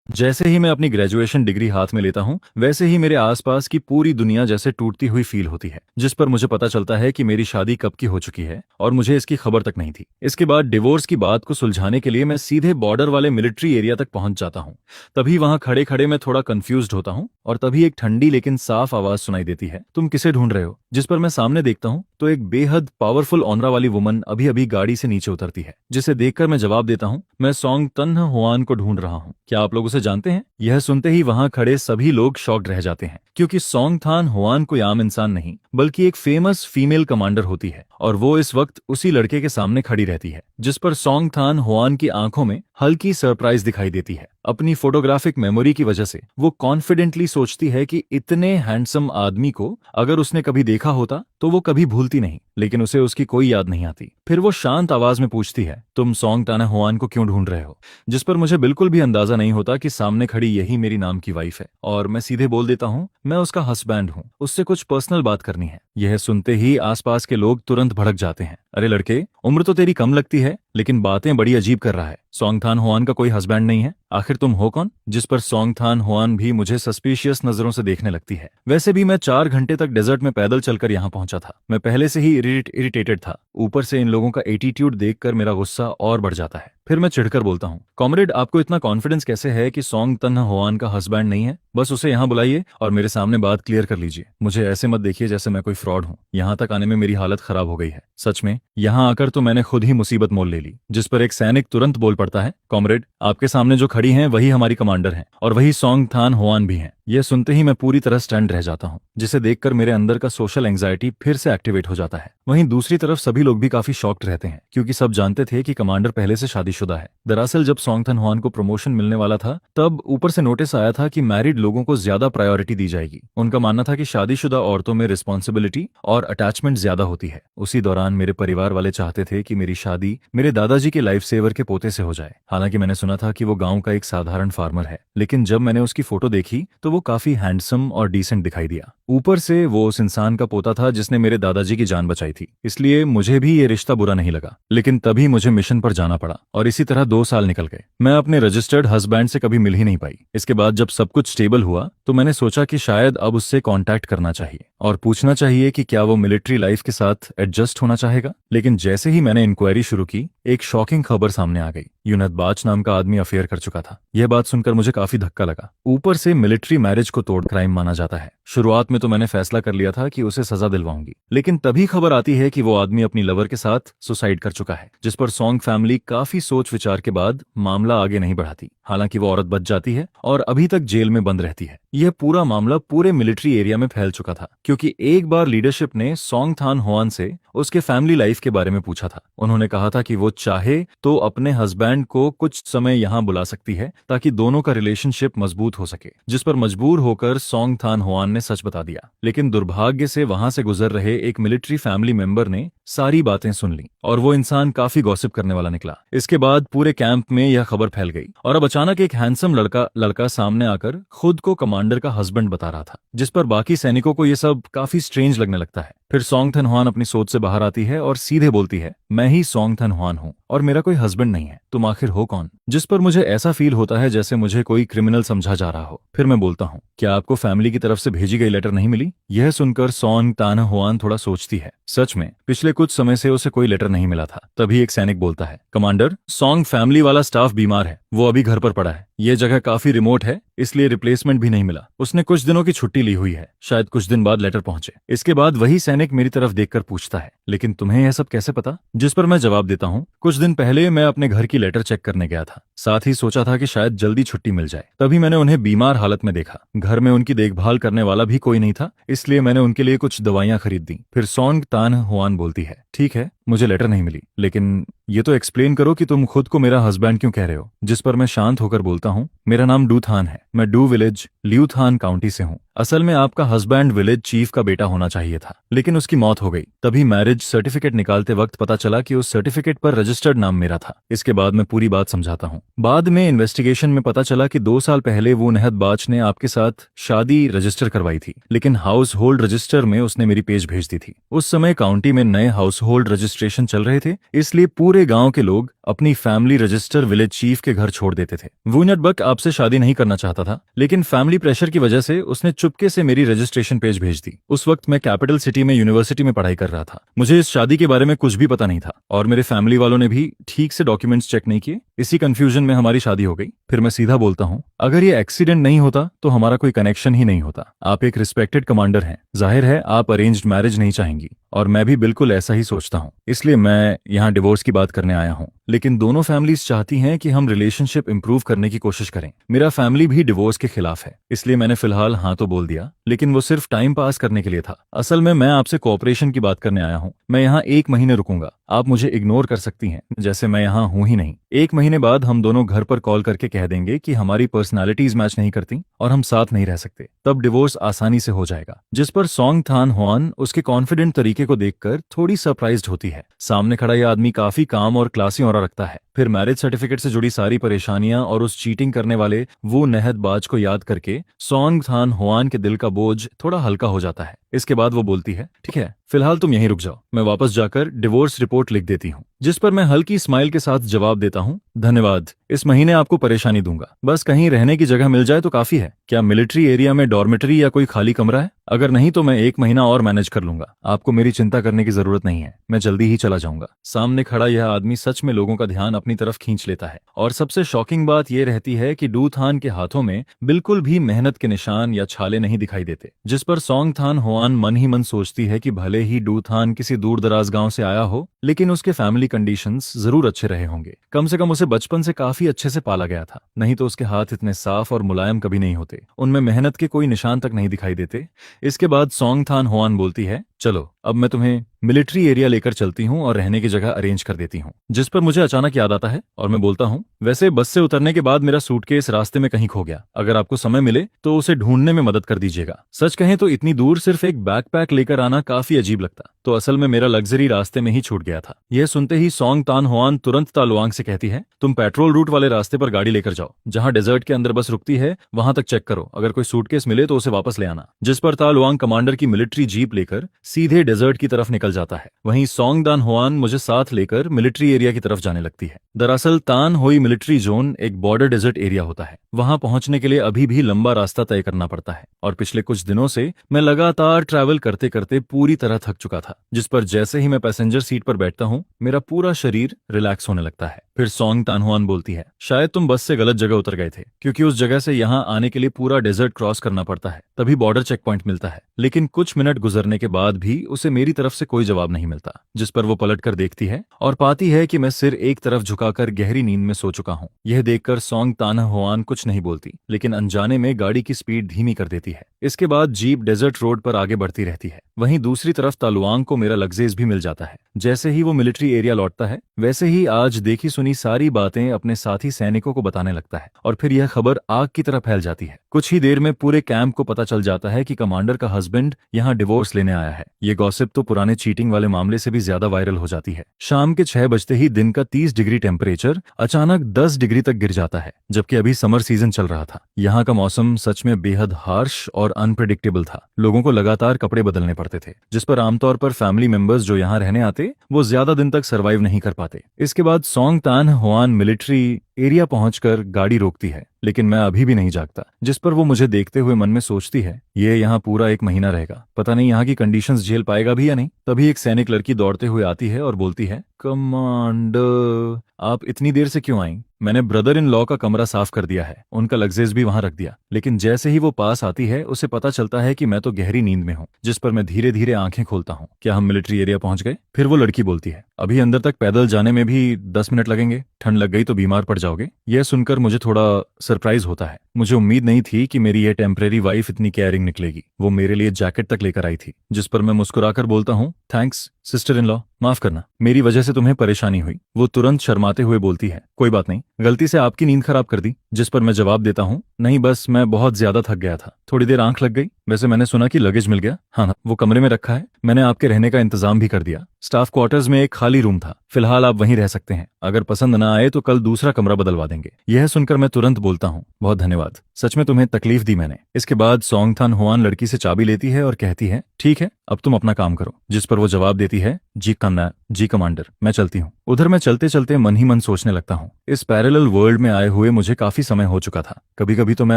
जैसे ही मैं अपनी ग्रेजुएशन डिग्री हाथ में लेता हूँ वैसे ही मेरे आसपास की पूरी दुनिया जैसे टूटती हुई फील होती है, जिस पर मुझे पता चलता है कि मेरी शादी कब की हो चुकी है और मुझे इसकी खबर तक नहीं थी। इसके बाद डिवोर्स की बात को सुलझाने के लिए मैं सीधे बॉर्डर वाले मिलिट्री एरिया तक पहुंच जाता हूँ। तभी वहां खड़े खड़े मैं थोड़ा कंफ्यूज्ड होता हूँ और तभी एक ठंडी लेकिन साफ आवाज सुनाई देती है, तुम किसे ढूंढ रहे हो? जिस पर मैं सामने देखता हूँ तो एक बेहद पावरफुल ऑनरा वाली वुमन अभी अभी गाड़ी से नीचे उतरती है, जिसे देखकर मैं जवाब देता हूँ, मैं सॉन्ग तन्ह हुआन को ढूंढ रहा हूँ। क्या आप लोग उसे जानते हैं? यह सुनते ही वहां खड़े सभी लोग शॉक्ड रह जाते हैं, क्योंकि सॉन्ग थान हुआन कोई आम इंसान नहीं बल्कि एक फेमस फीमेल कमांडर होती है और वो इस वक्त उसी लड़के के सामने खड़ी रहती है, जिस पर सॉन्ग थान हुआन की आंखों में हल्की सरप्राइज दिखाई देती है। अपनी फोटोग्राफिक मेमोरी की वजह से वो कॉन्फिडेंटली सोचती है कि इतने हैंडसम आदमी को अगर उसने कभी देखा होता तो वो कभी भूलती नहीं, लेकिन उसे उसकी कोई याद नहीं आती। फिर वो शांत आवाज में पूछती है, तुम सॉन्ग ताना हुआन को क्यों ढूंढ रहे हो? जिस पर मुझे बिल्कुल भी अंदाजा नहीं होता कि सामने खड़ी यही मेरी नाम की वाइफ है, और मैं सीधे बोल देता हूँ, मैं उसका हस्बैंड हूँ, उससे कुछ पर्सनल बात करनी है। यह सुनते ही आसपास के लोग तुरंत भड़क जाते हैं, अरे लड़के, उम्र तो तेरी कम लगती है लेकिन बातें बड़ी अजीब कर रहा है। सॉन्ग थान हुआन का कोई हस्बैंड नहीं है? आखिर तुम हो कौन? जिस पर सॉन्ग थान हुआन भी मुझे सस्पिशियस नजरों से देखने लगती है। वैसे भी मैं 4 घंटे तक डेजर्ट में पैदल चलकर यहाँ पहुंचा था, मैं पहले से ही इरिटेटेड था, ऊपर से इन लोगों का एटीट्यूड देखकर मेरा गुस्सा और बढ़ जाता है। फिर मैं चिढ़कर बोलता हूँ, कॉमरेड, आपको इतना कॉन्फिडेंस कैसे है कि सॉन्ग तन्हा हुआन का हस्बैंड नहीं है? बस उसे यहाँ बुलाइए और मेरे सामने बात क्लियर कर लीजिए। मुझे ऐसे मत देखिए जैसे मैं कोई फ्रॉड हूँ। यहाँ तक आने में मेरी हालत खराब हो गई है, सच में यहाँ आकर तो मैंने खुद ही मुसीबत मोल ले ली। जिस पर एक सैनिक तुरंत बोल पड़ता है, कॉमरेड, आपके सामने जो खड़ी हैं वही हमारी कमांडर हैं और वही सॉन्ग थान हुआन भी हैं। यह सुनते ही मैं पूरी तरह स्टैंड रह जाता हूँ, जिसे देखकर मेरे अंदर का सोशल एंजाइटी फिर से एक्टिवेट हो जाता है। वहीं दूसरी तरफ सभी लोग भी काफी शॉक्ड रहते हैं, क्योंकि सब जानते थे कि कमांडर पहले से शादीशुदा है। दरअसल जब सॉन्ग थान हुआन को प्रमोशन मिलने वाला था तब ऊपर से नोटिस आया था कि मैरिड लोगों को ज्यादा प्रायोरिटी दी जाएगी। उनका मानना था कि शादीशुदा औरतों में रिस्पॉन्सिबिलिटी और अटैचमेंट ज्यादा होती है। उसी दौरान मेरे परिवार वाले चाहते थे कि मेरी शादी मेरे दादाजी के लाइफ सेवर के पोते से हो जाए। हालांकि मैंने सुना था कि वो गांव का एक साधारण फार्मर है, लेकिन जब मैंने उसकी फोटो देखी तो वो काफी हैंडसम और डिसेंट दिखाई दिया। ऊपर से वो उस इंसान का पोता था जिसने मेरे दादाजी की जान बचाई थी, इसलिए मुझे भी ये रिश्ता बुरा नहीं लगा। लेकिन तभी मुझे मिशन पर जाना पड़ा और इसी तरह 2 साल निकल गए। मैं अपने रजिस्टर्ड हस्बैंड से कभी मिल ही नहीं पाई। इसके बाद जब सब कुछ स्टेबल हुआ तो मैंने सोचा कि शायद अब उससे कांटेक्ट करना चाहिए और पूछना चाहिए कि क्या वो मिलिट्री लाइफ के साथ एडजस्ट होना चाहेगा। लेकिन जैसे ही मैंने इंक्वायरी शुरू की, एक शॉकिंग खबर सामने आ गई। यूनत बाच नाम का आदमी अफेयर कर चुका था। यह बात सुनकर मुझे काफी धक्का लगा। ऊपर से मिलिट्री मैरिज को तोड़ क्राइम माना जाता है। शुरुआत में तो मैंने फैसला कर लिया था कि उसे सजा दिलवाऊंगी, लेकिन तभी खबर आती है कि वो आदमी अपनी लवर के साथ सुसाइड कर चुका है, जिस पर सॉन्ग फैमिली काफी सोच विचार के बाद मामला आगे नहीं बढ़ाती। हालांकि वो औरत बच जाती है और अभी तक जेल में बंद रहती है। यह पूरा मामला पूरे मिलिट्री एरिया में फैल चुका था, क्योंकि एक बार लीडरशिप ने सॉन्ग थान हुआन से उसके फैमिली लाइफ के बारे में पूछा था। उन्होंने कहा था कि वो चाहे तो अपने हस्बैंड को कुछ समय यहाँ बुला सकती है ताकि दोनों का रिलेशनशिप मजबूत हो सके, जिस पर मजबूर होकर सॉन्ग थान हुआन ने सच बता दिया। लेकिन दुर्भाग्य से वहां से गुजर रहे एक मिलिट्री फैमिली मेंबर ने सारी बातें सुन ली और वो इंसान काफी गॉसिप करने वाला निकला। इसके बाद पूरे कैंप में यह खबर फैल गई और अब अचानक एक हैंडसम लड़का सामने आकर खुद को कमांडर का हस्बैंड बता रहा था, जिस पर बाकी सैनिकों को यह सब काफी स्ट्रेंज लगने लगता है। फिर सॉन्ग थन हुआन अपनी सोच से बाहर आती है और सीधे बोलती है, मैं ही सॉन्ग थन हुआन हूँ और मेरा कोई हस्बैंड नहीं है, तुम आखिर हो कौन? जिस पर मुझे ऐसा फील होता है जैसे मुझे कोई क्रिमिनल समझा जा रहा हो। फिर मैं बोलता हूँ, क्या आपको फैमिली की तरफ से भेजी गई लेटर नहीं मिली? यह सुनकर सॉन्ग ताना हुआन थोड़ा सोचती है। सच में पिछले कुछ समय से उसे कोई लेटर नहीं मिला था। तभी एक सैनिक बोलता है, कमांडर, सॉन्ग फैमिली वाला स्टाफ बीमार है, वो अभी घर पर पड़ा है। यह जगह काफी रिमोट है, इसलिए रिप्लेसमेंट भी नहीं मिला। उसने कुछ दिनों की छुट्टी ली हुई है, शायद कुछ दिन बाद लेटर पहुंचे। इसके बाद वही सैनिक मेरी तरफ देखकर पूछता है, लेकिन तुम्हें यह सब कैसे पता? जिस पर मैं जवाब देता हूँ, कुछ दिन पहले मैं अपने घर की लेटर चेक करने गया था, साथ ही सोचा था कि शायद जल्दी छुट्टी मिल जाए। तभी मैंने उन्हें बीमार हालत में देखा। घर में उनकी देखभाल करने वाला भी कोई नहीं था, इसलिए मैंने उनके लिए कुछ दवाइयां खरीद दी। फिर सॉन्ग तान हुआन बोलती है, ठीक है, मुझे लेटर नहीं मिली, लेकिन ये तो एक्सप्लेन करो कि तुम खुद को मेरा हस्बैंड क्यों कह रहे हो? जिस पर मैं शांत होकर बोलता हूँ, मेरा नाम डू थान है, मैं डू विलेज ल्यू थान काउंटी से हूँ। असल में आपका हस्बैंड विलेज चीफ का बेटा होना चाहिए था, लेकिन उसकी मौत हो गई। तभी मैरिज सर्टिफिकेट निकालते वक्त पता चला कि उस सर्टिफिकेट पर रजिस्टर्ड नाम मेरा था। इसके बाद मैं पूरी बात समझाता हूँ। बाद में इन्वेस्टिगेशन में पता चला कि 2 साल पहले वो नहद बाच ने आपके साथ शादी रजिस्टर करवाई थी, लेकिन हाउस होल्ड रजिस्टर में उसने मेरी पेज भेज दी थी। उस समय काउंटी में नए हाउस होल्ड रजिस्ट्रेशन चल रहे थे, इसलिए पूरे गांव के लोग अपनी फैमिली रजिस्टर विलेज चीफ के घर छोड़ देते थे। वूनट बक आपसे शादी नहीं करना चाहता था, लेकिन फैमिली प्रेशर की वजह से उसने चुपके से मेरी रजिस्ट्रेशन पेज भेज दी। उस वक्त मैं कैपिटल सिटी में यूनिवर्सिटी में पढ़ाई कर रहा था। मुझे इस शादी के बारे में कुछ भी पता नहीं था और मेरे फैमिली वालों ने भी ठीक से डॉक्यूमेंट्स चेक नहीं किए। इसी कंफ्यूजन में हमारी शादी हो गई। फिर मैं सीधा बोलता हूँ, अगर ये एक्सीडेंट नहीं होता तो हमारा कोई कनेक्शन ही नहीं होता। आप एक रिस्पेक्टेड कमांडर हैं, जाहिर है आप अरेंज्ड मैरिज नहीं चाहेंगी और मैं भी बिल्कुल ऐसा ही सोचता हूँ, इसलिए मैं यहाँ डिवोर्स की बात करने आया हूँ। लेकिन दोनों फैमिलीज चाहती हैं कि हम रिलेशनशिप इंप्रूव करने की कोशिश करें। मेरा फैमिली भी डिवोर्स के खिलाफ है, इसलिए मैंने फिलहाल हाँ तो बोल दिया, लेकिन वो सिर्फ टाइम पास करने के लिए था। असल में मैं आपसे कोऑपरेशन की बात करने आया हूँ। मैं यहाँ 1 महीने रुकूंगा। आप मुझे इग्नोर कर सकती हैं जैसे मैं यहाँ हूँ ही नहीं। 1 महीने बाद हम दोनों घर पर कॉल करके कह देंगे कि हमारी पर्सनालिटीज मैच नहीं करती और हम साथ नहीं रह सकते। तब डिवोर्स आसानी से हो जाएगा। जिस पर सॉन्ग थान हुआन उसके कॉन्फिडेंट तरीके को देखकर थोड़ी सरप्राइज्ड होती है। सामने खड़ा यह आदमी काफी काम और क्लासी ऑरा रखता है। फिर मैरिज सर्टिफिकेट से जुड़ी सारी परेशानियां और उस चीटिंग करने वाले वो नहदबाज को याद करके सॉन्ग थान हुआन के दिल का बोझ थोड़ा हल्का हो जाता है। इसके बाद वो बोलती है, ठीक है फिलहाल तुम यहीं रुक जाओ, मैं वापस जाकर डिवोर्स रिपोर्ट लिख देती हूँ। जिस पर मैं हल्की स्माइल के साथ जवाब देता हूँ, धन्यवाद, इस महीने आपको परेशानी दूंगा, बस कहीं रहने की जगह मिल जाए तो काफी है। क्या मिलिट्री एरिया में डॉर्मेटरी या कोई खाली कमरा है? अगर नहीं तो मैं 1 महीना और मैनेज कर लूंगा। आपको मेरी चिंता करने की जरूरत नहीं है, मैं जल्दी ही चला जाऊंगा। सामने खड़ा यह आदमी सच में लोगों का ध्यान अपनी तरफ खींच लेता है। और सबसे शॉकिंग बात यह रहती है कि डू थान के हाथों में बिल्कुल भी मेहनत के निशान या छाले नहीं दिखाई देते। जिस पर सॉन्ग थान हुआन मन ही मन सोचती है कि भले ही डू थान किसी दूर दराज गांव से आया हो, लेकिन उसके फैमिली कंडीशंस जरूर अच्छे रहे होंगे। कम से कम उसे बचपन से काफी अच्छे से पाला गया था, नहीं तो उसके हाथ इतने साफ और मुलायम कभी नहीं होते। उनमें मेहनत के कोई निशान तक नहीं दिखाई देते। इसके बाद सॉन्ग थान हुआन बोलती है, चलो अब मैं तुम्हें मिलिट्री एरिया लेकर चलती हूँ और रहने की जगह अरेंज कर देती हूँ। जिस पर मुझे अचानक याद आता है और मैं बोलता हूँ, वैसे बस से उतरने के बाद मेरा सूटकेस रास्ते में कहीं खो गया। अगर आपको समय मिले तो उसे ढूंढने में मदद कर दीजिएगा। सच कहें तो इतनी दूर सिर्फ एक बैकपैक लेकर आना काफी अजीब लगता, तो असल में मेरा लग्जरी रास्ते में ही छूट गया था। यह सुनते ही सॉन्ग तान हुआन तुरंत तालुआंग से कहती है, तुम पेट्रोल रूट वाले रास्ते पर गाड़ी लेकर जाओ, जहाँ डेजर्ट के अंदर बस रुकती है वहां तक चेक करो, अगर कोई सूटकेस मिले तो उसे वापस ले आना। जिस पर तालुआंग कमांडर की मिलिट्री जीप लेकर सीधे डेजर्ट की तरफ निकल जाता है। वहीं सॉन्ग दान हुआन मुझे साथ लेकर मिलिट्री एरिया की तरफ जाने लगती है। दरअसल तान होई मिलिट्री जोन एक बॉर्डर डेजर्ट एरिया होता है। वहां पहुंचने के लिए अभी भी लंबा रास्ता तय करना पड़ता है और पिछले कुछ दिनों से मैं लगातार ट्रैवल करते करते पूरी तरह थक चुका था। जिस पर जैसे ही मैं पैसेंजर सीट पर बैठता हूँ, मेरा पूरा शरीर रिलैक्स होने लगता है। फिर सॉन्ग तान हुआन बोलती है, शायद तुम बस से गलत जगह उतर गए थे, क्योंकि उस जगह से यहाँ आने के लिए पूरा डेजर्ट क्रॉस करना पड़ता है, तभी बॉर्डर चेक पॉइंट मिलता है। लेकिन कुछ मिनट गुजरने के बाद भी उसे मेरी तरफ से कोई जवाब नहीं मिलता। जिस पर वो पलट कर देखती है और पाती है कि मैं सिर एक तरफ झुकाकर गहरी नींद में सो चुका हूँ। यह देखकर सॉन्ग तान हुआन कुछ नहीं बोलती, लेकिन अनजाने में गाड़ी की स्पीड धीमी कर देती है। इसके बाद जीप डेजर्ट रोड पर आगे बढ़ती रहती है। वहीं दूसरी तरफ तालुआंग को मेरा लग्जेज भी मिल जाता है। जैसे ही वो मिलिट्री एरिया लौटता है, वैसे ही आज देखी सुनी सारी बातें अपने साथी सैनिकों को बताने लगता है और फिर यह खबर आग की तरह फैल जाती है। कुछ ही देर में पूरे कैंप को पता चल जाता है कि कमांडर का हस्बैंड यहाँ डिवोर्स लेने आया है। ये गॉसिप तो पुराने चीटिंग वाले मामले से भी ज्यादा वायरल हो जाती है। शाम के 6 बजते ही दिन का 30 डिग्री टेम्परेचर अचानक 10 डिग्री तक गिर जाता है, जबकि अभी समर सीजन चल रहा था। यहाँ का मौसम सच में बेहद हार्श और अनप्रेडिक्टेबल था। लोगों को लगातार कपड़े बदलने पड़ते थे, जिस पर आमतौर पर फैमिली मेंबर्स जो यहाँ रहने आते वो ज्यादा दिन तक सरवाइव नहीं कर पाते। इसके बाद सॉन्ग तान हुआन मिलिट्री एरिया पहुंचकर गाड़ी रोकती है, लेकिन मैं अभी भी नहीं जागता। जिस पर वो मुझे देखते हुए मन में सोचती है, ये यहाँ पूरा 1 महीना रहेगा, पता नहीं यहाँ की कंडीशंस झेल पाएगा भी या नहीं। तभी एक सैनिक लड़की दौड़ते हुए आती है और बोलती है, कमांडर आप इतनी देर से क्यों आई? मैंने ब्रदर इन लॉ का कमरा साफ कर दिया है, उनका लग्जेज भी वहां रख दिया। लेकिन जैसे ही वो पास आती है, उसे पता चलता है कि मैं तो गहरी नींद में हूँ। जिस पर मैं धीरे धीरे आंखें खोलता हूँ। क्या हम मिलिट्री एरिया पहुंच गए? फिर वो लड़की बोलती है, अभी अंदर तक पैदल जाने में भी 10 मिनट लगेंगे, ठंड लग गई तो बीमार पड़ जाओगे। यह सुनकर मुझे थोड़ा सरप्राइज होता है। मुझे उम्मीद नहीं थी कि मेरी ये टेम्परेरी वाइफ इतनी केयरिंग निकलेगी। वो मेरे लिए जैकेट तक लेकर आई थी। जिस पर मैं मुस्कुराकर बोलता हूँ, थैंक्स सिस्टर इन लॉ, माफ करना, मेरी वजह से तुम्हें परेशानी हुई। वो तुरंत शर्माते हुए बोलती है, कोई बात नहीं, गलती से आपकी नींद खराब कर दी। जिस पर मैं जवाब देता हूँ, नहीं बस मैं बहुत ज्यादा थक गया था, थोड़ी देर आंख लग गई। वैसे मैंने सुना कि लगेज मिल गया। हाँ, वो कमरे में रखा है, मैंने आपके रहने का इंतजाम भी कर दिया। स्टाफ क्वार्टर्स में एक खाली रूम था, फिलहाल आप वहीं रह सकते हैं। अगर पसंद ना आए तो कल दूसरा कमरा बदलवा देंगे। यह सुनकर मैं तुरंत बोलता हूँ, बहुत धन्यवाद, सच में तुम्हें तकलीफ दी मैंने। इसके बाद सॉन्ग थान हुआन लड़की से चाबी लेती है और कहती है, ठीक है अब तुम अपना काम करो। जिस पर वो जवाब देती है, जी कन्ना, जी कमांडर, मैं चलती हूँ। उधर मैं चलते चलते मन ही मन सोचने लगता हूँ, इस पैरेलल वर्ल्ड में आए हुए मुझे काफी समय हो चुका था। कभी कभी तो मैं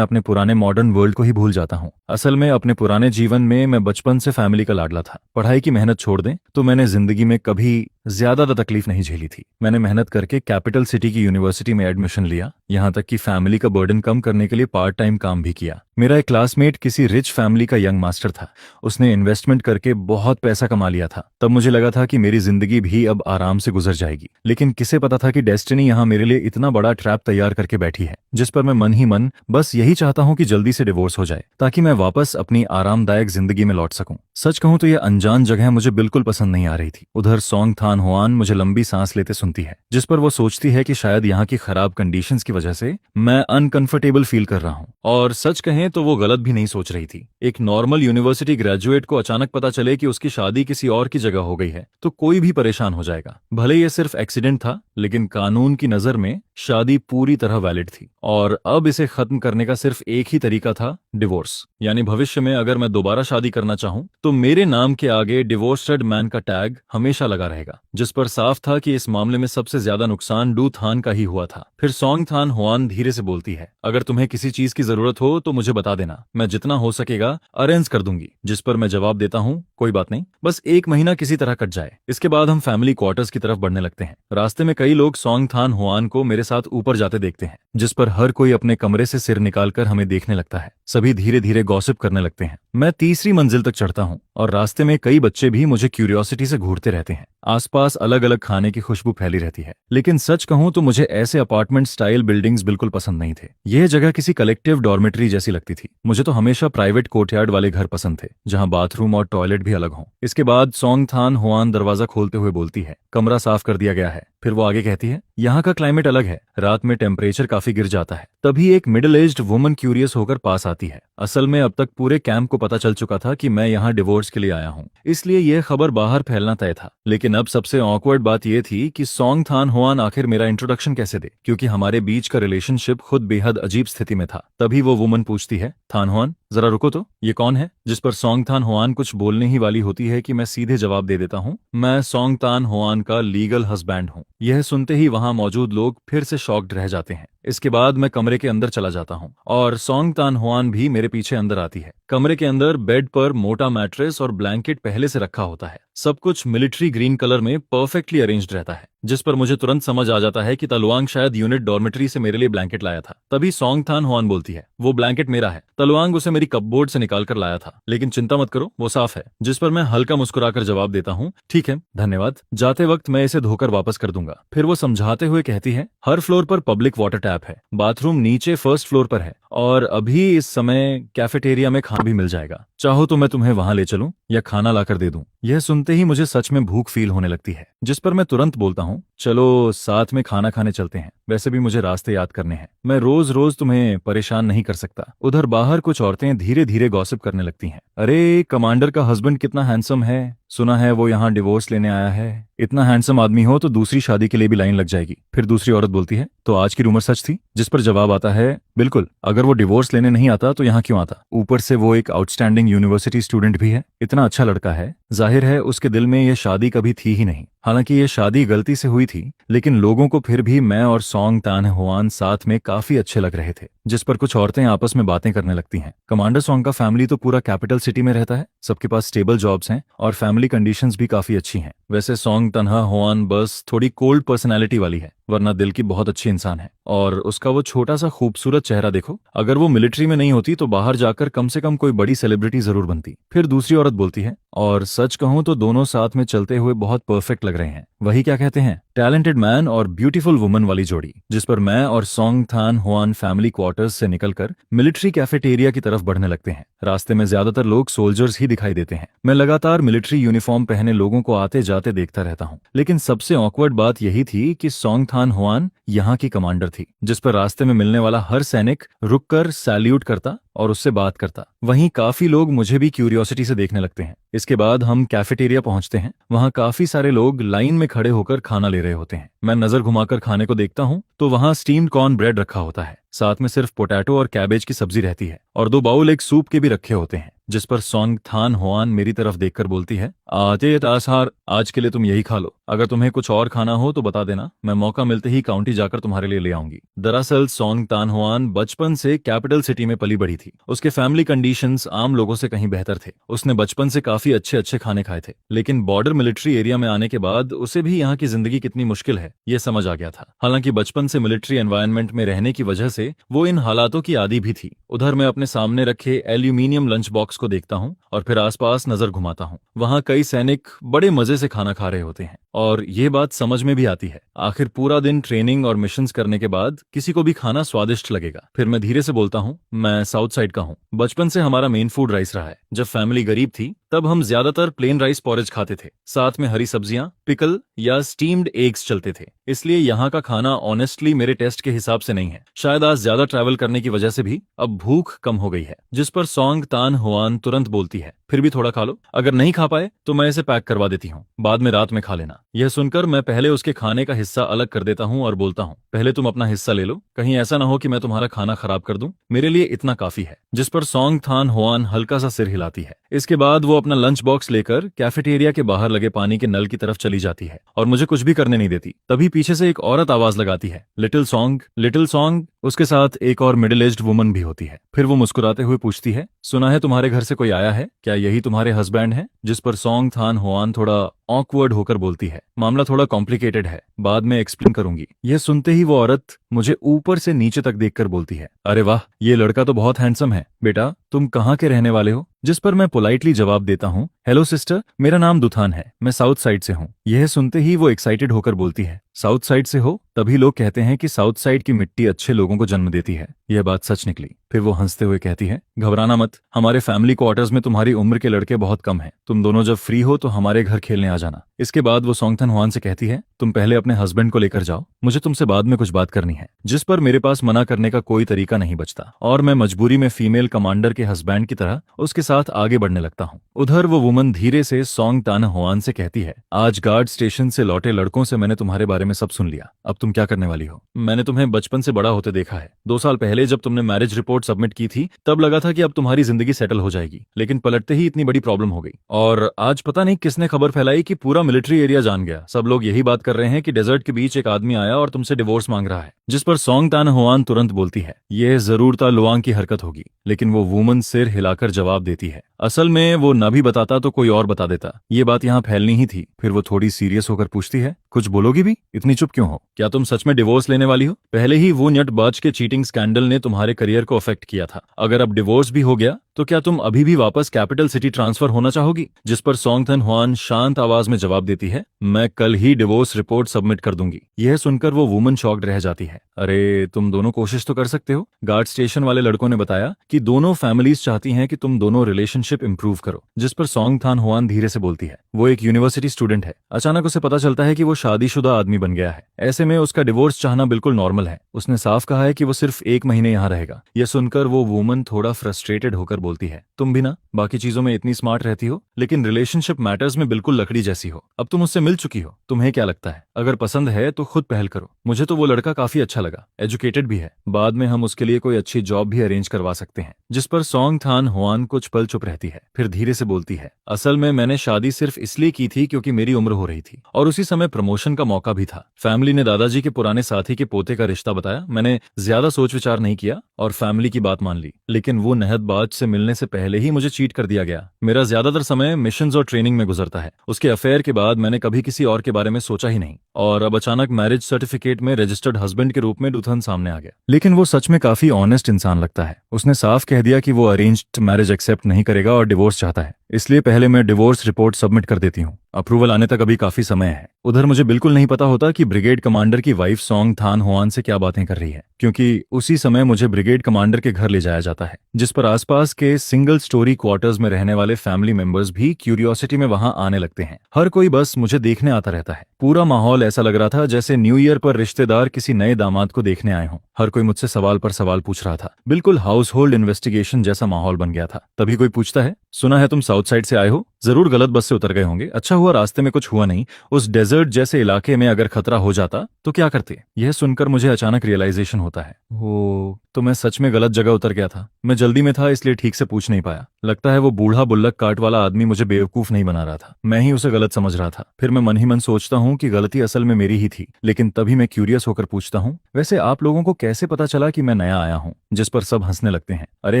अपने पुराने मॉडर्न वर्ल्ड को ही भूल जाता हूँ। असल में अपने पुराने जीवन में मैं बचपन से फैमिली का लाडला था। पढ़ाई की मेहनत छोड़ दें तो मैंने जिंदगी में कभी ज्यादा तकलीफ नहीं झेली थी। मैंने मेहनत करके कैपिटल सिटी की यूनिवर्सिटी में एडमिशन लिया, यहाँ तक कि फैमिली का बर्डन कम करने के लिए पार्ट टाइम काम भी किया। मेरा एक क्लासमेट किसी रिच फैमिली का यंग मास्टर था। उसने इन्वेस्टमेंट करके बहुत पैसा कमा लिया था। तब मुझे लगा था कि मेरी जिंदगी भी अब आराम से गुजर जाएगी, लेकिन किसे पता था कि डेस्टिनी यहाँ मेरे लिए इतना बड़ा ट्रैप तैयार करके बैठी है, जिस पर मैं मन ही मन बस यही चाहता हूँ कि जल्दी से डिवोर्स हो जाए ताकि मैं वापस अपनी आरामदायक जिंदगी में लौट सकूं। सच कहूं तो यह अनजान जगह मुझे बिल्कुल पसंद नहीं आ रही थी। उधर सोंग थान हुआन मुझे लंबी सांस लेते सुनती है, जिस पर वो सोचती है कि शायद यहाँ की खराब कंडीशंस की वजह से मैं अनकंफर्टेबल फील कर रहा हूँ। और सच कहें तो वो गलत भी नहीं सोच रही थी। एक नॉर्मल यूनिवर्सिटी ग्रेजुएट को अचानक पता चले कि उसकी शादी किसी और की जगह हो गई है तो कोई भी परेशान हो जाएगा। भले ये सिर्फ एक्सीडेंट था, लेकिन कानून की नजर में शादी पूरी तरह वैलिड थी और अब इसे खत्म करने का सिर्फ एक ही तरीका था, डिवोर्स। यानी भविष्य में अगर मैं दोबारा शादी करना चाहूं तो मेरे नाम के आगे डिवोर्स्ड मैन का टैग हमेशा लगा रहेगा, जिस पर साफ था कि इस मामले में सबसे ज्यादा नुकसान डू थान का ही हुआ था। फिर सोंग थान हुआन धीरे से बोलती है, अगर तुम्हें किसी चीज की जरूरत हो तो मुझे बता देना, मैं जितना हो सकेगा अरेंज कर दूंगी। जिस पर मैं जवाब देता हूँ, कोई बात नहीं, बस एक महीना किसी तरह कट जाए। इसके बाद हम फैमिली क्वार्टर्स की तरफ बढ़ने लगते हैं। रास्ते में कई लोग सोंग थान हुआन को मेरे साथ ऊपर जाते देखते हैं, जिस पर हर कोई अपने कमरे से सिर निकालकर हमें देखने लगता है। सभी धीरे धीरे गॉसिप करने लगते हैं। मैं तीसरी मंजिल तक चढ़ता हूँ और रास्ते में कई बच्चे भी मुझे क्यूरियोसिटी से घूरते रहते हैं। आसपास अलग अलग खाने की खुशबू फैली रहती है, लेकिन सच कहूं तो मुझे ऐसे अपार्टमेंट स्टाइल बिल्डिंग्स बिल्कुल पसंद नहीं थे। यह जगह किसी कलेक्टिव डॉर्मेटरी जैसी लगती थी। मुझे तो हमेशा प्राइवेट कोर्टयार्ड वाले घर पसंद थे, जहां बाथरूम और टॉयलेट भी अलग हों। इसके बाद सोंग थान हुआन दरवाजा खोलते हुए बोलती है, कमरा साफ कर दिया गया है। फिर वो आगे कहती है, यहाँ का क्लाइमेट अलग है, रात में टेम्परेचर काफी गिर जाता है। तभी एक मिडिल एज्ड वुमन क्यूरियस होकर पास आती है। असल में अब तक पूरे कैंप को पता चल चुका था कि मैं यहाँ डिवोर्स के लिए आया हूँ, इसलिए यह खबर बाहर फैलना तय था। लेकिन अब सबसे ऑकवर्ड बात यह थी कि सोंग थान हुआन आखिर मेरा इंट्रोडक्शन कैसे दे, क्योंकि हमारे बीच का रिलेशनशिप खुद बेहद अजीब स्थिति में था। तभी वो वुमन पूछती है, थान हुआन जरा रुको तो, ये कौन है? जिस पर सोंग थान हुआन कुछ बोलने ही वाली होती है कि मैं सीधे जवाब दे देता हूँ, मैं सोंग थान हुआन का लीगल हस्बैंड हूँ। यह सुनते ही वहां मौजूद लोग फिर से शॉक्ड रह जाते हैं। इसके बाद मैं कमरे के अंदर चला जाता हूँ और सोंग थान हुआन भी मेरे पीछे अंदर आती है। कमरे के अंदर बेड पर मोटा मैट्रेस और ब्लैंकेट पहले से रखा होता है। सब कुछ मिलिट्री ग्रीन कलर में परफेक्टली अरेंज्ड रहता है, जिस पर मुझे तुरंत समझ आ जाता है कि तलवांग शायद यूनिट डॉर्मेटरी से मेरे लिए ब्लैंकेट लाया था। तभी सोंग थान हुआन बोलती है, वो ब्लैंकेट मेरा है, तलवांग उसे मेरी कपबोर्ड से निकाल कर लाया था, लेकिन चिंता मत करो, वो साफ है। जिस पर मैं हल्का मुस्कुराकर जवाब देता हूँ, ठीक है, धन्यवाद, जाते वक्त मैं इसे धोकर वापस कर दूंगा। फिर वो समझाते हुए कहती है, हर फ्लोर पर पब्लिक वाटर टैप है, बाथरूम नीचे फर्स्ट फ्लोर पर है और अभी इस समय कैफेटेरिया में खाना भी मिल जाएगा। चाहो तो मैं तुम्हें वहां ले चलूं या खाना लाकर दे दूं। यह सुनते ही मुझे सच में भूख फील होने लगती है, जिस पर मैं तुरंत बोलता हूं, चलो साथ में खाना खाने चलते हैं, वैसे भी मुझे रास्ते याद करने हैं, मैं रोज रोज तुम्हें परेशान नहीं कर सकता। उधर बाहर कुछ औरतें धीरे धीरे गॉसिप करने लगती हैं, अरे कमांडर का हस्बैंड कितना हैंडसम है, सुना है वो यहाँ डिवोर्स लेने आया है। इतना हैंडसम आदमी हो तो दूसरी शादी के लिए भी लाइन लग जाएगी। फिर दूसरी औरत बोलती है, तो आज की रूमर सच थी? जिस पर जवाब आता है, बिल्कुल, अगर वो डिवोर्स लेने नहीं आता तो यहाँ क्यों आता? ऊपर से वो एक आउटस्टैंडिंग यूनिवर्सिटी स्टूडेंट भी है, इतना अच्छा लड़का है, जाहिर है उसके दिल में यह शादी कभी थी ही नहीं। हालांकि ये शादी गलती से हुई थी, लेकिन लोगों को फिर भी मैं और सोंग थान हुआन साथ में काफी अच्छे लग रहे थे। जिस पर कुछ औरतें आपस में बातें करने लगती हैं। कमांडर सोंग का फैमिली तो पूरा कैपिटल सिटी में रहता है, सबके पास स्टेबल जॉब्स हैं और फैमिली कंडीशंस भी काफी अच्छी हैं। वैसे सोंग तन्हा हुआन बस थोड़ी कोल्ड पर्सनैलिटी वाली है, वरना दिल की बहुत अच्छी इंसान है। और उसका वो छोटा सा खूबसूरत चेहरा देखो, अगर वो मिलिट्री में नहीं होती तो बाहर जाकर कम से कम कोई बड़ी सेलिब्रिटी जरूर बनती। फिर दूसरी औरत बोलती है, और सच कहूं तो दोनों साथ में चलते हुए बहुत परफेक्ट लग रहे हैं। वही क्या कहते हैं, टैलेंटेड मैन और ब्यूटीफुल वुमन वाली जोड़ी। जिस पर मैं और सोंग थान हुआन फैमिली क्वार्टर्स से निकलकर मिलिट्री कैफेटेरिया की तरफ बढ़ने लगते हैं। रास्ते में ज्यादातर लोग सोल्जर्स ही दिखाई देते हैं। मैं लगातार मिलिट्री यूनिफॉर्म पहने लोगों को आते जाते देखता रहता हूँ, लेकिन सबसे ऑकवर्ड बात यही थी कि सोंग थान हुआन यहाँ की कमांडर थी, जिस पर रास्ते में मिलने वाला हर सैनिक रुककर सैल्यूट करता और उससे बात करता। वहीं काफी लोग मुझे भी क्यूरियोसिटी से देखने लगते हैं। इसके बाद हम कैफेटेरिया पहुंचते हैं। वहां काफी सारे लोग लाइन में खड़े होकर खाना ले रहे होते हैं। मैं नजर घुमाकर खाने को देखता हूं तो वहां स्टीम्ड कॉर्न ब्रेड रखा होता है। साथ में सिर्फ पोटैटो और कैबेज की सब्जी रहती है और 2 बाउल एक सूप के भी रखे होते हैं। जिस पर सोंग थान होआन मेरी तरफ देखकर बोलती है, आते तासार, आज के लिए तुम यही खा लो, अगर तुम्हें कुछ और खाना हो तो बता देना, मैं मौका मिलते ही काउंटी जाकर तुम्हारे लिए ले आऊंगी। दरअसल सोंग तान होआन बचपन से कैपिटल सिटी में पली बढ़ी थी। उसके फैमिली कंडीशंस आम लोगों से कहीं बेहतर थे। उसने बचपन से काफी अच्छे अच्छे खाने खाए थे, लेकिन बॉर्डर मिलिट्री एरिया में आने के बाद उसे भी यहाँ की जिंदगी कितनी मुश्किल है ये समझ आ गया था। हालांकि बचपन से मिलिट्री एनवायरनमेंट में रहने की वजह से वो इन हालातों की आदी भी थी। उधर मैं अपने सामने रखे एल्यूमिनियम लंच बॉक्स को देखता हूँ और फिर आसपास नजर घुमाता हूँ। वहाँ कई सैनिक बड़े मजे से खाना खा रहे होते हैं और ये बात समझ में भी आती है। आखिर पूरा दिन ट्रेनिंग और मिशंस करने के बाद किसी को भी खाना स्वादिष्ट लगेगा। फिर मैं धीरे से बोलता हूँ, मैं साउथ साइड का हूँ। बचपन से हमारा मेन फूड राइस रहा है। जब फैमिली गरीब थी तब हम ज्यादातर प्लेन राइस पॉरेज खाते थे, साथ में हरी सब्जियां, पिकल या स्टीम्ड एग्स चलते थे। इसलिए यहाँ का खाना ऑनेस्टली मेरे टेस्ट के हिसाब से नहीं है। शायद आज ज्यादा ट्रैवल करने की वजह से भी अब भूख कम हो गई है। जिस पर सोंग तान होआन तुरंत बोलती है, फिर भी थोड़ा खा लो, अगर नहीं खा पाए तो मैं इसे पैक करवा देती हूँ, बाद में रात में खा लेना। यह सुनकर मैं पहले उसके खाने का हिस्सा अलग कर देता हूँ और बोलता हूँ, पहले तुम अपना हिस्सा ले लो, कहीं ऐसा ना हो कि मैं तुम्हारा खाना खराब कर दूं, मेरे लिए इतना काफी है। जिस पर सोंग थान होआन हल्का सा सिर हिलाती है। इसके बाद वो अपना लंच बॉक्स लेकर कैफेटेरिया के बाहर लगे पानी के नल की तरफ चली जाती है और मुझे कुछ भी करने नहीं देती। तभी पीछे से एक औरत आवाज लगाती है, लिटिल सॉन्ग, लिटिल सॉन्ग। उसके साथ एक और मिडिल एज्ड वुमन भी होती है। फिर वो मुस्कुराते हुए पूछती है, सुना है तुम्हारे घर से कोई आया है, क्या यही तुम्हारे हस्बैंड है? जिस पर सोंग थान होआन थोड़ा ऑकवर्ड होकर बोलती है, मामला थोड़ा कॉम्प्लिकेटेड है, बाद में एक्सप्लेन करूंगी। यह सुनते ही वो औरत मुझे ऊपर से नीचे तक देखकर बोलती है, अरे वाह, ये लड़का तो बहुत हैंडसम है। बेटा, तुम कहाँ के रहने वाले हो? जिस पर मैं पोलाइटली जवाब देता हूँ, हेलो सिस्टर, मेरा नाम दुथान है, मैं साउथ साइड से हूँ। यह सुनते ही वो एक्साइटेड होकर बोलती है, साउथ साइड से हो? तभी लोग कहते हैं कि साउथ साइड की मिट्टी अच्छे लोगों को जन्म देती है। यह बात सच निकली। फिर वो हंसते हुए कहती है, घबराना मत, हमारे फैमिली क्वार्टर्स में तुम्हारी उम्र के लड़के बहुत कम हैं। तुम दोनों जब फ्री हो तो हमारे घर खेलने आ जाना। इसके बाद वो सोंगथन हुआन से कहती है, तुम पहले अपने हस्बैंड को लेकर जाओ, मुझे तुमसे बाद में कुछ बात करनी है। जिस पर मेरे पास मना करने का कोई तरीका नहीं बचता और मैं मजबूरी में फीमेल कमांडर के हस्बैंड की तरह उसके साथ आगे बढ़ने लगता हूँ। उधर वो वुमन धीरे से सोंग तान होआन से कहती है, आज गार्ड स्टेशन से लौटे लड़कों से मैंने तुम्हारे बारे में सब सुन लिया, अब तुम क्या करने वाली हो? मैंने तुम्हें बचपन से बड़ा होते देखा है। 2 साल पहले जब तुमने मैरिज रिपोर्ट सबमिट की थी तब लगा था कि अब तुम्हारी जिंदगी सेटल हो जाएगी, लेकिन पलटते ही इतनी बड़ी प्रॉब्लम हो गई। और आज पता नहीं किसने खबर फैलाई कि पूरा मिलिट्री एरिया जान गया। सब लोग यही बात कर रहे हैं कि डेजर्ट के बीच एक आदमी आया और तुमसे डिवोर्स मांग रहा है। जिस पर सोंग तान होआन तुरंत बोलती है, यह जरूर ता लुआंग की हरकत होगी। लेकिन वो वुमन सिर हिलाकर जवाब देती है, असल में वो न भी बताता तो कोई और बता देता, ये बात यहाँ फैलनी ही थी। फिर वो थोड़ी सीरियस होकर पूछती है, कुछ बोलोगी भी? इतनी चुप क्यों हो? क्या तुम सच में डिवोर्स लेने वाली हो? पहले ही वो न्यटबाज के चीटिंग स्कैंडल ने तुम्हारे करियर को अफेक्ट किया था, अगर अब डिवोर्स भी हो गया तो क्या तुम अभी भी वापस कैपिटल सिटी ट्रांसफर होना चाहोगी? जिस पर सोंगथन हुआन शांत आवाज में जवाब देती है, मैं कल ही डिवोर्स रिपोर्ट सबमिट कर दूंगी। यह सुनकर वो वुमन शॉक्ड रह जाती है, अरे तुम दोनों कोशिश तो कर सकते हो। गार्ड स्टेशन वाले लड़कों ने बताया कि दोनों फैमिलीज चाहती हैं कि तुम दोनों रिलेशनशिप इंप्रूव करो। जिस पर सोंग थान हुआन धीरे से बोलती है, वो एक यूनिवर्सिटी स्टूडेंट है, अचानक उसे पता चलता है कि वो शादीशुदा आदमी बन गया है, ऐसे में उसका डिवोर्स चाहना बिल्कुल नॉर्मल है। उसने साफ कहा है कि वो सिर्फ 1 महीने यहाँ रहेगा। यह सुनकर वो वुमन थोड़ा फ्रस्ट्रेटेड होकर बोलती है, तुम भी ना बाकी चीजों में इतनी स्मार्ट रहती हो, लेकिन रिलेशनशिप मैटर्स में बिल्कुल लकड़ी जैसी हो। अब तुम उससे मिल चुकी हो, तुम्हें क्या लगता है? अगर पसंद है तो खुद पहल करो। मुझे तो वो लड़का काफी अच्छा लगा, एजुकेटेड भी है, बाद में हम उसके लिए कोई अच्छी जॉब भी अरेंज करवा सकते हैं। जिस पर सोंग थान हुआन कुछ पल चुप रहती है, फिर धीरे से बोलती है, असल में मैंने शादी सिर्फ इसलिए की थी क्योंकि मेरी उम्र हो रही थी और उसी समय प्रमोशन का मौका भी था। फैमिली ने दादाजी के पुराने साथी के पोते का रिश्ता बताया, मैंने ज्यादा सोच विचार नहीं किया और फैमिली की बात मान ली। लेकिन वो नहदबाज से मिलने से पहले ही मुझे चीट कर दिया गया। मेरा ज्यादातर समय मिशंस और ट्रेनिंग में गुजरता है। उसके अफेयर के बाद मैंने कभी किसी और के बारे में सोचा ही नहीं और अब अचानक मैरिज सर्टिफिकेट में रजिस्टर्ड हस्बैंड के रूप में दुथन सामने आ गया। लेकिन वो सच में काफी ऑनेस्ट इंसान लगता है। उसने साफ कह दिया कि वो अरेंज्ड मैरिज एक्सेप्ट नहीं करेगा और डिवोर्स चाहता है, इसलिए पहले मैं डिवोर्स रिपोर्ट सबमिट कर देती हूँ। अप्रूवल आने तक अभी काफी समय है। उधर मुझे बिल्कुल नहीं पता होता कि ब्रिगेड कमांडर की वाइफ सोंग थान हुआन से क्या बातें कर रही है, क्योंकि उसी समय मुझे ब्रिगेड कमांडर के घर ले जाया जाता है, जिस पर आसपास के सिंगल स्टोरी क्वार्टर्स में रहने वाले फैमिली मेंबर्स भी क्यूरियोसिटी में वहां आने लगते हैं। हर कोई बस मुझे देखने आता रहता है। पूरा माहौल ऐसा लग रहा था जैसे न्यू ईयर पर रिश्तेदार किसी नए दामाद को देखने आए हों। हर कोई मुझसे सवाल पर सवाल पूछ रहा था, बिल्कुल हाउस होल्ड इन्वेस्टिगेशन जैसा माहौल बन गया था। तभी कोई पूछता है, सुना है तुम साउथ साइड से आए हो, जरूर गलत बस से उतर गए होंगे। अच्छा हुआ रास्ते में कुछ हुआ नहीं। उस डेजर्ट जैसे इलाके में अगर खतरा हो जाता तो क्या करते? यह सुनकर मुझे अचानक रियलाइजेशन होता है, ओ तो मैं सच में गलत जगह उतर गया था। मैं जल्दी में था इसलिए ठीक से पूछ नहीं पाया। लगता है वो बूढ़ा बुल्लक काट वाला आदमी मुझे बेवकूफ नहीं बना रहा था, मैं ही उसे गलत समझ रहा था। फिर मैं मन ही मन सोचता हूँ कि गलती असल में मेरी ही थी, लेकिन तभी मैं क्यूरियस होकर पूछता हूँ, वैसे आप लोगों को कैसे पता चला कि मैं नया आया हूँ? जिस पर सब हंसने लगते हैं। अरे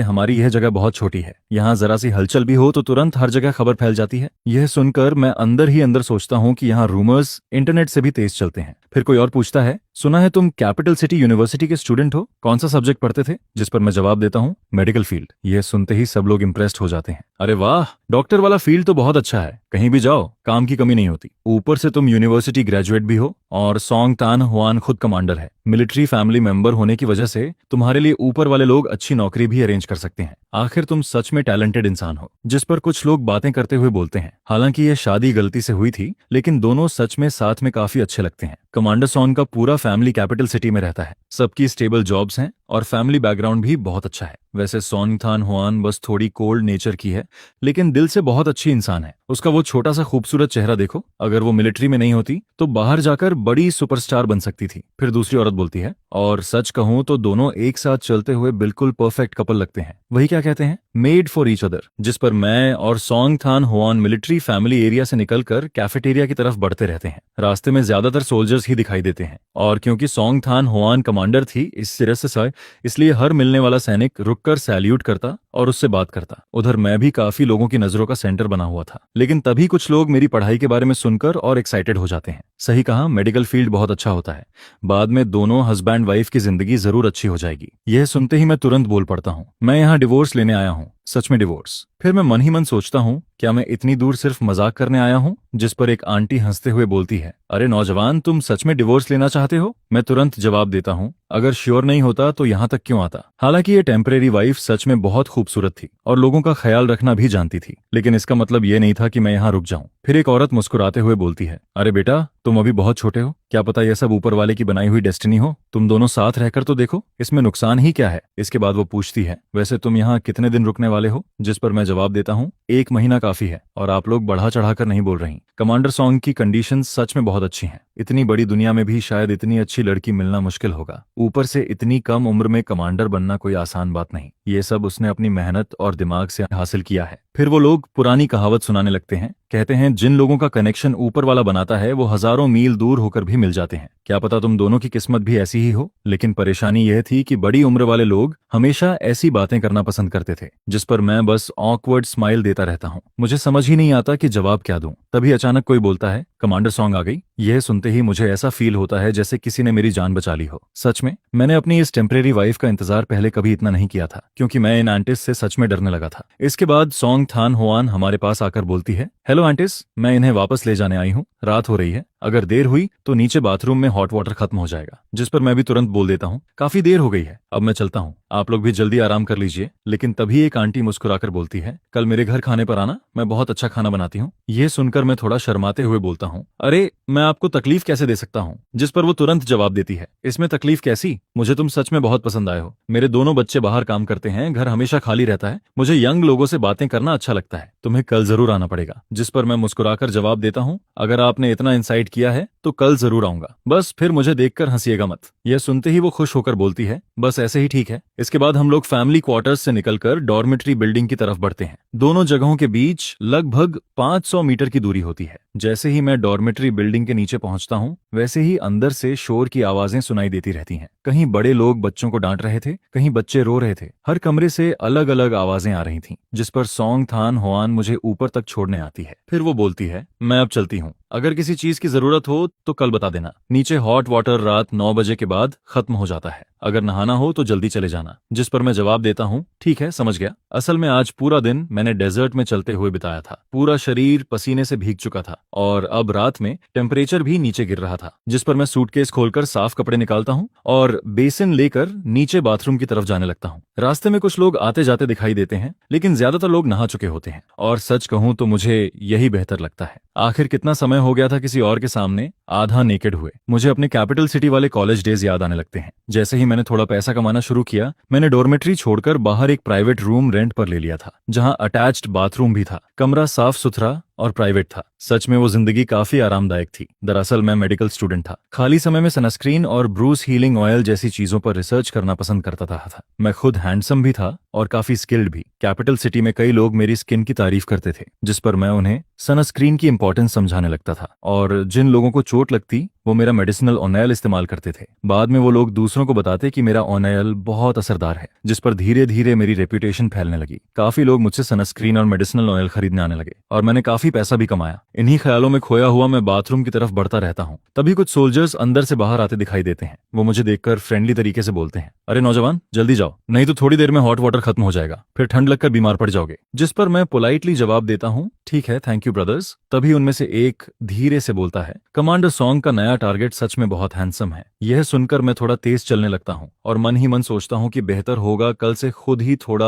हमारी यह जगह बहुत छोटी है, यहाँ जरा सी हलचल भी हो तो तुरंत हर जगह खबर फैल जाती है। यह सुनकर मैं अंदर ही अंदर सोचता हूँ कि यहाँ रूमर्स इंटरनेट से भी तेज चलते हैं। फिर कोई और पूछता है, सुना है तुम कैपिटल सिटी यूनिवर्सिटी के स्टूडेंट हो, कौन सा सब्जेक्ट पढ़ते थे? जिस पर मैं जवाब देता हूँ, मेडिकल फील्ड। यह सुनते ही सब लोग इंप्रेस्ड हो जाते हैं। अरे वाह, डॉक्टर वाला फील्ड तो बहुत अच्छा है, कहीं भी जाओ काम की कमी नहीं होती। ऊपर से तुम यूनिवर्सिटी ग्रेजुएट भी हो और सोंग तान हुआन खुद कमांडर है। मिलिट्री फैमिली मेंबर होने की वजह से तुम्हारे लिए ऊपर वाले लोग अच्छी नौकरी भी अरेंज कर सकते हैं। आखिर तुम सच में टैलेंटेड इंसान हो। जिस पर कुछ लोग बातें करते हुए बोलते हैं, हालांकि यह शादी गलती से हुई थी, लेकिन दोनों सच में साथ में काफी अच्छे लगते हैं। कमांडर सॉन्ग का पूरा फैमिली कैपिटल सिटी में रहता है, सबकी स्टेबल जॉब्स हैं और फैमिली बैकग्राउंड भी बहुत अच्छा है। वैसे सोंग थान हुआन बस थोड़ी कोल्ड नेचर की है, लेकिन दिल से बहुत अच्छी इंसान है। उसका वो छोटा सा खूबसूरत चेहरा देखो, अगर वो मिलिट्री में नहीं होती तो बाहर जाकर बड़ी सुपरस्टार बन सकती थी। फिर दूसरी औरत बोलती है, और सच कहूं तो दोनों एक साथ चलते हुए बिल्कुल परफेक्ट कपल लगते हैं। वही क्या कहते हैं, मेड फॉर ईच अदर। जिस पर मैं और सोंग थान हुआन मिलिट्री फैमिली एरिया से निकलकर कैफेटेरिया की तरफ बढ़ते रहते हैं। रास्ते में ज्यादातर सोल्जर्स ही दिखाई देते हैं, और क्योंकि सोंग थान हुआन कमांडर थी इस सिरे से, इसलिए हर मिलने वाला सैनिक रुककर सैल्यूट करता और उससे बात करता। उधर मैं भी काफी लोगों की नजरों का सेंटर बना हुआ था, लेकिन तभी कुछ लोग मेरी पढ़ाई के बारे में सुनकर और एक्साइटेड हो जाते हैं। सही कहा, मेडिकल फील्ड बहुत अच्छा होता है, बाद में दोनों हस्बैंड वाइफ की जिंदगी जरूर अच्छी हो जाएगी। यह सुनते ही मैं तुरंत बोल पड़ता हूँ, मैं यहाँ डिवोर्स लेने आया हूँ, सच में डिवोर्स। फिर मैं मन ही मन सोचता हूँ, क्या मैं इतनी दूर सिर्फ मजाक करने आया हूँ? जिस पर एक आंटी हंसते हुए बोलती है, अरे नौजवान, तुम सच में डिवोर्स लेना चाहते हो? मैं तुरंत जवाब देता हूँ, अगर श्योर नहीं होता तो यहाँ तक क्यों आता। हालांकि ये टेम्परेरी वाइफ सच में बहुत खूबसूरत थी और लोगों का ख्याल रखना भी जानती थी, लेकिन इसका मतलब ये नहीं था कि मैं यहाँ रुक जाऊं। फिर एक औरत मुस्कुराते हुए बोलती है, अरे बेटा, तुम अभी बहुत छोटे हो, क्या पता यह सब ऊपर वाले की बनाई हुई डेस्टिनी हो। तुम दोनों साथ रहकर तो देखो, इसमें नुकसान ही क्या है। इसके बाद वो पूछती है, वैसे तुम यहाँ कितने दिन रुकने वाले हो? जिस पर मैं जवाब देता हूँ, 1 महीना काफी है, और आप लोग बढ़ा चढ़ाकर नहीं बोल रही। कमांडर सॉन्ग की कंडीशन सच में बहुत अच्छी हैं। इतनी बड़ी दुनिया में भी शायद इतनी अच्छी लड़की मिलना मुश्किल होगा, ऊपर से इतनी कम उम्र में कमांडर बनना कोई आसान बात नहीं। ये सब उसने अपनी मेहनत और दिमाग से हासिल किया है। फिर वो लोग पुरानी कहावत सुनाने लगते हैं, कहते हैं जिन लोगों का कनेक्शन ऊपर वाला बनाता है वो हजारों मील दूर होकर भी मिल जाते हैं। क्या पता तुम दोनों की किस्मत भी ऐसी ही हो। लेकिन परेशानी यह थी कि बड़ी उम्र वाले लोग हमेशा ऐसी बातें करना पसंद करते थे, जिस पर मैं बस ऑकवर्ड स्माइल देता रहता हूँ। मुझे समझ ही नहीं आता कि जवाब क्या दूं। तभी अचानक कोई बोलता है, कमांडर सॉन्ग आ गई। यह सुनते ही मुझे ऐसा फील होता है जैसे किसी ने मेरी जान बचा ली हो। सच में मैंने अपनी इस टेम्परेरी वाइफ का इंतजार पहले कभी इतना नहीं किया था, क्योंकि मैं इन आंटिस से सच में डरने लगा था। इसके बाद सोंग थान हुआन हमारे पास आकर बोलती है, हेलो आंटिस, मैं इन्हें वापस ले जाने आई हूँ, रात हो रही है, अगर देर हुई तो नीचे बाथरूम में हॉट वाटर खत्म हो जाएगा। जिस पर मैं भी तुरंत बोल देता हूँ, काफी देर हो गई है, अब मैं चलता हूँ, आप लोग भी जल्दी आराम कर लीजिए। लेकिन तभी एक आंटी मुस्कुराकर बोलती है, कल मेरे घर खाने पर आना, मैं बहुत अच्छा खाना बनाती हूँ। यह सुनकर मैं थोड़ा शर्माते हुए बोलता हूँ, अरे मैं आपको तकलीफ कैसे दे सकता हूँ। जिस पर वो तुरंत जवाब देती है, इसमें तकलीफ कैसी, मुझे तुम सच में बहुत पसंद आए हो। मेरे दोनों बच्चे बाहर काम करते हैं, घर हमेशा खाली रहता है, मुझे यंग लोगों से बातें करना अच्छा लगता है, तुम्हें कल जरूर आना पड़ेगा। जिस पर मैं मुस्कुराकर जवाब देता हूँ, अगर आपने इतना इंसाइट किया है तो कल जरूर आऊंगा, बस फिर मुझे देखकर हंसिएगा मत। यह सुनते ही वो खुश होकर बोलती है, बस ऐसे ही ठीक है। इसके बाद हम लोग फैमिली क्वार्टर्स से निकलकर डॉर्मेट्री बिल्डिंग की तरफ बढ़ते हैं। दोनों जगहों के बीच लगभग 500 मीटर की दूरी होती है। जैसे ही मैं डॉर्मेट्री बिल्डिंग के नीचे पहुंचता हूं, वैसे ही अंदर से शोर की आवाजें सुनाई देती रहती हैं। कहीं बड़े लोग बच्चों को डांट रहे थे, कहीं बच्चे रो रहे थे, हर कमरे से अलग अलग आवाजें आ रही थीं। जिस पर सोंग थान हुआन मुझे ऊपर तक छोड़ने आती है। फिर वो बोलती है, मैं अब चलती हूँ, अगर किसी चीज की जरूरत हो तो कल बता देना। नीचे हॉट वाटर रात 9 बजे के बाद खत्म हो जाता है, अगर नहाना हो तो जल्दी चले जाना। जिस पर मैं जवाब देता हूँ, ठीक है, समझ गया। असल में आज पूरा दिन मैंने डेजर्ट में चलते हुए बिताया था, पूरा शरीर पसीने से भीग चुका था और अब रात में टेम्परेचर भी नीचे गिर रहा था। जिस पर मैं सूटकेस खोलकर साफ कपड़े निकालता हूँ और बेसिन लेकर नीचे बाथरूम की तरफ जाने लगता हूँ। रास्ते में कुछ लोग आते जाते दिखाई देते हैं, लेकिन ज्यादातर लोग नहा चुके होते हैं, और सच कहूँ तो मुझे यही बेहतर लगता है। आखिर कितना समय हो गया था किसी और के सामने आधा नेकेड हुए। मुझे अपने कैपिटल सिटी वाले कॉलेज डेज याद आने लगते हैं। जैसे ही मैंने थोड़ा पैसा कमाना शुरू किया, मैंने डॉर्मेट्री छोड़कर बाहर एक प्राइवेट रूम रेंट पर ले लिया था, जहां अटैच्ड बाथरूम भी था। कमरा साफ सुथरा और प्राइवेट था। सच में वो जिंदगी काफी आरामदायक थी। दरअसल मैं मेडिकल स्टूडेंट था। खाली समय में सनस्क्रीन और ब्रूस हीलिंग ऑयल जैसी चीजों पर रिसर्च करना पसंद करता था। मैं खुद हैंडसम भी था और काफी स्किल्ड भी। कैपिटल सिटी में कई लोग मेरी स्किन की तारीफ करते थे, जिस पर मैं उन्हें सनस्क्रीन की इंपॉर्टेंस समझाने लगता था, और जिन लोगों को चोट लगती वो मेरा मेडिसिनल ऑयल इस्तेमाल करते थे। बाद में वो लोग दूसरों को बताते कि मेरा ऑयल बहुत असरदार है, जिस पर धीरे धीरे मेरी रेप्यूटेशन फैलने लगी। काफी लोग मुझसे सनस्क्रीन और मेडिसिनल ऑयल खरीदने आने लगे और मैंने काफी पैसा भी कमाया। इन्हीं ख्यालों में खोया हुआ मैं बाथरूम की तरफ बढ़ता रहता हूँ। तभी कुछ सोल्जर्स अंदर से बाहर आते दिखाई देते हैं। वो मुझे देखकर फ्रेंडली तरीके से बोलते हैं, अरे नौजवान, जल्दी जाओ, नहीं तो थोड़ी देर में हॉट वाटर खत्म हो जाएगा, फिर ठंड लगकर बीमार पड़ जाओगे। जिस पर मैं पोलाइटली जवाब देता हूँ, ठीक है, थैंक यू ब्रदर्स। तभी उनमें से एक धीरे से बोलता है, कमांडर सॉन्ग का नया टारगेट सच में बहुत हैंडसम है। यह सुनकर मैं थोड़ा तेज चलने लगता हूँ और मन ही मन सोचता हूँ कि बेहतर होगा कल से खुद ही थोड़ा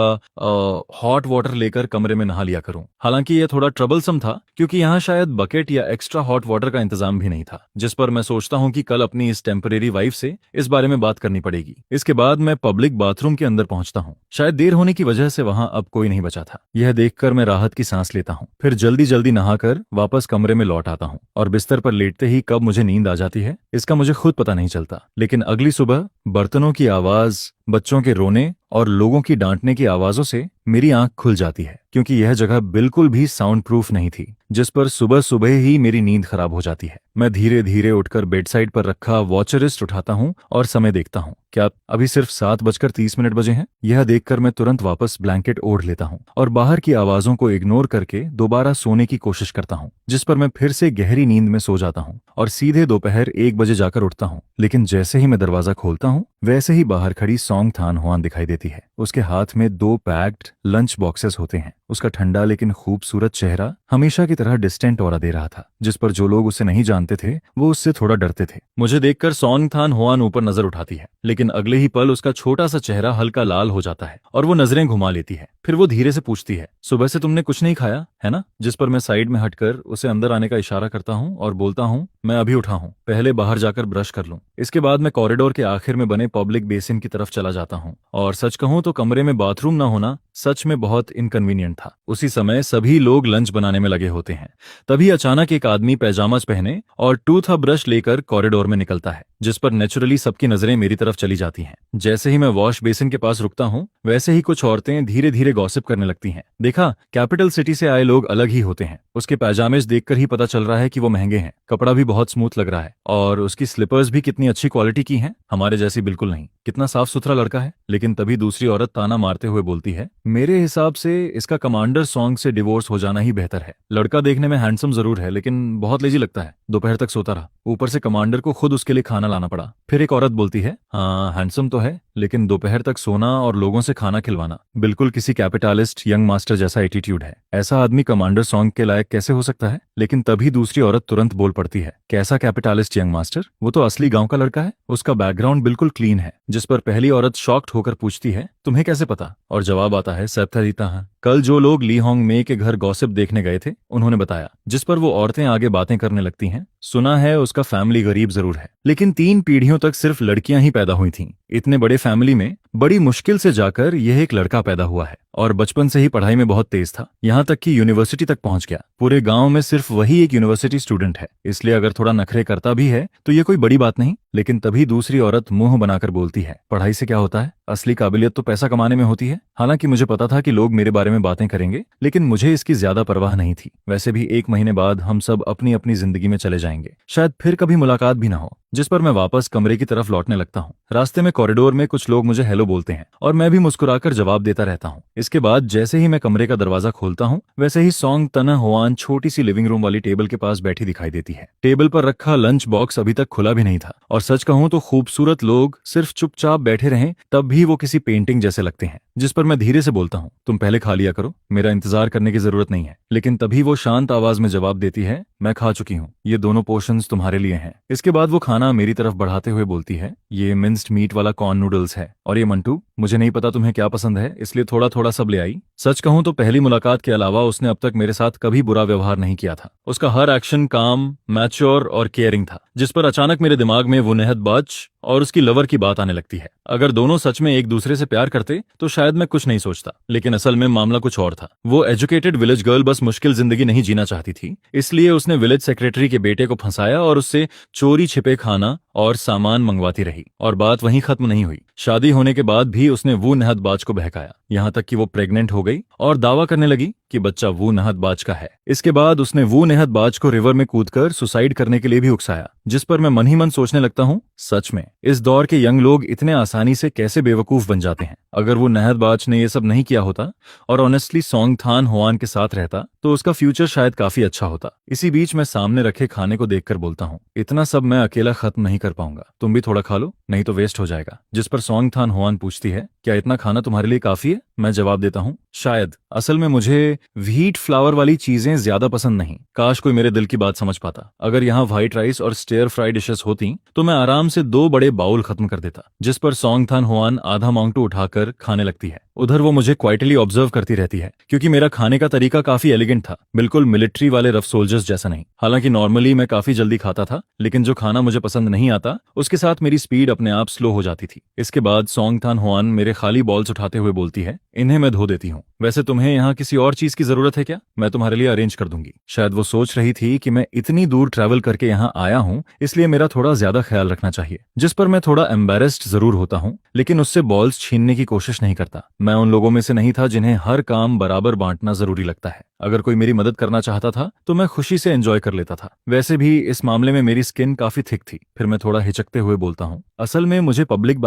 हॉट वाटर लेकर कमरे में नहा लिया करूं। हालांकि यह थोड़ा ट्रबलसम था, क्योंकि यहाँ शायद बकेट या एक्स्ट्रा हॉट वाटर का इंतजाम भी नहीं था। जिस पर मैं सोचता हूँ कि कल अपनी इस टेम्परेरी वाइफ से इस बारे में बात करनी पड़ेगी। इसके बाद मैं पब्लिक बाथरूम के अंदर पहुंचता हूँ। शायद देर होने की वजह से वहां अब कोई नहीं बचा था। यह देखकर मैं राहत की सांस लेता हूँ। फिर जल्दी जल्दी नहाकर वापस कमरे में लौट आता हूँ और बिस्तर पर लेटते ही कब मुझे नींद आ जाती है इसका मुझे खुद पता नहीं चलता। लेकिन अगली सुबह बर्तनों की आवाज, बच्चों के रोने और लोगों की डांटने की आवाजों से मेरी आंख खुल जाती है, क्योंकि यह जगह बिल्कुल भी साउंड प्रूफ नहीं थी, जिस पर सुबह सुबह ही मेरी नींद खराब हो जाती है। मैं धीरे धीरे उठकर बेडसाइड पर रखा वॉच रिस्ट उठाता हूँ और समय देखता हूँ। क्या अभी सिर्फ 7:30 बजे हैं? यह देखकर मैं तुरंत वापस ब्लैंकेट ओढ़ लेता हूँ और बाहर की आवाजों को इग्नोर करके दोबारा सोने की कोशिश करता हूँ, जिस पर मैं फिर से गहरी नींद में सो जाता हूँ और सीधे दोपहर 1 बजे जाकर उठता हूँ। लेकिन जैसे ही मैं दरवाजा खोलता हूँ, वैसे ही बाहर खड़ी सॉन्ग थान हुआन दिखाई देती है। उसके हाथ में 2 पैक्ड लंच बॉक्सेस होते हैं। उसका ठंडा लेकिन खूबसूरत चेहरा हमेशा की तरह डिस्टेंट ऑरा दे रहा था, जिस पर जो लोग उसे नहीं जानते थे वो उससे थोड़ा डरते थे। मुझे देखकर सॉन्ग थान हुआन ऊपर नजर उठाती है, लेकिन अगले ही पल उसका छोटा सा चेहरा हल्का लाल हो जाता है और वो नजरें घुमा लेती है। फिर वो धीरे से पूछती है, सुबह से तुमने कुछ नहीं खाया है ना? जिस पर मैं साइड में हटकर उसे अंदर आने का इशारा करता हूँ और बोलता हूँ, मैं अभी उठा हूँ, पहले बाहर जाकर ब्रश कर लूं। इसके बाद मैं कॉरिडोर के आखिर में बने पब्लिक बेसिन की तरफ चला जाता हूँ। और सच कहूँ तो कमरे में बाथरूम न होना सच में बहुत इनकन्वीनियंट था। उसी समय सभी लोग लंच बनाने में लगे होते हैं। तभी अचानक एक आदमी पैजामाज पहने और टूथ ब्रश लेकर कॉरिडोर में निकलता है, जिस पर नेचुरली सबकी नजरें मेरी तरफ चली जाती हैं। जैसे ही मैं वॉश बेसिन के पास रुकता हूँ, वैसे ही कुछ औरतें धीरे धीरे गॉसिप करने लगती हैं। देखा, कैपिटल सिटी से आए लोग अलग ही होते हैं। उसके पैजामेज देखकर ही पता चल रहा है कि वो महंगे हैं। कपड़ा भी बहुत स्मूथ लग रहा है और उसकी स्लीपर्स भी कितनी अच्छी क्वालिटी की हैं, हमारे जैसी बिल्कुल नहीं। कितना साफ सुथरा लड़का है। लेकिन तभी दूसरी औरत ताना मारते हुए बोलती है, मेरे हिसाब से इसका कमांडर सॉन्ग से डिवोर्स हो जाना ही बेहतर है। लड़का देखने में हैंडसम जरूर है, लेकिन बहुत लेजी लगता है। दोपहर तक सोता रहा, ऊपर से कमांडर को खुद उसके लिए खाना लाना पड़ा। फिर एक औरत बोलती है, हाँ हैंडसम तो है, लेकिन दोपहर तक सोना और लोगों से खाना खिलवाना बिल्कुल किसी कैपिटलिस्ट यंग मास्टर जैसा एटीट्यूड है। ऐसा आदमी कमांडर सॉन्ग के लायक कैसे हो सकता है? लेकिन तभी दूसरी औरत तुरंत बोल पड़ती है, कैसा कैपिटलिस्ट यंग मास्टर? वो तो असली गांव का लड़का है, उसका बैकग्राउंड बिल्कुल क्लीन है। जिस पर पहली औरत शॉक्ड होकर पूछती है, तुम्हें कैसे पता? और जवाब आता है, सप्तरीता, कल जो लोग ली होंग मे के घर गॉसिप देखने गए थे उन्होंने बताया। जिस पर वो औरतें आगे बातें करने लगती हैं, सुना है उसका फैमिली गरीब जरूर है, लेकिन 3 पीढ़ियों तक सिर्फ लड़कियां ही पैदा हुई थीं। इतने बड़े फैमिली में बड़ी मुश्किल से जाकर यह एक लड़का पैदा हुआ है और बचपन से ही पढ़ाई में बहुत तेज था, यहाँ तक कि यूनिवर्सिटी तक पहुंच गया। पूरे गांव में सिर्फ वही एक यूनिवर्सिटी स्टूडेंट है, इसलिए अगर थोड़ा नखरे करता भी है तो ये कोई बड़ी बात नहीं। लेकिन तभी दूसरी औरत मुंह बनाकर बोलती है, पढ़ाई से क्या होता है? असली काबिलियत तो पैसा कमाने में होती है। हालांकि मुझे पता था कि लोग मेरे बारे में बातें करेंगे, लेकिन मुझे इसकी ज्यादा परवाह नहीं थी। वैसे भी 1 महीने बाद हम सब अपनी अपनी जिंदगी में चले जाएंगे, शायद फिर कभी मुलाकात भी ना हो। जिस पर मैं वापस कमरे की तरफ लौटने लगता हूँ। रास्ते में कॉरिडोर में कुछ लोग मुझे हेलो बोलते हैं और मैं भी मुस्कुराकर जवाब देता रहता हूँ। इसके बाद जैसे ही मैं कमरे का दरवाजा खोलता हूँ, वैसे ही सॉन्ग तना हुआन छोटी सी लिविंग रूम वाली टेबल के पास बैठी दिखाई देती है। टेबल पर रखा लंच बॉक्स अभी तक खुला भी नहीं था और सच कहूँ तो खूबसूरत लोग सिर्फ चुपचाप बैठे रहें तब भी वो किसी पेंटिंग जैसे लगते हैं। जिस पर मैं धीरे से बोलता हूँ, तुम पहले खा लिया करो, मेरा इंतजार करने की जरूरत नहीं है। लेकिन तभी वो शांत आवाज में जवाब देती है, मैं खा चुकी हूँ, ये दोनों पोर्शंस तुम्हारे लिए हैं। इसके बाद वो खाना खाना मेरी तरफ बढ़ाते हुए बोलती है, ये मिंस्ड मीट वाला कॉर्न नूडल्स है, और ये मंटू, मुझे नहीं पता तुम्हें क्या पसंद है, इसलिए थोड़ा थोड़ा सब ले आई। सच कहूं तो पहली मुलाकात के अलावा उसने अब तक मेरे साथ कभी बुरा व्यवहार नहीं किया था। उसका हर एक्शन काम, मैच्योर और केयरिंग था, जिस पर अचानक मेरे दिमाग में वो नेहद बाज और उसकी लवर की बात आने लगती है। अगर दोनों सच में एक दूसरे से प्यार करते तो शायद मैं कुछ नहीं सोचता, लेकिन असल में मामला कुछ और था। वो एजुकेटेड विलेज गर्ल बस मुश्किल जिंदगी नहीं जीना चाहती थी, इसलिए उसने विलेज सेक्रेटरी के बेटे को फंसाया और उससे चोरी छिपे खाना और सामान मंगवाती रही। और बात वहीं खत्म नहीं हुई। शादी होने के बाद भी उसने वो नहद बाज को बहकाया, यहाँ तक कि वो प्रेग्नेंट हो गई और दावा करने लगी कि बच्चा वो नहद बाज का है। इसके बाद उसने वो नहद बाज को रिवर में कूदकर सुसाइड करने के लिए भी उकसाया, जिस पर मैं मन ही मन सोचने लगता हूँ, सच में इस दौर के यंग लोग इतने आसानी से कैसे बेवकूफ बन जाते हैं। अगर वो नहद बाज ने ये सब नहीं किया होता और ऑनेस्टली सॉन्ग थान होआन के साथ रहता तो उसका फ्यूचर शायद काफी अच्छा होता। इसी बीच मैं सामने रखे खाने को देखकर बोलता हूँ, इतना सब मैं अकेला खत्म नहीं कर पाऊंगा, तुम भी थोड़ा खा लो, नहीं तो वेस्ट हो जाएगा। जिस पर सॉन्ग थान होआन पूछती है, क्या इतना खाना तुम्हारे लिए काफी है? मैं जवाब देता हूँ, शायद। असल में मुझे व्हीट फ्लावर वाली चीजें ज्यादा पसंद नहीं। काश कोई मेरे दिल की बात समझ पाता। अगर यहाँ व्हाइट राइस और स्टेयर फ्राई डिशेस होती तो मैं आराम से 2 बड़े बाउल खत्म कर देता। जिस पर सॉन्ग थान होआन आधा मांगटू उठाकर खाने लगती है। उधर वो मुझे क्वाइटली ऑब्जर्व करती रहती है, क्योंकि मेरा खाने का तरीका काफी एलिगेंट था, बिल्कुल मिलिट्री वाले रफ सोल्जर्स जैसा नहीं। हालांकि नॉर्मली मैं काफी जल्दी खाता था, लेकिन जो खाना मुझे पसंद नहीं आता उसके साथ मेरी स्पीड अपने आप स्लो हो जाती थी। इसके बाद सॉन्ग थान होआन मेरे खाली बॉल्स उठाते हुए बोलती है, इन्हें मैं धो देती हूँ। वैसे तुम्हें यहाँ किसी और चीज की जरूरत है क्या? मैं तुम्हारे लिए अरेंज कर दूंगी। शायद वो सोच रही थी कि मैं इतनी दूर ट्रैवल करके यहाँ आया हूँ, इसलिए मेरा थोड़ा ज्यादा ख्याल रखना चाहिए। जिस पर मैं थोड़ा एम्बेरेस्ड जरूर होता हूँ, लेकिन उससे बॉल्स छीनने की कोशिश नहीं करता। मैं उन लोगों में से नहीं था जिन्हें हर काम बराबर बांटना जरूरी लगता है। अगर कोई मेरी मदद करना चाहता था तो मैं खुशी से एंजॉय कर लेता था। वैसे भी इस मामले में मेरी स्किन काफी थिक थी। फिर मैं थोड़ा हिचकते हुए बोलता हूँ, असल में मुझे पब्लिक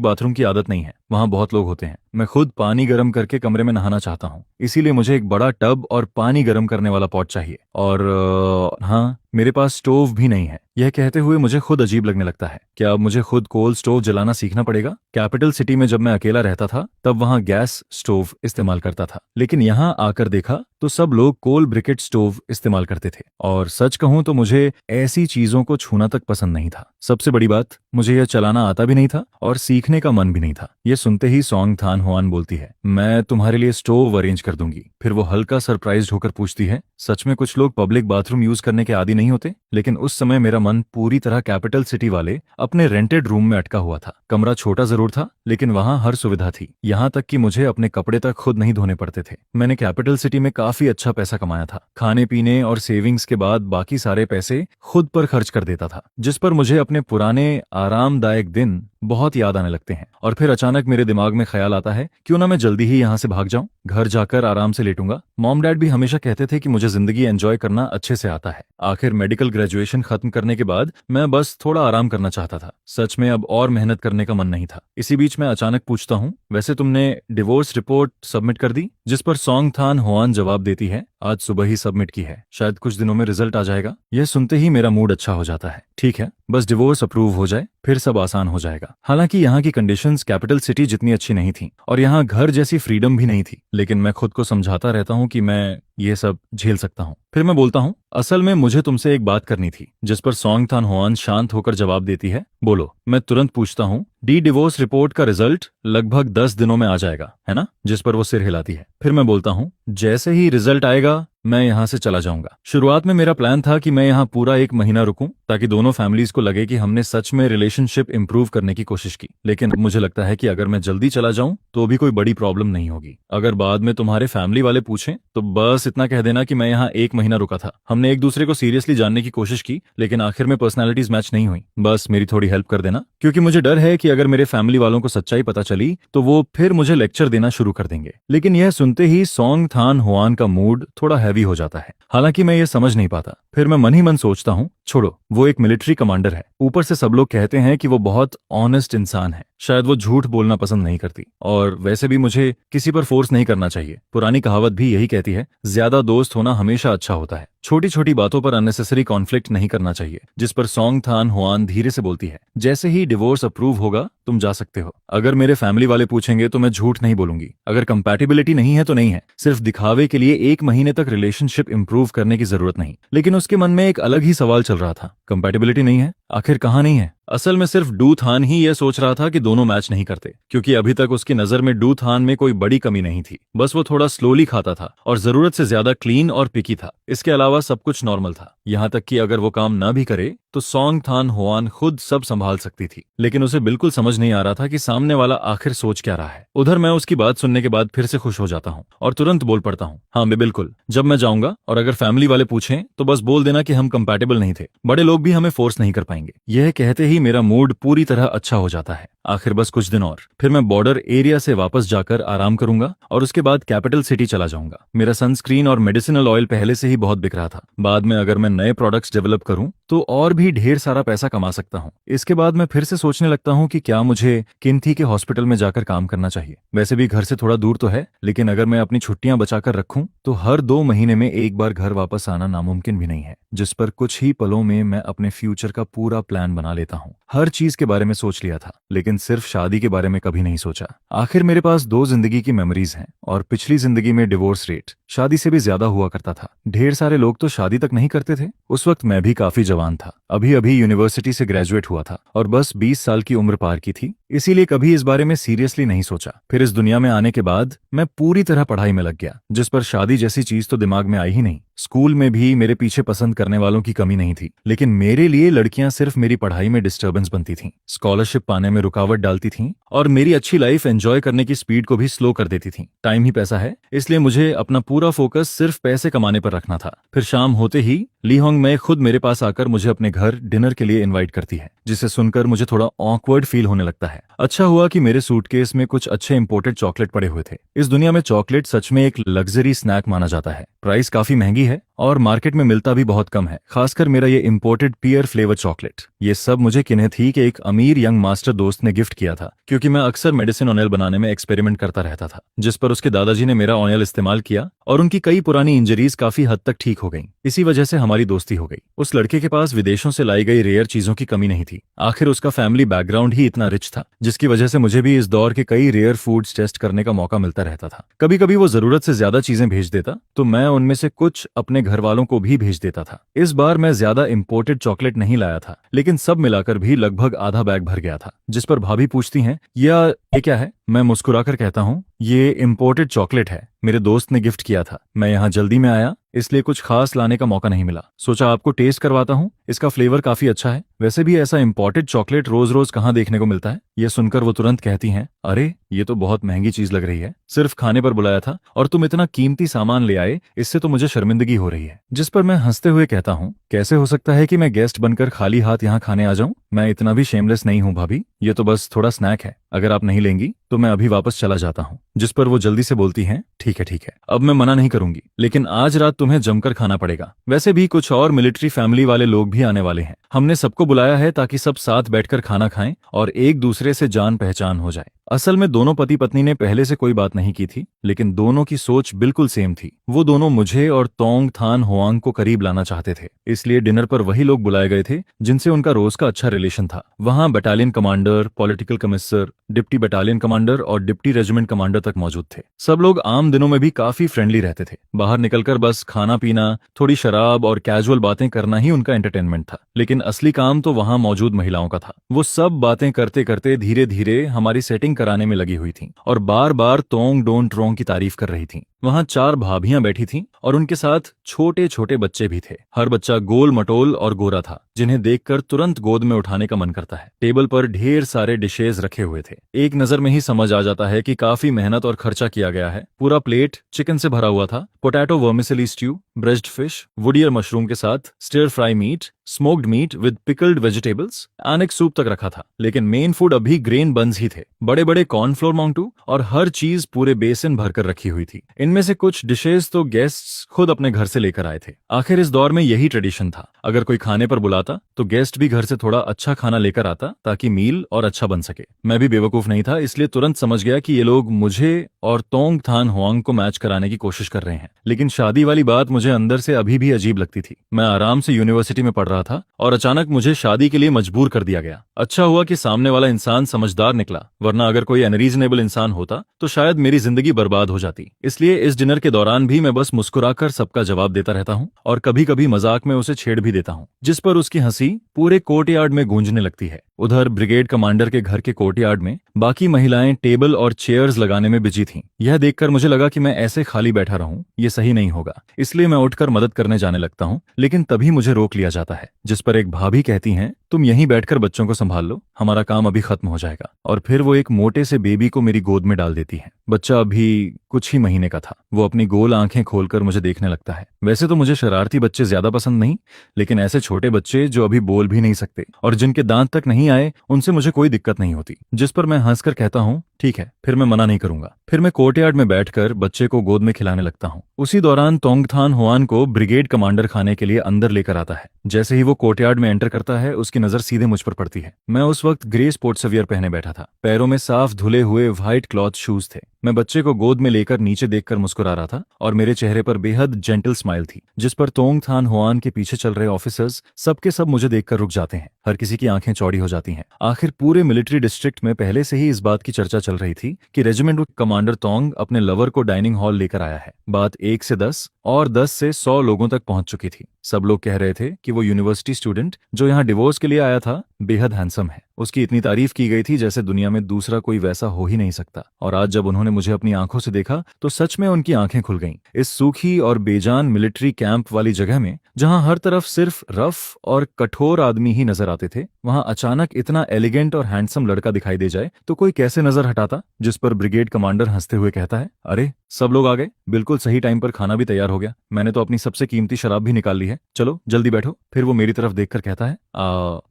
बाथरूम की आदत नहीं है, वहाँ बहुत लोग होते हैं। मैं खुद पानी गर्म करके कमरे में नहाना चाहता हूँ, इसीलिए मुझे एक बड़ा टब और पानी गर्म करने वाला पॉट चाहिए। और हाँ, मेरे पास स्टोव भी नहीं है। यह कहते हुए मुझे खुद अजीब लगने लगता है। क्या अब मुझे खुद कोल स्टोव जलाना सीखना पड़ेगा? कैपिटल सिटी में जब मैं अकेला रहता था तब वहाँ गैस स्टोव इस्तेमाल करता था, लेकिन यहाँ आकर देखा तो सब लोग कोल ब्रिकेट स्टोव इस्तेमाल करते थे। और सच कहूं तो मुझे ऐसी चीजों को छूना तक पसंद नहीं था। सबसे बड़ी बात, मुझे यह चलाना आता भी नहीं था और सीखने का मन भी नहीं था। यह सुनते ही सॉन्ग थान होआन बोलती है, मैं तुम्हारे लिए स्टोव अरेंज कर दूंगी। फिर वो हल्का सरप्राइज्ड होकर पूछती है, सच में कुछ लोग पब्लिक बाथरूम यूज करने के आदी नहीं होते? लेकिन उस समय मेरा मन पूरी तरह कैपिटल सिटी वाले अपने रेंटेड रूम में अटका हुआ था। कमरा छोटा जरूर था, लेकिन वहां हर सुविधा थी, यहाँ तक कि मुझे अपने कपड़े तक खुद नहीं धोने पड़ते थे। मैंने कैपिटल सिटी में काफी अच्छा पैसा कमाया था। खाने पीने और सेविंग्स के बाद बाकी सारे पैसे खुद पर खर्च कर देता था, जिस पर मुझे अपने पुराने आरामदायक दिन बहुत याद आने लगते हैं। और फिर अचानक मेरे दिमाग में ख्याल आता है, क्यों ना मैं जल्दी ही यहाँ से भाग जाऊं, घर जाकर आराम से लेटूंगा। मॉम डैड भी हमेशा कहते थे कि मुझे जिंदगी एंजॉय करना अच्छे से आता है। आखिर मेडिकल ग्रेजुएशन खत्म करने के बाद मैं बस थोड़ा आराम करना चाहता था। सच में अब और मेहनत करने का मन नहीं था। इसी बीच मैं अचानक पूछता हूँ, वैसे तुमने डिवोर्स रिपोर्ट सबमिट कर दी? जिस पर सॉन्ग थान होआन जवाब देती है, आज सुबह ही सबमिट की है, शायद कुछ दिनों में रिजल्ट आ जाएगा। यह सुनते ही मेरा मूड अच्छा हो जाता है। ठीक है, बस डिवोर्स अप्रूव हो जाए, फिर सब आसान हो जाएगा। हालांकि यहाँ की कंडीशंस कैपिटल सिटी जितनी अच्छी नहीं थी और यहाँ घर जैसी फ्रीडम भी नहीं थी, लेकिन मैं खुद को समझाता रहता हूँ कि मैं ये सब झेल सकता हूँ। फिर मैं बोलता हूँ, असल में मुझे तुमसे एक बात करनी थी। जिस पर सॉन्ग थान होआन शांत होकर जवाब देती है, बोलो। मैं तुरंत पूछता हूँ, डिवोर्स रिपोर्ट का रिजल्ट लगभग 10 दिनों में आ जाएगा, है ना? जिस पर वो सिर हिलाती है। फिर मैं बोलता हूँ, जैसे ही रिजल्ट आएगा मैं यहाँ से चला जाऊंगा। शुरुआत में मेरा प्लान था कि मैं यहाँ पूरा 1 महीना रुकूं, ताकि दोनों फैमिलीज को लगे कि हमने सच में रिलेशनशिप इंप्रूव करने की कोशिश की। लेकिन मुझे लगता है कि अगर मैं जल्दी चला जाऊं तो भी कोई बड़ी प्रॉब्लम नहीं होगी। अगर बाद में तुम्हारे फैमिली वाले पूछें तो बस इतना कह देना कि मैं यहाँ 1 महीना रुका था। हमने एक दूसरे को सीरियसली जानने की कोशिश की, लेकिन आखिर में पर्सनैलिटीज मैच नहीं हुई। बस मेरी थोड़ी हेल्प कर देना, क्योंकि मुझे डर है कि अगर मेरे फैमिली वालों को सच्चाई पता चली तो वो फिर मुझे लेक्चर देना शुरू कर देंगे। लेकिन यह सुनते ही सॉन्ग थान होआन का मूड थोड़ा हैवी हो जाता है। हालांकि मैं ये समझ नहीं पाता। फिर मैं मन ही मन सोचता हूँ, छोड़ो, वो एक मिलिट्री कमांडर है, ऊपर से सब लोग कहते हैं कि वो बहुत ऑनेस्ट इंसान है। शायद वो झूठ बोलना पसंद नहीं करती, और वैसे भी मुझे किसी पर फोर्स नहीं करना चाहिए। पुरानी कहावत भी यही कहती है, ज्यादा दोस्त होना हमेशा अच्छा होता है। छोटी छोटी बातों पर अननेसेसरी कॉन्फ्लिक्ट नहीं करना चाहिए। जिस पर सॉन्ग थान होआन धीरे से बोलती है, जैसे ही डिवोर्स अप्रूव होगा तुम जा सकते हो। अगर मेरे फैमिली वाले पूछेंगे तो मैं झूठ नहीं बोलूंगी। अगर कंपैटिबिलिटी नहीं है तो नहीं है, सिर्फ दिखावे के लिए 1 महीने तक रिलेशनशिप इंप्रूव करने की जरूरत नहीं। लेकिन उसके मन में एक अलग ही सवाल चल रहा था, कंपैटिबिलिटी नहीं है, आखिर कहाँ नहीं है? असल में सिर्फ डू थान ही यह सोच रहा था कि दोनों मैच नहीं करते, क्योंकि अभी तक उसकी नजर में डू थान में कोई बड़ी कमी नहीं थी। बस वो थोड़ा स्लोली खाता था और जरूरत से ज्यादा क्लीन और पिकी था। इसके अलावा सब कुछ नॉर्मल था, यहाँ तक कि अगर वो काम ना भी करे तो सॉन्ग थान होआन खुद सब संभाल सकती थी। लेकिन उसे बिल्कुल समझ नहीं आ रहा था कि सामने वाला आखिर सोच क्या रहा है। उधर मैं उसकी बात सुनने के बाद फिर से खुश हो जाता हूँ और तुरंत बोल पड़ता हूँ, हाँ मैं बिल्कुल, जब मैं जाऊंगा और अगर फैमिली वाले पूछें तो बस बोल देना कि हम कंपैटिबल नहीं थे, बड़े लोग भी हमें फोर्स नहीं कर पाएंगे। यह कहते ही मेरा मूड पूरी तरह अच्छा हो जाता है। आखिर बस कुछ दिन और, फिर मैं बॉर्डर एरिया से वापस जाकर आराम करूंगा और उसके बाद कैपिटल सिटी चला जाऊंगा। मेरा सनस्क्रीन और मेडिसिनल ऑयल पहले से ही बहुत बिक रहा था। बाद में अगर मैं नए प्रोडक्ट्स डेवलप करूं तो और भी ढेर सारा पैसा कमा सकता हूं। इसके बाद मैं फिर से सोचने लगता हूं कि क्या मुझे किन्थी के हॉस्पिटल में जाकर काम करना चाहिए। वैसे भी घर से थोड़ा दूर तो है, लेकिन अगर मैं अपनी छुट्टियां बचाकर रखूं तो हर 2 महीने में एक बार घर वापस आना नामुमकिन भी नहीं है। जिस पर कुछ ही पलों में मैं अपने फ्यूचर का पूरा प्लान बना लेता हूँ। हर चीज के बारे में सोच लिया था, लेकिन सिर्फ शादी के बारे में कभी नहीं सोचा। आखिर मेरे पास 2 जिंदगी की मेमोरीज हैं और पिछली जिंदगी में डिवोर्स रेट शादी से भी ज्यादा हुआ करता था। ढेर सारे लोग तो शादी तक नहीं करते थे। उस वक्त मैं भी काफी जवान था, अभी अभी यूनिवर्सिटी से ग्रेजुएट हुआ था और बस 20 साल की उम्र पार की थी, इसीलिए कभी इस बारे में सीरियसली नहीं सोचा। फिर इस दुनिया में आने के बाद मैं पूरी तरह पढ़ाई में लग गया, जिस पर शादी जैसी चीज तो दिमाग में आई ही नहीं। स्कूल में भी मेरे पीछे पसंद करने वालों की कमी नहीं थी, लेकिन मेरे लिए लड़कियां सिर्फ मेरी पढ़ाई में डिस्टर्बेंस बनती थीं, स्कॉलरशिप पाने में रुकावट डालती थीं और मेरी अच्छी लाइफ एंजॉय करने की स्पीड को भी स्लो कर देती थीं। टाइम ही पैसा है, इसलिए मुझे अपना पूरा फोकस सिर्फ पैसे कमाने पर रखना था। फिर शाम होते ही ली होंग मैं खुद मेरे पास आकर मुझे अपने घर डिनर के लिए इनवाइट करती है, जिसे सुनकर मुझे थोड़ा ऑकवर्ड फील होने लगता है। अच्छा हुआ कि मेरे सूटकेस में कुछ अच्छे इंपोर्टेड चॉकलेट पड़े हुए थे। इस दुनिया में चॉकलेट सच में एक लग्जरी स्नैक माना जाता है। प्राइस काफी महंगी है और मार्केट में मिलता भी बहुत कम है, खासकर मेरा ये इंपोर्टेड पियर फ्लेवर चॉकलेट। ये सब मुझे किन्हें थी कि एक अमीर यंग मास्टर दोस्त ने गिफ्ट किया था, क्योंकि मैं अक्सर मेडिसिन ऑयल बनाने में एक्सपेरिमेंट करता रहता था, जिस पर उसके दादाजी ने मेरा ऑयल इस्तेमाल किया और उनकी कई पुरानी इंजरीज काफी हद तक ठीक हो गईं। इसी वजह से हमारी दोस्ती हो गई। उस लड़के के पास विदेशों से लाई गई रेयर चीजों की कमी नहीं थी। आखिर उसका फैमिली बैकग्राउंड ही इतना रिच था, जिसकी वजह से मुझे भी इस दौर के कई रेयर फूड्स टेस्ट करने का मौका मिलता रहता था। कभी कभी वो जरूरत से ज्यादा चीजें भेज देता तो मैं उनमें से कुछ अपने घर वालों को भी भेज देता था। इस बार मैं ज्यादा इंपोर्टेड चॉकलेट नहीं लाया था, लेकिन सब मिलाकर भी लगभग आधा बैग भर गया था। जिस पर भाभी पूछती हैं, ये क्या है? मैं मुस्कुराकर कहता हूँ, ये इंपोर्टेड चॉकलेट है, मेरे दोस्त ने गिफ्ट किया था। मैं यहाँ जल्दी में आया, इसलिए कुछ खास लाने का मौका नहीं मिला। सोचा आपको टेस्ट करवाता हूँ, इसका फ्लेवर काफी अच्छा है। वैसे भी ऐसा इंपोर्टेड चॉकलेट रोज रोज कहाँ देखने को मिलता है। ये सुनकर वो तुरंत कहती हैं, अरे ये तो बहुत महंगी चीज लग रही है, सिर्फ खाने पर बुलाया था और तुम इतना कीमती सामान ले आए, इससे तो मुझे शर्मिंदगी हो रही है। जिस पर मैं हंसते हुए कहता हूँ, कैसे हो सकता है कि मैं गेस्ट बनकर खाली हाथ यहाँ खाने आ जाऊं? मैं इतना भी शेमलेस नहीं हूँ भाभी, ये तो बस थोड़ा स्नैक है, अगर आप नहीं लेंगी तो मैं अभी वापस चला जाता हूँ। जिस पर वो जल्दी से बोलती हैं, ठीक है, अब मैं मना नहीं करूंगी, लेकिन आज रात तुम्हें जमकर खाना पड़ेगा। वैसे भी कुछ और मिलिट्री फैमिली वाले लोग भी आने वाले हैं। हमने सबको बुलाया है ताकि सब साथ बैठकर खाना खाएं और एक दूसरे से जान पहचान हो जाए। असल में दोनों पति पत्नी ने पहले से कोई बात नहीं की थी, लेकिन दोनों की सोच बिल्कुल सेम थी। वो दोनों मुझे और तोंग थान होआंग को करीब लाना चाहते थे, इसलिए डिनर पर वही लोग बुलाए गए थे जिनसे उनका रोज का अच्छा रिलेशन था। वहां battalion commander, political commissioner, deputy battalion commander और डिप्टी रेजिमेंट कमांडर तक मौजूद थे। सब लोग आम दिनों में भी काफी फ्रेंडली रहते थे। बाहर निकलकर बस खाना पीना, थोड़ी शराब और कैजुअल बातें करना ही उनका एंटरटेनमेंट था। लेकिन असली काम तो वहां मौजूद महिलाओं का था। वो सब बातें करते करते धीरे धीरे हमारी सेटिंग कराने में लगी हुई थीं और बार बार तोंग डोंट रोंग की तारीफ कर रही थीं। वहां 4 भाभियां बैठी थीं और उनके साथ छोटे छोटे बच्चे भी थे। हर बच्चा गोल मटोल और गोरा था, जिन्हें देखकर तुरंत गोद में उठाने का मन करता है। टेबल पर ढेर सारे डिशेज रखे हुए थे। एक नजर में ही समझ आ जाता है कि काफी मेहनत और खर्चा किया गया है। पूरा प्लेट चिकन से भरा हुआ था। Potato vermicelli stew, breast fish, wood ear mushroom के साथ stir fry meat, smoked meat with pickled vegetables, अनेक सूप तक रखा था। लेकिन मेन फूड अभी ग्रेन बन्स ही थे। बड़े बड़े कॉर्नफ्लोर मांगटू और हर चीज पूरे बेसिन भरकर रखी हुई थी। इनमें से कुछ डिशेज तो गेस्ट्स खुद अपने घर से लेकर आए थे। आखिर इस दौर में यही ट्रेडिशन था, अगर कोई खाने पर बुलाता तो गेस्ट भी घर से थोड़ा अच्छा खाना लेकर आता ताकि मील और अच्छा बन सके। मैं भी बेवकूफ नहीं था, इसलिए तुरंत समझ गया कि ये लोग मुझे और तोंग थान होआंग को मैच कराने की कोशिश कर रहे हैं। लेकिन शादी वाली बात मुझे अंदर से अभी भी अजीब लगती थी। मैं आराम से यूनिवर्सिटी में पढ़ रहा था और अचानक मुझे शादी के लिए मजबूर कर दिया गया। अच्छा हुआ कि सामने वाला इंसान समझदार निकला, वरना अगर कोई अनरीजनेबल इंसान होता तो शायद मेरी जिंदगी बर्बाद हो जाती। इसलिए इस डिनर के दौरान भी मैं बस मुस्कुराकर सबका जवाब देता रहता हूँ और कभी कभी मजाक में उसे छेड़ भी देता हूँ, जिस पर उसकी हंसी पूरे कोर्टयार्ड में गूंजने लगती है। उधर ब्रिगेड कमांडर के घर के कोर्टयार्ड में बाकी महिलाएं टेबल और चेयर्स लगाने में बिजी थीं। यह देखकर मुझे लगा कि मैं ऐसे खाली बैठा रहूं ये सही नहीं होगा, इसलिए मैं उठकर मदद करने जाने लगता हूं, लेकिन तभी मुझे रोक लिया जाता है, जिस पर एक भाभी कहती हैं, तुम यहीं बैठकर बच्चों को संभाल लो, हमारा काम अभी खत्म हो जाएगा। और फिर वो एक मोटे से बेबी को मेरी गोद में डाल देती है। बच्चा अभी कुछ ही महीने का था। वो अपनी गोल आंखें खोलकर मुझे देखने लगता है। वैसे तो मुझे शरारती बच्चे ज्यादा पसंद नहीं, लेकिन ऐसे छोटे बच्चे जो अभी बोल भी नहीं सकते और जिनके दांत तक नहीं आए, उनसे मुझे कोई दिक्कत नहीं होती। जिस पर मैं हंसकर कहता हूँ, ठीक है, फिर मैं मना नहीं करूंगा। फिर मैं कोर्टयार्ड में बैठकर बच्चे को गोद में खिलाने लगता हूँ। उसी दौरान तोंगथान हुआन को ब्रिगेड कमांडर खाने के लिए अंदर लेकर आता है। जैसे ही वो कोर्टयार्ड में एंटर करता है, उसकी नजर सीधे मुझ पर पड़ती है। मैं उस वक्त ग्रे स्पोर्ट्सवियर पहने बैठा था। पैरों में साफ धुले हुए व्हाइट क्लॉथ शूज थे। मैं बच्चे को गोद में लेकर नीचे देखकर मुस्कुरा रहा था और मेरे चेहरे पर बेहद जेंटल स्माइल थी, जिस पर तोंगथान हुआन के पीछे चल रहे ऑफिसर्स सबके सब मुझे देखकर रुक जाते हैं। हर किसी की आंखें चौड़ी हो जाती हैं। आखिर पूरे मिलिट्री डिस्ट्रिक्ट में पहले से ही इस बात की चर्चा चल रही थी कि रेजिमेंट कमांडर तोंग अपने लवर को डाइनिंग हॉल लेकर आया है। बात 1 से 10 और 10 से 100 लोगों तक पहुंच चुकी थी। सब लोग कह रहे थे कि वो यूनिवर्सिटी स्टूडेंट जो यहाँ डिवोर्स के लिए आया था बेहद हैंडसम है। उसकी इतनी तारीफ की गई थी जैसे दुनिया में दूसरा कोई वैसा हो ही नहीं सकता। और आज जब उन्होंने मुझे अपनी आंखों से देखा तो सच में उनकी आंखें खुल गईं। इस सूखी और बेजान मिलिट्री कैंप वाली जगह में, जहां हर तरफ सिर्फ रफ और कठोर आदमी ही नजर आते थे, वहां अचानक इतना एलिगेंट और हैंडसम लड़का दिखाई दे जाए तो कोई कैसे नजर हटाता। जिस पर ब्रिगेड कमांडर हंसते हुए कहता है, अरे सब लोग आ गए, बिल्कुल सही टाइम पर खाना भी तैयार हो गया। मैंने तो अपनी सबसे कीमती शराब भी निकाल ली है, चलो जल्दी बैठो। फिर वो मेरी तरफ देखकर कहता है,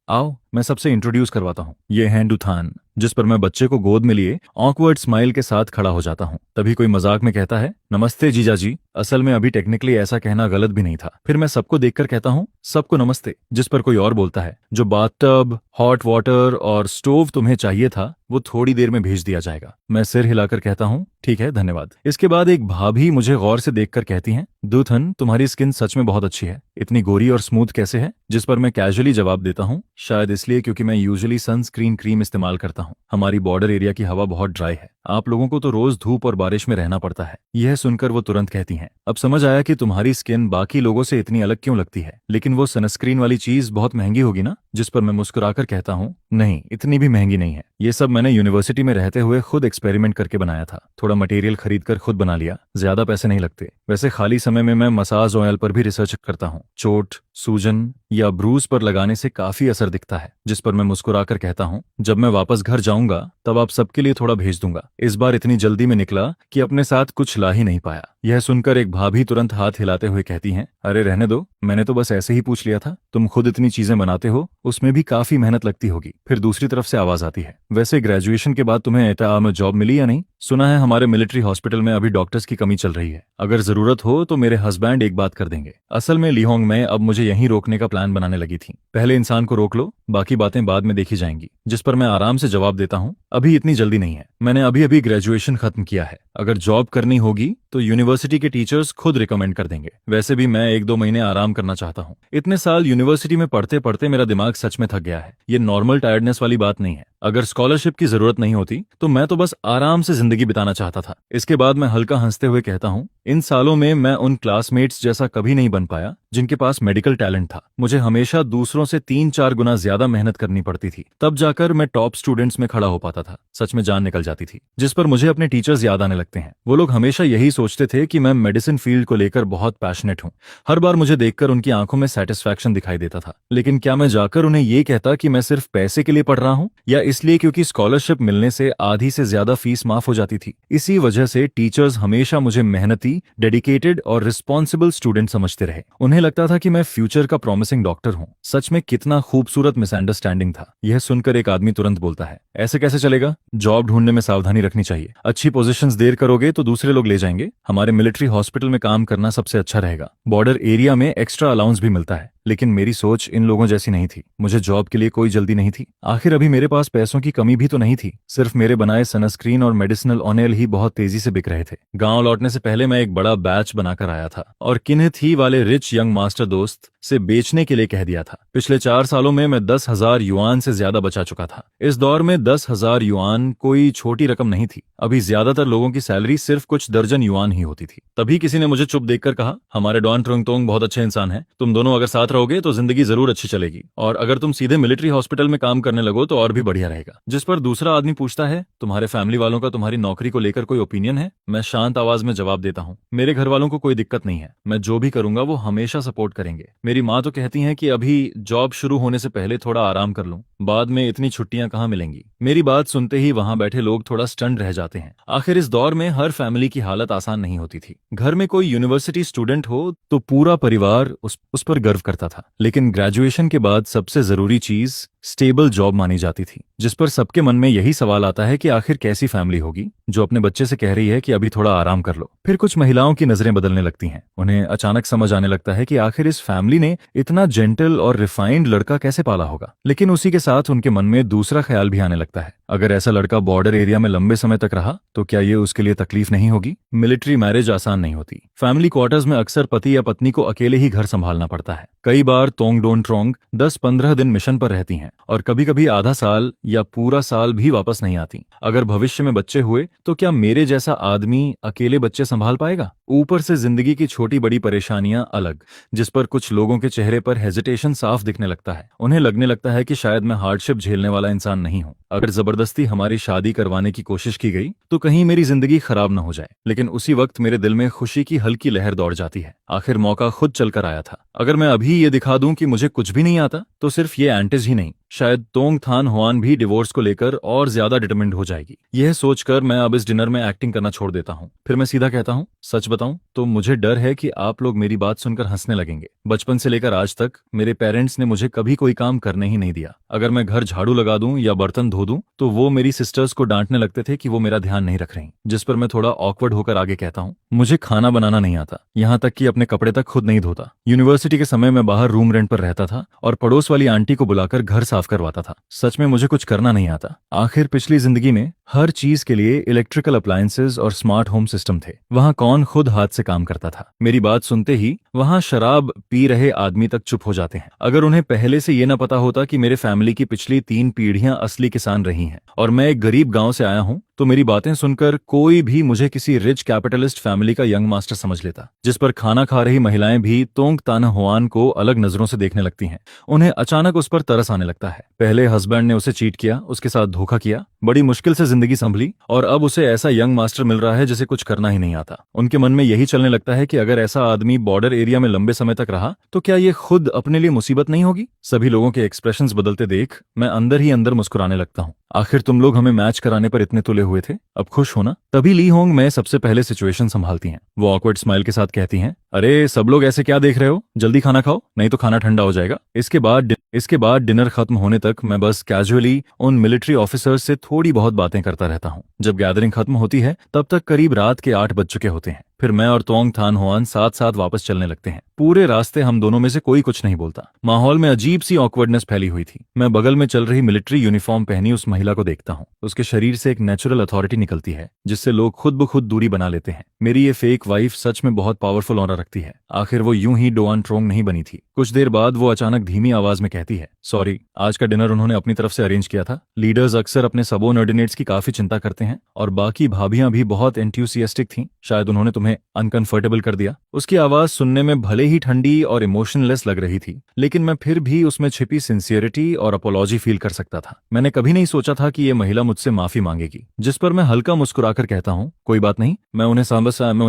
आओ मैं सबसे इंट्रोड्यूस करवाता हूँ, ये हैं डूथान। जिस पर मैं बच्चे को गोद में लिए ऑकवर्ड स्माइल के साथ खड़ा हो जाता हूँ। तभी कोई मजाक में कहता है, नमस्ते जीजा जी। असल में अभी टेक्निकली ऐसा कहना गलत भी नहीं था। फिर मैं सबको देखकर कहता हूँ, सबको नमस्ते। जिस पर कोई और बोलता है, जो बाथटब, हॉट वाटर और स्टोव तुम्हें चाहिए था वो थोड़ी देर में भेज दिया जाएगा। मैं सिर हिलाकर कहता हूँ, ठीक है, धन्यवाद। इसके बाद एक भाभी मुझे गौर से देखकर कहती हैं, दूथन तुम्हारी स्किन सच में बहुत अच्छी है, इतनी गोरी और स्मूथ कैसे है? जिस पर मैं कैजुअली जवाब देता हूँ, शायद इसलिए क्योंकि मैं यूजुअली सनस्क्रीन क्रीम इस्तेमाल करता हूँ। हमारी बॉर्डर एरिया की हवा बहुत ड्राई है, आप लोगों को तो रोज धूप और बारिश में रहना पड़ता है। यह सुनकर वो तुरंत कहती हैं, अब समझ आया कि तुम्हारी स्किन बाकी लोगों से इतनी अलग क्यों लगती है, लेकिन वो सनस्क्रीन वाली चीज बहुत महंगी होगी ना? जिस पर मैं मुस्कुराकर कहता हूँ, नहीं, इतनी भी महंगी नहीं है। ये सब मैंने यूनिवर्सिटी में रहते हुए खुद एक्सपेरिमेंट करके बनाया था। थोड़ा मटेरियल खरीद कर खुद बना लिया, ज्यादा पैसे नहीं लगते। वैसे खाली समय में मैं मसाज ऑयल पर भी रिसर्च करता हूँ। चोट, सूजन या ब्रूज पर लगाने से काफी असर दिखता है। जिस पर मैं मुस्कुराकर कहता हूँ, जब मैं वापस घर जाऊंगा तब आप सबके लिए थोड़ा भेज दूंगा। इस बार इतनी जल्दी में निकला कि अपने साथ कुछ ला ही नहीं पाया। यह सुनकर एक भाभी तुरंत हाथ हिलाते हुए कहती हैं, अरे रहने दो, मैंने तो बस ऐसे ही पूछ लिया था। तुम खुद इतनी चीजें बनाते हो, उसमें भी काफी मेहनत लगती होगी। फिर दूसरी तरफ से आवाज आती है, वैसे ग्रेजुएशन के बाद तुम्हें एटा में जॉब मिली या नहीं? सुना है हमारे मिलिट्री हॉस्पिटल में अभी डॉक्टर्स की कमी चल रही है। अगर जरूरत हो तो मेरे हस्बैंड एक बात कर देंगे। असल में लिहोंग में अब मुझे यहीं रोकने का प्लान बनाने लगी थी। पहले इंसान को रोक लो, बाकी बातें बाद में देखी जाएंगी। जिस पर मैं आराम से जवाब देता हूँ, अभी इतनी जल्दी नहीं है, मैंने अभी अभी ग्रेजुएशन खत्म किया है। अगर जॉब करनी होगी तो यूनिवर्सिटी के टीचर्स खुद रिकमेंड कर देंगे। वैसे भी मैं 1-2 महीने आराम करना चाहता हूँ। इतने साल यूनिवर्सिटी में पढ़ते पढ़ते मेरा दिमाग सच में थक गया है। ये नॉर्मल टायर्डनेस वाली बात नहीं है। अगर स्कॉलरशिप की जरूरत नहीं होती तो मैं तो बस आराम से जिंदगी बिताना चाहता था। इसके बाद मैं हल्का हंसते हुए कहता हूँ, इन सालों में मैं उन क्लासमेट्स जैसा कभी नहीं बन पाया जिनके पास मेडिकल टैलेंट था। मुझे हमेशा दूसरों से 3-4 गुना ज्यादा मेहनत करनी पड़ती थी, तब जाकर मैं टॉप स्टूडेंट्स में खड़ा हो पाता था। सच में जान निकल जाती थी। जिस पर मुझे अपने टीचर्स याद आने लगते हैं। वो लोग हमेशा यही सोचते थे कि मैं मेडिसिन फील्ड को लेकर बहुत पैशनेट हूँ। हर बार मुझे देखकर उनकी आंखों में सेटिस्फैक्शन दिखाई देता था। लेकिन क्या मैं जाकर उन्हें ये कहता कि मैं सिर्फ पैसे के लिए पढ़ रहा हूँ, या इसलिए क्योंकि स्कॉलरशिप मिलने से आधी से ज्यादा फीस माफ हो जाती थी? इसी वजह से टीचर्स हमेशा मुझे मेहनती, डेडिकेटेड और रिस्पॉन्सिबल स्टूडेंट समझते रहे। उन्हें लगता था कि मैं फ्यूचर का प्रॉमिसिंग डॉक्टर हूँ। सच में कितना खूबसूरत मिसअंडरस्टैंडिंग था। यह सुनकर एक आदमी तुरंत बोलता है, ऐसे कैसे चलेगा? जॉब ढूंढने में सावधानी रखनी चाहिए। अच्छी पोजीशंस देर करोगे तो दूसरे लोग ले जाएंगे। हमारे मिलिट्री हॉस्पिटल में काम करना सबसे अच्छा रहेगा। बॉर्डर एरिया में एक्स्ट्रा अलाउंस भी मिलता है। लेकिन मेरी सोच इन लोगों जैसी नहीं थी। मुझे जॉब के लिए कोई जल्दी नहीं थी। आखिर अभी मेरे पास पैसों की कमी भी तो नहीं थी। सिर्फ मेरे बनाए सनस्क्रीन और मेडिसिनल ऑनेल ही बहुत तेजी से बिक रहे थे। गांव लौटने से पहले मैं एक बड़ा बैच बनाकर आया था और किन्हित ही वाले रिच यंग मास्टर दोस्त से बेचने के लिए कह दिया था। पिछले 4 सालों में मैं 10,000 युआन से ज्यादा बचा चुका था। इस दौर में 10,000 युआन कोई छोटी रकम नहीं थी। अभी ज्यादातर लोगों की सैलरी सिर्फ कुछ दर्जन युआन ही होती थी। तभी किसी ने मुझे चुप देखकर कहा, हमारे डॉन ट्रुंगतोंग बहुत अच्छे इंसान हैं, तुम दोनों अगर साथ रहोगे तो जिंदगी जरूर अच्छी चलेगी, और अगर तुम सीधे मिलिट्री हॉस्पिटल में काम करने लगो तो और भी बढ़िया रहेगा। जिस पर दूसरा आदमी पूछता है, तुम्हारे फैमिली वालों का तुम्हारी नौकरी को लेकर कोई ओपिनियन है? मैं शांत आवाज में जवाब देता हूँ, मेरे घर वालों को कोई दिक्कत नहीं है, मैं जो भी करूंगा वो हमेशा सपोर्ट करेंगे। मेरी माँ तो कहती है कि अभी जॉब शुरू होने से पहले थोड़ा आराम कर लूं, बाद में इतनी छुट्टियां कहाँ मिलेंगी। मेरी बात सुनते ही वहां बैठे लोग थोड़ा स्टंड रह जाते हैं। आखिर इस दौर में हर फैमिली की हालत आसान नहीं होती थी। घर में कोई यूनिवर्सिटी स्टूडेंट हो तो पूरा परिवार उस पर गर्व करता था, लेकिन ग्रेजुएशन के बाद सबसे जरूरी चीज स्टेबल जॉब मानी जाती थी, जिस पर सबके मन में यही सवाल आता है कि आखिर कैसी फैमिली होगी जो अपने बच्चे से कह रही है कि अभी थोड़ा आराम कर लो। फिर कुछ महिलाओं की नजरें बदलने लगती हैं। उन्हें अचानक समझ आने लगता है कि आखिर इस फैमिली ने इतना जेंटल और रिफाइंड लड़का कैसे पाला होगा। लेकिन उसी के साथ उनके मन में दूसरा ख्याल भी आने लगता है, अगर ऐसा लड़का बॉर्डर एरिया में लंबे समय तक रहा तो क्या ये उसके लिए तकलीफ नहीं होगी? मिलिट्री मैरिज आसान नहीं होती। फैमिली क्वार्टर्स में अक्सर पति या पत्नी को अकेले ही घर संभालना पड़ता है। कई बार तोंग डोन ट्रोंग 10-15 दिन मिशन पर रहती हैं और कभी कभी आधा साल या पूरा साल भी वापस नहीं आती। अगर भविष्य में बच्चे हुए तो क्या मेरे जैसा आदमी अकेले बच्चे संभाल पाएगा? ऊपर से जिंदगी की छोटी बड़ी परेशानियां अलग, जिस पर कुछ लोगों के चेहरे पर हेजिटेशन साफ दिखने लगता है। उन्हें लगने लगता है कि शायद मैं हार्डशिप झेलने वाला इंसान नहीं हूं। अगर जबरदस्ती हमारी शादी करवाने की कोशिश की गई तो कहीं मेरी जिंदगी खराब न हो जाए। लेकिन उसी वक्त मेरे दिल में खुशी की हल्की लहर दौड़ जाती है। आखिर मौका खुद चलकर आया था। अगर मैं अभी ये दिखा दूं कि मुझे कुछ भी नहीं आता तो सिर्फ ये एंटिज ही नहीं, शायद तोंग थान हुआन भी डिवोर्स को लेकर और ज्यादा डिटरमिन्ड हो जाएगी। यह सोचकर मैं अब इस डिनर में एक्टिंग करना छोड़ देता हूँ। फिर मैं सीधा कहता हूँ, सच बताऊं तो मुझे डर है कि आप लोग मेरी बात सुनकर हंसने लगेंगे। बचपन से लेकर आज तक मेरे पेरेंट्स ने मुझे कभी कोई काम करने ही नहीं दिया। अगर मैं घर झाड़ू लगा दूं या बर्तन धो दूं तो वो मेरी सिस्टर्स को डांटने लगते थे कि वो मेरा ध्यान नहीं रख रही। जिस पर मैं थोड़ा ऑकवर्ड होकर आगे कहता हूँ, मुझे खाना बनाना नहीं आता, यहाँ तक कि अपने कपड़े तक खुद नहीं धोता। यूनिवर्सिटी के समय मैं बाहर रूम रेंट पर रहता था और पड़ोस वाली आंटी को बुलाकर घर साफ करवाता था। सच में मुझे कुछ करना नहीं आता। आखिर पिछली जिंदगी में हर चीज के लिए इलेक्ट्रिकल अप्लायंसेस और स्मार्ट होम सिस्टम थे। वहां कौन खुद हाथ से काम करता था? मेरी बात सुनते ही वहां शराब पी रहे आदमी तक चुप हो जाते हैं। अगर उन्हें पहले से ये न पता होता कि मेरे फैमिली की पिछली 3 पीढ़ियां असली किसान रही हैं और मैं एक गरीब गांव से आया हूं, तो मेरी बातें सुनकर कोई भी मुझे किसी रिच कैपिटलिस्ट फैमिली का यंग मास्टर समझ लेता। जिस पर खाना खा रही महिलाएं भी तोंग ताना हुआन को अलग नजरों से देखने लगती हैं। उन्हें अचानक उस पर तरस आने लगता है। पहले हस्बैंड ने उसे चीट किया, उसके साथ धोखा किया, बड़ी मुश्किल से जिंदगी संभली, और अब उसे ऐसा यंग मास्टर मिल रहा है जिसे कुछ करना ही नहीं आता। उनके मन में यही चलने लगता है कि अगर ऐसा आदमी बॉर्डर एरिया में लंबे समय तक रहा तो क्या ये खुद अपने लिए मुसीबत नहीं होगी? सभी लोगों के एक्सप्रेशंस बदलते देख मैं अंदर ही अंदर मुस्कुराने लगता हूँ। आखिर तुम लोग हमें मैच कराने पर इतने तुले हुए थे, अब खुश हो ना? तभी ली होंग मैं सबसे पहले सिचुएशन संभालती हैं। वो ऑकवर्ड स्माइल के साथ कहती हैं, अरे सब लोग ऐसे क्या देख रहे हो, जल्दी खाना खाओ नहीं तो खाना ठंडा हो जाएगा। इसके बाद डिनर खत्म होने तक मैं बस कैजुअली उन मिलिट्री ऑफिसर्स से थोड़ी बहुत बातें करता रहता हूँ। जब गैदरिंग खत्म होती है तब तक करीब रात के 8 बज चुके होते हैं। फिर मैं और तोंग थान हुआन साथ साथ वापस चलने लगते हैं। पूरे रास्ते हम दोनों में से कोई कुछ नहीं बोलता। माहौल में अजीब सी ऑकवर्डनेस फैली हुई थी। मैं बगल में चल रही मिलिट्री यूनिफॉर्म पहनी उस महिला को देखता हूँ। उसके शरीर से एक नेचुरल अथॉरिटी निकलती है जिससे लोग खुद ब खुद दूरी बना लेते हैं। मेरी ये फेक वाइफ सच में बहुत पावरफुल ऑरा रखती है। आखिर वो यूं ही डोआन ट्रोंग नहीं बनी थी। कुछ देर बाद वो अचानक धीमी आवाज में कहती है, सॉरी, आज का डिनर उन्होंने अपनी तरफ से अरेंज किया था। लीडर्स अक्सर अपने सबऑर्डिनेट्स की काफी चिंता करते हैं और बाकी भाभियां भी बहुत एंथुसियास्टिक थीं। शायद उन्होंने तुम्हें अनकंफर्टेबल कर दिया। उसकी आवाज सुनने में भले ही ठंडी और इमोशनलेस लग रही थी, लेकिन मैं फिर भी उसमें छिपी सिंसियरिटी और अपोलॉजी फील कर सकता था। मैंने कभी नहीं सोचा था कि ये महिला मुझसे माफी मांगेगी। जिस पर मैं हल्का मुस्कुराकर कहता हूँ, कोई बात नहीं, मैं उन्हें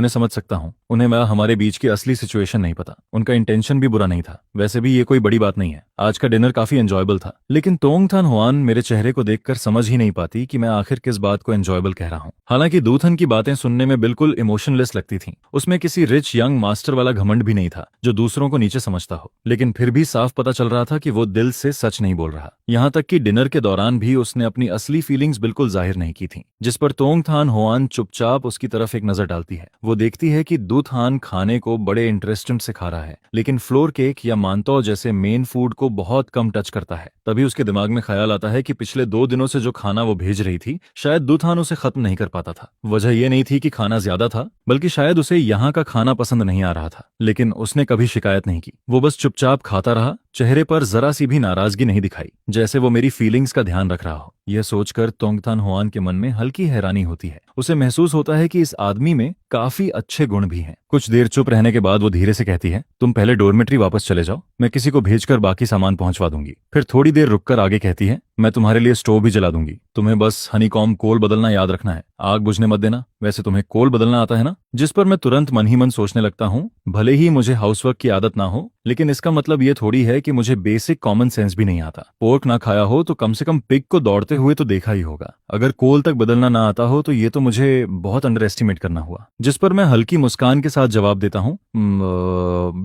समझ सकता हूँ। उन्हें हमारे बीच की असली सिचुएशन नहीं पता। उनका इंटेंशन भी बुरा नहीं था। वैसे भी ये कोई बड़ी बात नहीं है। आज का डिनर काफी एंजॉयबल था। लेकिन तोंग थान हुआन मेरे चेहरे को देखकर समझ ही नहीं पाती कि मैं आखिर किस बात को एंजॉयबल कह रहा हूँ। हालांकि दूथन की बातें सुनने में बिल्कुल इमोशनलेस लगती थीं। उसमें किसी रिच यंग मास्टर वाला घमंड भी नहीं था। जो दूसरों को नीचे समझता हो, लेकिन फिर भी साफ पता चल रहा था कि वो दिल से सच नहीं बोल रहा। यहाँ तक कि डिनर के दौरान भी उसने अपनी असली फीलिंग्स बिल्कुल जाहिर नहीं की थी, जिस पर तोंग थान होआन चुपचाप उसकी तरफ एक नजर डालती है। वो देखती है कि दू थान खाने को बड़े इंटरेस्टेड से खा रहा है, लेकिन फ्लोर केक या मानतो जैसे मेन फूड को बहुत कम टच करता है। तभी उसके दिमाग में ख्याल आता है कि पिछले 2 दिनों से जो खाना वो भेज रही थी, शायद दू थान उसे खत्म नहीं कर पाता था। वजह यह नहीं थी कि खाना ज्यादा था, बल्कि शायद उसे यहाँ का खाना पसंद नहीं आ रहा था। लेकिन उसने कभी शिकायत नहीं की, वो बस चुपचाप खाता रहा, चेहरे पर जरा सी भी नाराजगी नहीं दिखाई, जैसे वो मेरी फीलिंग्स का ध्यान रख रहा हो। यह सोचकर तोंगथान होआन के मन में हल्की हैरानी होती है। उसे महसूस होता है कि इस आदमी में काफी अच्छे गुण भी हैं। कुछ देर चुप रहने के बाद वो धीरे से कहती है, तुम पहले डोरमेट्री वापस चले जाओ, मैं किसी को भेजकर बाकी सामान पहुंचवा दूंगी। फिर थोड़ी देर रुककर आगे कहती है, मैं तुम्हारे लिए स्टोव भी जला दूंगी, तुम्हें बस हनीकॉम्ब कोल बदलना याद रखना है, आग बुझने मत देना। वैसे तुम्हें कोल बदलना आता है ना? जिस पर मैं तुरंत मन ही मन सोचने लगता हूँ, भले ही मुझे हाउसवर्क की आदत ना हो, लेकिन इसका मतलब ये थोड़ी है कि मुझे बेसिक कॉमन सेंस भी नहीं आता। पोर्क ना खाया हो तो कम से कम पिग को दौड़ते हुए तो देखा ही होगा। अगर कोल तक बदलना ना आता हो तो ये तो मुझे बहुत अंडर एस्टिमेट करना हुआ। जिस पर मैं हल्की मुस्कान के साथ जवाब देता हूँ,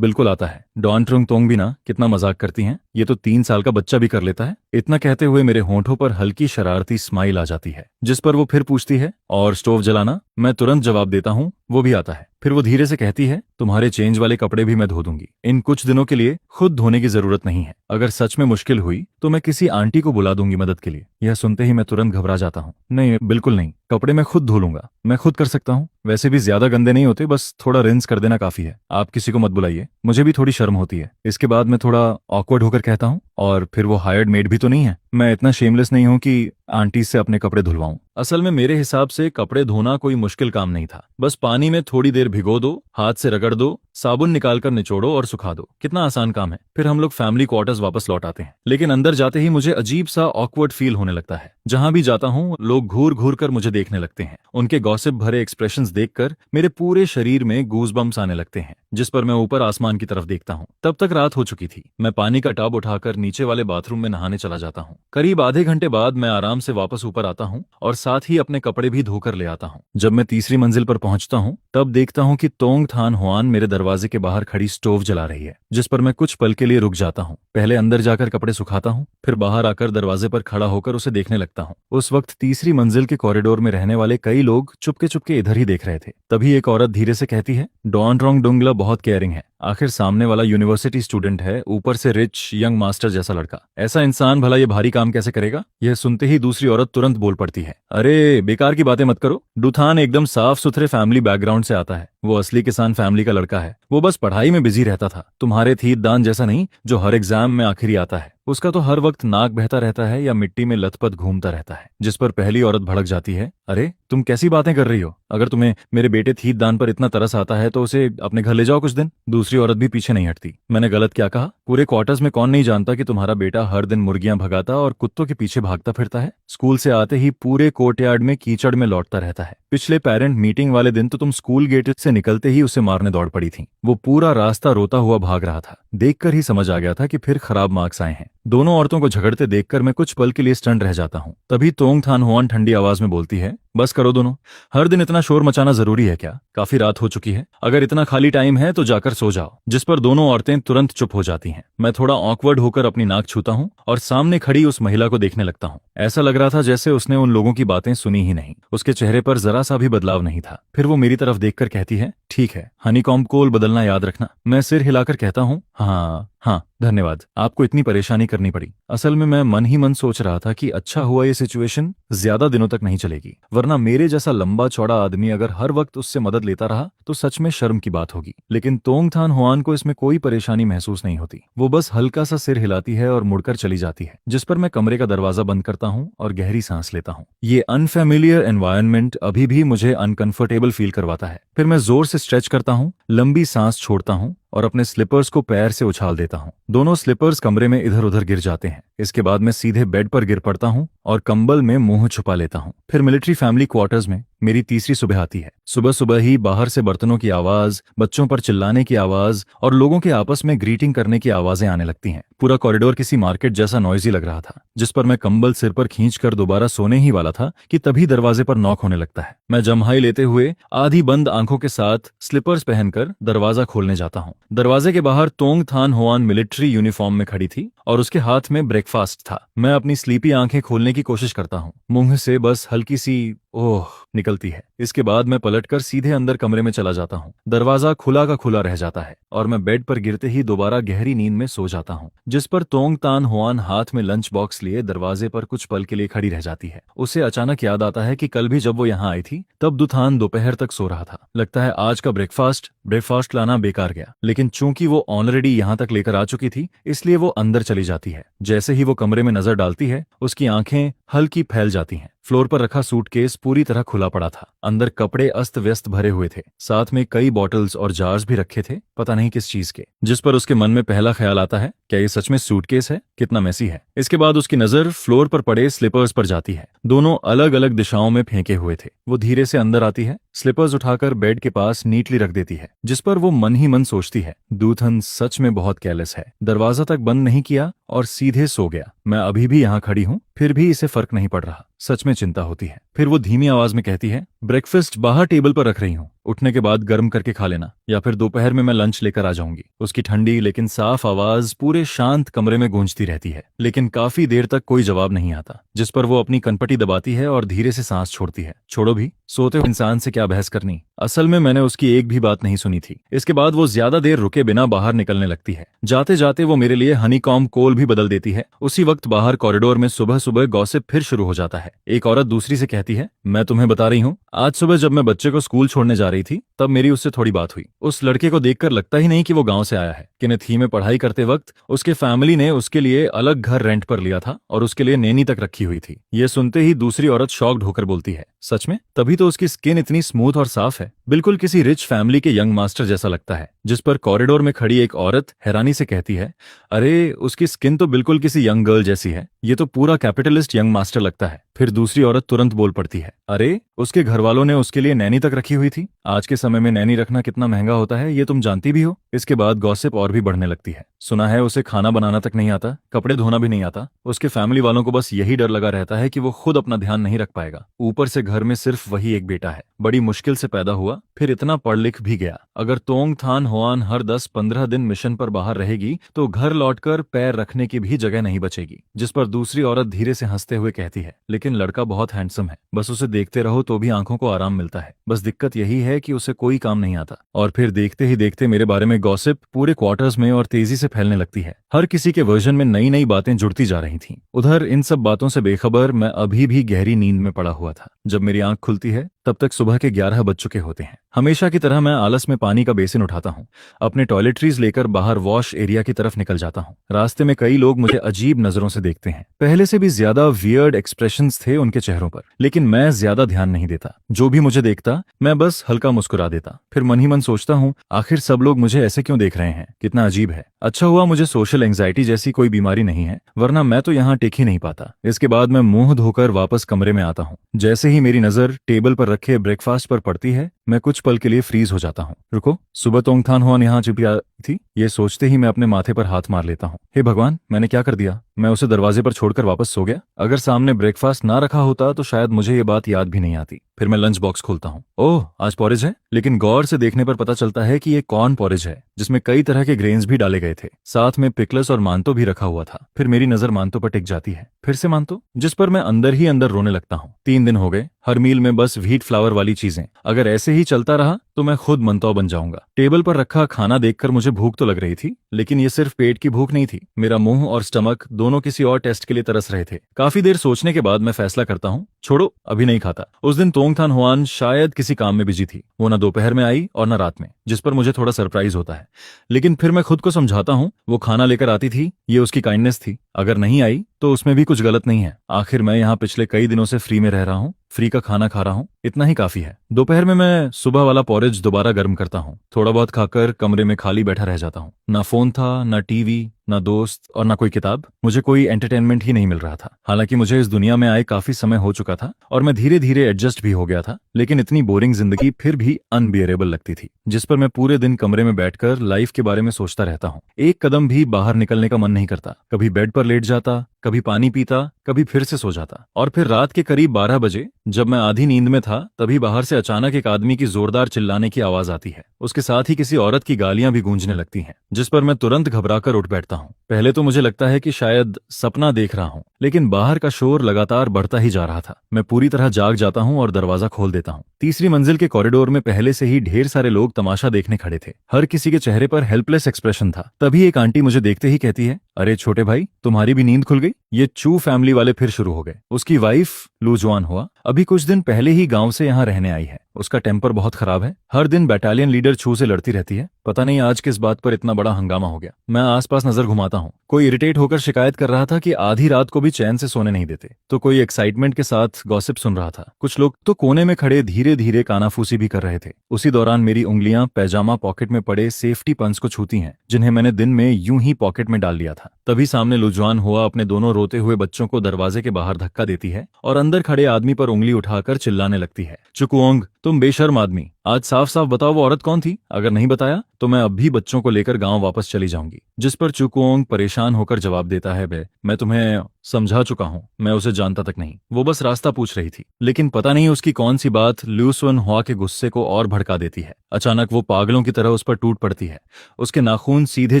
बिल्कुल आता है। डॉन ट्रुंग तोंग भी ना कितना मजाक करती हैं, ये तो 3 साल का बच्चा भी कर लेता है। इतना कहते हुए मेरे होंठों पर हल्की शरारती स्माइल आ जाती है, जिस पर वो फिर पूछती है, और स्टोव जलाना? मैं तुरंत जवाब देता हूँ, वो भी आता है। फिर वो धीरे से कहती है, तुम्हारे चेंज वाले कपड़े भी मैं धो दूंगी, इन कुछ दिनों के लिए खुद धोने की जरूरत नहीं है। अगर सच में मुश्किल हुई तो मैं किसी आंटी को बुला दूंगी मदद के लिए। यह सुनते ही मैं तुरंत घबरा जाता हूँ। नहीं, बिल्कुल नहीं, कपड़े मैं खुद धो लूंगा, मैं खुद कर सकता हूँ। वैसे भी ज्यादा गंदे नहीं होते, बस थोड़ा रिंस कर देना काफी है। आप किसी को मत बुलाइए, मुझे भी थोड़ी शर्म होती है। इसके बाद मैं थोड़ा ऑकवर्ड होकर कहता हूँ, और फिर वो हायर्ड मेड भी तो नहीं है, मैं इतना शेमलेस नहीं हूँ कि आंटी से अपने कपड़े धुलवाऊं। असल में मेरे हिसाब से कपड़े धोना कोई मुश्किल काम नहीं था। बस पानी में थोड़ी देर भिगो दो, हाथ से रगड़ दो, साबुन निकालकर निचोड़ो और सुखा दो। कितना आसान काम है। फिर हम लोग फैमिली क्वार्टर्स वापस लौट आते हैं। लेकिन अंदर जाते ही मुझे अजीब सा ऑकवर्ड फील होने लगता है। जहां भी जाता हूँ लोग घूर घूर कर मुझे देखने लगते हैं। उनके गॉसिप भरे एक्सप्रेशंस देखकर मेरे पूरे शरीर में गूज़बम्प्स आने लगते हैं। जिस पर मैं ऊपर आसमान की तरफ देखता हूँ। तब तक रात हो चुकी थी। मैं पानी का टब उठाकर नीचे वाले बाथरूम में नहाने चला जाता हूँ। करीब आधे घंटे बाद मैं आराम से वापस ऊपर आता हूँ और साथ ही अपने कपड़े भी धोकर ले आता हूँ। जब मैं तीसरी मंजिल पर पहुंचता हूँ तब देखता हूँ कि तोंग थान होआन मेरे दरवाजे के बाहर खड़ी स्टोव जला रही है, जिस पर मैं कुछ पल के लिए रुक जाता हूँ। पहले अंदर जाकर कपड़े सुखाता हूँ, फिर बाहर आकर दरवाजे पर खड़ा होकर उसे देखने लगता हूँ। उस वक्त तीसरी मंजिल के कॉरिडोर में रहने वाले कई लोग चुपके चुपके इधर ही देख रहे थे। तभी एक औरत धीरे से कहती है, डॉन ट्रोंग डुंगला बहुत केयरिंग है। आखिर सामने वाला यूनिवर्सिटी स्टूडेंट है, ऊपर से रिच यंग मास्टर जैसा लड़का। ऐसा इंसान भला ये भारी काम कैसे करेगा? यह सुनते ही दूसरी औरत तुरंत बोल पड़ती है, अरे बेकार की बातें मत करो। डूथान एकदम साफ सुथरे फैमिली बैकग्राउंड से आता है। वो असली किसान फैमिली का लड़का है। वो बस पढ़ाई में बिजी रहता था। तुम्हारे थीत दान जैसा नहीं जो हर एग्जाम में आखिरी आता है। उसका तो हर वक्त नाक बहता रहता है या मिट्टी में लथपथ घूमता रहता है। जिस पर पहली औरत भड़क जाती है, अरे तुम कैसी बातें कर रही हो? अगर तुम्हें मेरे बेटे थीत दान पर इतना तरस आता है तो उसे अपने घर ले जाओ कुछ दिन। दूसरी औरत भी पीछे नहीं हटती। मैंने गलत क्या कहा? पूरे क्वार्टर्स में कौन नहीं जानता कि तुम्हारा बेटा हर दिन मुर्गियां भगाता और कुत्तों के पीछे भागता फिरता है। स्कूल से आते ही पूरे कोर्टयार्ड में कीचड़ में लौटता रहता है। पिछले पेरेंट मीटिंग वाले दिन तो तुम स्कूल गेट से निकलते ही उसे मारने दौड़ पड़ी थी। वो पूरा रास्ता रोता हुआ भाग रहा था। देखकर ही समझ आ गया था कि फिर खराब मार्क्स आए हैं। दोनों औरतों को झगड़ते देखकर मैं कुछ पल के लिए स्टंट रह जाता हूँ। तभी तोंग थान होआन ठंडी आवाज में बोलती है, बस करो दोनों, हर दिन इतना शोर मचाना जरूरी है क्या? काफी रात हो चुकी है, अगर इतना खाली टाइम है तो जाकर सो जाओ। जिस पर दोनों औरतें तुरंत चुप हो जाती हैं। मैं थोड़ा ऑकवर्ड होकर अपनी नाक छूता हूँ और सामने खड़ी उस महिला को देखने लगता हूँ। ऐसा लग रहा था जैसे उसने उन लोगों की बातें सुनी ही नहीं। उसके चेहरे पर जरा सा भी बदलाव नहीं था। फिर वो मेरी तरफ देखकर कहती है, ठीक है, हनीकॉम्ब कोल बदलना याद रखना। मैं सिर हिलाकर कहता हूँ, हाँ धन्यवाद, आपको इतनी परेशानी करनी पड़ी। असल में मैं मन ही मन सोच रहा था कि अच्छा हुआ ये सिचुएशन ज्यादा दिनों तक नहीं चलेगी, वरना मेरे जैसा लंबा चौड़ा आदमी अगर हर वक्त उससे मदद लेता रहा तो सच में शर्म की बात होगी। लेकिन तोंग थान होआन को इसमें कोई परेशानी महसूस नहीं होती। वो बस हल्का सा सिर हिलाती है और मुड़कर चली जाती है। जिस पर मैं कमरे का दरवाजा बंद करता हूँ और गहरी सांस लेता हूँ। ये अनफेमिलियर एनवायरनमेंट अभी भी मुझे अनकंफर्टेबल फील करवाता है। फिर मैं जोर से स्ट्रेच करता हूँ, लंबी सांस छोड़ता हूँ और अपने स्लीपर्स को पैर से उछाल देता हूँ। दोनों स्लीपर्स कमरे में इधर उधर गिर जाते हैं। इसके बाद मैं सीधे बेड पर गिर पड़ता हूँ और कंबल में मुंह छुपा लेता हूँ। फिर मिलिट्री फैमिली क्वार्टर्स में मेरी तीसरी सुबह आती है। सुबह सुबह ही बाहर से बर्तनों की आवाज, बच्चों पर चिल्लाने की आवाज और लोगों के आपस में ग्रीटिंग करने की आवाजें आने लगती हैं। पूरा कॉरिडोर किसी मार्केट जैसा नॉइजी लग रहा था। जिस पर मैं कंबल सिर पर खींचकर दोबारा सोने ही वाला था कि तभी दरवाजे पर नॉक होने लगता है। मैं जम्हाई लेते हुए आधी बंद आंखों के साथ स्लीपर्स पहनकर कर दरवाजा खोलने जाता हूँ। दरवाजे के बाहर तोंग थान होआन मिलिट्री यूनिफॉर्म में खड़ी थी और उसके हाथ में ब्रेकफास्ट था। मैं अपनी स्लीपी आंखें खोलने की कोशिश करता हूँ। मुंह से बस हल्की सी ओह निकलती है। इसके बाद मैं पलटकर सीधे अंदर कमरे में चला जाता हूँ। दरवाजा खुला का खुला रह जाता है और मैं बेड पर गिरते ही दोबारा गहरी नींद में सो जाता हूँ, जिस पर तोंग तान होआन हाथ में लंच बॉक्स लिए दरवाजे पर कुछ पल के लिए खड़ी रह जाती है। उसे अचानक याद आता है कि कल भी जब वो यहाँ आई थी तब दुथान दोपहर तक सो रहा था। लगता है आज का ब्रेकफास्ट लाना बेकार गया, लेकिन चूंकि वो ऑलरेडी यहाँ तक लेकर आ चुकी थी इसलिए वो अंदर चली जाती है। जैसे ही वो कमरे में नजर डालती है उसकी आंखें हल्की फैल जाती हैं। फ्लोर पर रखा सूटकेस पूरी तरह खुला पड़ा था। अंदर कपड़े अस्त व्यस्त भरे हुए थे, साथ में कई बॉटल्स और जार्स भी रखे थे, पता नहीं किस चीज के। जिस पर उसके मन में पहला ख्याल आता है, क्या ये सच में सूटकेस है? कितना मैसी है। इसके बाद उसकी नजर फ्लोर पर पड़े स्लीपर्स पर जाती है। दोनों अलग अलग दिशाओं में फेंके हुए थे। वो धीरे से अंदर आती है, स्लीपर्स उठाकर बेड के पास नीटली रख देती है, जिस पर वो मन ही मन सोचती है, दूथन सच में बहुत केयरलेस है। दरवाजा तक बंद नहीं किया और सीधे सो गया। मैं अभी भी यहाँ खड़ी हूँ, फिर भी इसे फर्क नहीं पड़ रहा। सच में चिंता होती है। फिर वो धीमी आवाज में कहती है, ब्रेकफास्ट बाहर टेबल पर रख रही हूँ, उठने के बाद गर्म करके खा लेना, या फिर दोपहर में मैं लंच लेकर आ जाऊंगी। उसकी ठंडी लेकिन साफ आवाज पूरे शांत कमरे में गूंजती रहती है, लेकिन काफी देर तक कोई जवाब नहीं आता, जिस पर वो अपनी कनपटी दबाती है और धीरे से सांस छोड़ती है। छोड़ो भी, सोते हुए इंसान से क्या बहस करनी। असल में मैंने उसकी एक भी बात नहीं सुनी थी। इसके बाद वो ज्यादा देर रुके बिना बाहर निकलने लगती है। जाते जाते वो मेरे लिए हनीकॉम्ब कोल भी बदल देती है। उसी वक्त बाहर कॉरिडोर में सुबह सुबह गॉसिप फिर शुरू हो जाता है। एक औरत दूसरी से कहती है, मैं तुम्हें बता रही हूँ, आज सुबह जब मैं बच्चे को स्कूल छोड़ने जा रही थी तब मेरी उससे थोड़ी बात हुई। उस लड़के को देखकर लगता ही नहीं कि वो गांव से आया है। किनेथी में पढ़ाई करते वक्त उसके फैमिली ने उसके लिए अलग घर रेंट पर लिया था और उसके लिए नैनी तक रखी हुई थी। ये सुनते ही दूसरी औरत शॉक्ड होकर बोलती है, सच में? तभी तो उसकी स्किन इतनी स्मूथ और साफ है, बिल्कुल किसी रिच फैमिली के यंग मास्टर जैसा लगता है। जिस पर कॉरिडोर में खड़ी एक औरत हैरानी से कहती है, अरे उसकी स्किन तो बिल्कुल किसी यंग गर्ल जैसी है, ये तो पूरा कैपिटलिस्ट यंग मास्टर लगता है। फिर दूसरी औरत तुरंत बोल पड़ती है, अरे उसके घर वालों ने उसके लिए नैनी तक रखी हुई थी। आज के समय में नैनी रखना कितना महंगा होता है, ये तुम जानती भी हो। इसके बाद गॉसिप और भी बढ़ने लगती है। सुना है उसे खाना बनाना तक नहीं आता, कपड़े धोना भी नहीं आता। उसके फैमिली वालों को बस यही डर लगा रहता है कि वो खुद अपना ध्यान नहीं रख पाएगा। ऊपर से घर में सिर्फ वही एक बेटा है, बड़ी मुश्किल से पैदा हुआ, फिर इतना पढ़ लिख भी गया। अगर तोंग थान होआन हर 10-15 दिन मिशन पर बाहर रहेगी तो घर लौटकर पैर रखने की भी जगह नहीं बचेगी। जिस पर दूसरी औरत धीरे से हंसते हुए कहती है, लेकिन लड़का बहुत हैंडसम है, बस उसे देखते रहो तो भी आंखों को आराम मिलता है। बस दिक्कत यही है कि उसे कोई काम नहीं आता। और फिर देखते ही देखते मेरे बारे में गॉसिप पूरे क्वार्टर्स में और तेजी से फैलने लगती है। हर किसी के वर्जन में नई नई बातें जुड़ती जा रही थीं। उधर इन सब बातों से बेखबर मैं अभी भी गहरी नींद में पड़ा हुआ था। जब मेरी आंख खुलती है तब तक सुबह के 11 बज चुके होते हैं। हमेशा की तरह मैं आलस में पानी का बेसिन उठाता हूँ, अपने टॉयलेटरीज लेकर बाहर वॉश एरिया की तरफ निकल जाता हूँ। रास्ते में कई लोग मुझे अजीब नजरों से देखते हैं। पहले से भी ज्यादा वियर्ड एक्सप्रेशंस थे उनके चेहरों पर, लेकिन मैं ज्यादा ध्यान नहीं देता। जो भी मुझे देखता मैं बस हल्का मुस्कुरा देता। फिर मन ही मन सोचता हूँ, आखिर सब लोग मुझे ऐसे क्यों देख रहे हैं, कितना अजीब है। अच्छा हुआ मुझे सोशल एंजाइटी जैसी कोई बीमारी नहीं है, वरना मैं तो यहाँ टिक ही नहीं पाता। इसके बाद मैं मुंह धोकर वापस कमरे में आता हूँ। जैसे ही मेरी नजर टेबल पर रखे ब्रेकफास्ट पर पड़ती है मैं कुछ पल के लिए फ्रीज हो जाता हूँ। रुको, सुबह तोंग थान होआन यहाँ चिपकी थी, ये सोचते ही मैं अपने माथे पर हाथ मार लेता हूँ। हे भगवान, मैंने क्या कर दिया? मैं उसे दरवाजे पर छोड़कर वापस सो गया। अगर सामने ब्रेकफास्ट ना रखा होता तो शायद मुझे ये बात याद भी नहीं आती। फिर मैं लंच बॉक्स खोलता हूँ। ओह, आज पॉरेज है, लेकिन गौर से देखने पर पता चलता है कि ये कॉर्न पॉरेज है, जिसमें कई तरह के ग्रेन्स भी डाले गए थे। साथ में पिकल्स और मांतो भी रखा हुआ था। फिर मेरी नजर मांतो पर टिक जाती है, फिर से मांतो, जिस पर मैं अंदर ही अंदर रोने लगता हूँ। 3 दिन हो गए, हर मील में बस व्हीट फ्लावर वाली चीजें। अगर ऐसे ही चलता रहा तो मैं खुद मंतौ बन जाऊंगा। टेबल पर रखा खाना देखकर मुझे भूख तो लग रही थी, लेकिन ये सिर्फ पेट की भूख नहीं थी। मेरा मुंह और स्टमक दोनों किसी और टेस्ट के लिए तरस रहे थे। काफी देर सोचने के बाद मैं फैसला करता हूँ, छोड़ो, अभी नहीं खाता। उस दिन तोंग थान होआन शायद किसी काम में बिजी थी। वो ना दोपहर में आई और ना रात में, जिस पर मुझे थोड़ा सरप्राइज होता है। लेकिन फिर मैं खुद को समझाता हूँ, वो खाना लेकर आती थी, ये उसकी काइंडनेस थी। अगर नहीं आई तो उसमें भी कुछ गलत नहीं है। आखिर मैं यहाँ पिछले कई दिनों से फ्री में रह रहा हूँ, फ्री का खाना खा रहा हूँ, इतना ही काफी है। दोपहर में मैं सुबह वाला पॉरेज दोबारा गर्म करता हूँ। थोड़ा बहुत खाकर कमरे में खाली बैठा रह जाता हूँ। ना फोन था, ना टीवी, ना दोस्त और ना कोई किताब। मुझे कोई एंटरटेनमेंट ही नहीं मिल रहा था। हालांकि मुझे इस दुनिया में आए काफी समय हो चुका था और मैं धीरे धीरे एडजस्ट भी हो गया था, लेकिन इतनी बोरिंग जिंदगी फिर भी अनबियरेबल लगती थी, जिस पर मैं पूरे दिन कमरे में बैठकर लाइफ के बारे में सोचता रहता हूँ। एक कदम भी बाहर निकलने का मन नहीं करता। कभी बेड पर लेट जाता, कभी पानी पीता, कभी फिर से सो जाता। और फिर रात के करीब 12 बजे जब मैं आधी नींद में था, तभी बाहर से अचानक एक आदमी की जोरदार चिल्लाने की आवाज आती है। उसके साथ ही किसी औरत की गालियां भी गूंजने लगती हैं, जिस पर मैं तुरंत घबराकर उठ बैठता हूँ। पहले तो मुझे लगता है कि शायद सपना देख रहा हूँ, लेकिन बाहर का शोर लगातार बढ़ता ही जा रहा था। मैं पूरी तरह जाग जाता हूँ और दरवाजा खोल देता हूँ। तीसरी मंजिल के कॉरिडोर में पहले से ही ढेर सारे लोग तमाशा देखने खड़े थे। हर किसी के चेहरे पर हेल्पलेस एक्सप्रेशन था। तभी एक आंटी मुझे देखते ही कहती है, अरे छोटे भाई, तुम्हारी भी नींद खुल गई? ये चू फैमिली वाले फिर शुरू हो गए। उसकी वाइफ लूजवान हुआ अभी कुछ दिन पहले ही गांव से यहाँ रहने आई है। उसका टेम्पर बहुत खराब है। हर दिन बटालियन लीडर छू से लड़ती रहती है। पता नहीं आज किस बात पर इतना बड़ा हंगामा हो गया। मैं आसपास नजर घुमाता हूँ। कोई इरिटेट होकर शिकायत कर रहा था कि आधी रात को भी चैन से सोने नहीं देते, तो कोई एक्साइटमेंट के साथ गॉसिप सुन रहा था। कुछ लोग तो कोने में खड़े धीरे धीरे कानाफूसी भी कर रहे थे। उसी दौरान मेरी उंगलियां पैजामा पॉकेट में पड़े सेफ्टी पंच को छूती हैं, जिन्हें मैंने दिन में यूं ही पॉकेट में डाल लिया था। तभी सामने लुजवान हुआ अपने दोनों रोते हुए बच्चों को दरवाजे के बाहर धक्का देती है और अंदर खड़े आदमी पर उंगली उठाकर चिल्लाने लगती है, चुकुओंग, तुम बेशर्म आदमी, आज साफ साफ बताओ वो औरत कौन थी? अगर नहीं बताया तो मैं अब भी बच्चों को लेकर गांव वापस चली जाऊंगी। जिस पर चुकुओंग परेशान होकर जवाब देता है, बे मैं तुम्हें समझा चुका हूं, मैं उसे जानता तक नहीं, वो बस रास्ता पूछ रही थी। लेकिन पता नहीं उसकी कौन सी बात ल्यूसन हुआ के गुस्से को और भड़का देती है। अचानक वो पागलों की तरह उस पर टूट पड़ती है। उसके नाखून सीधे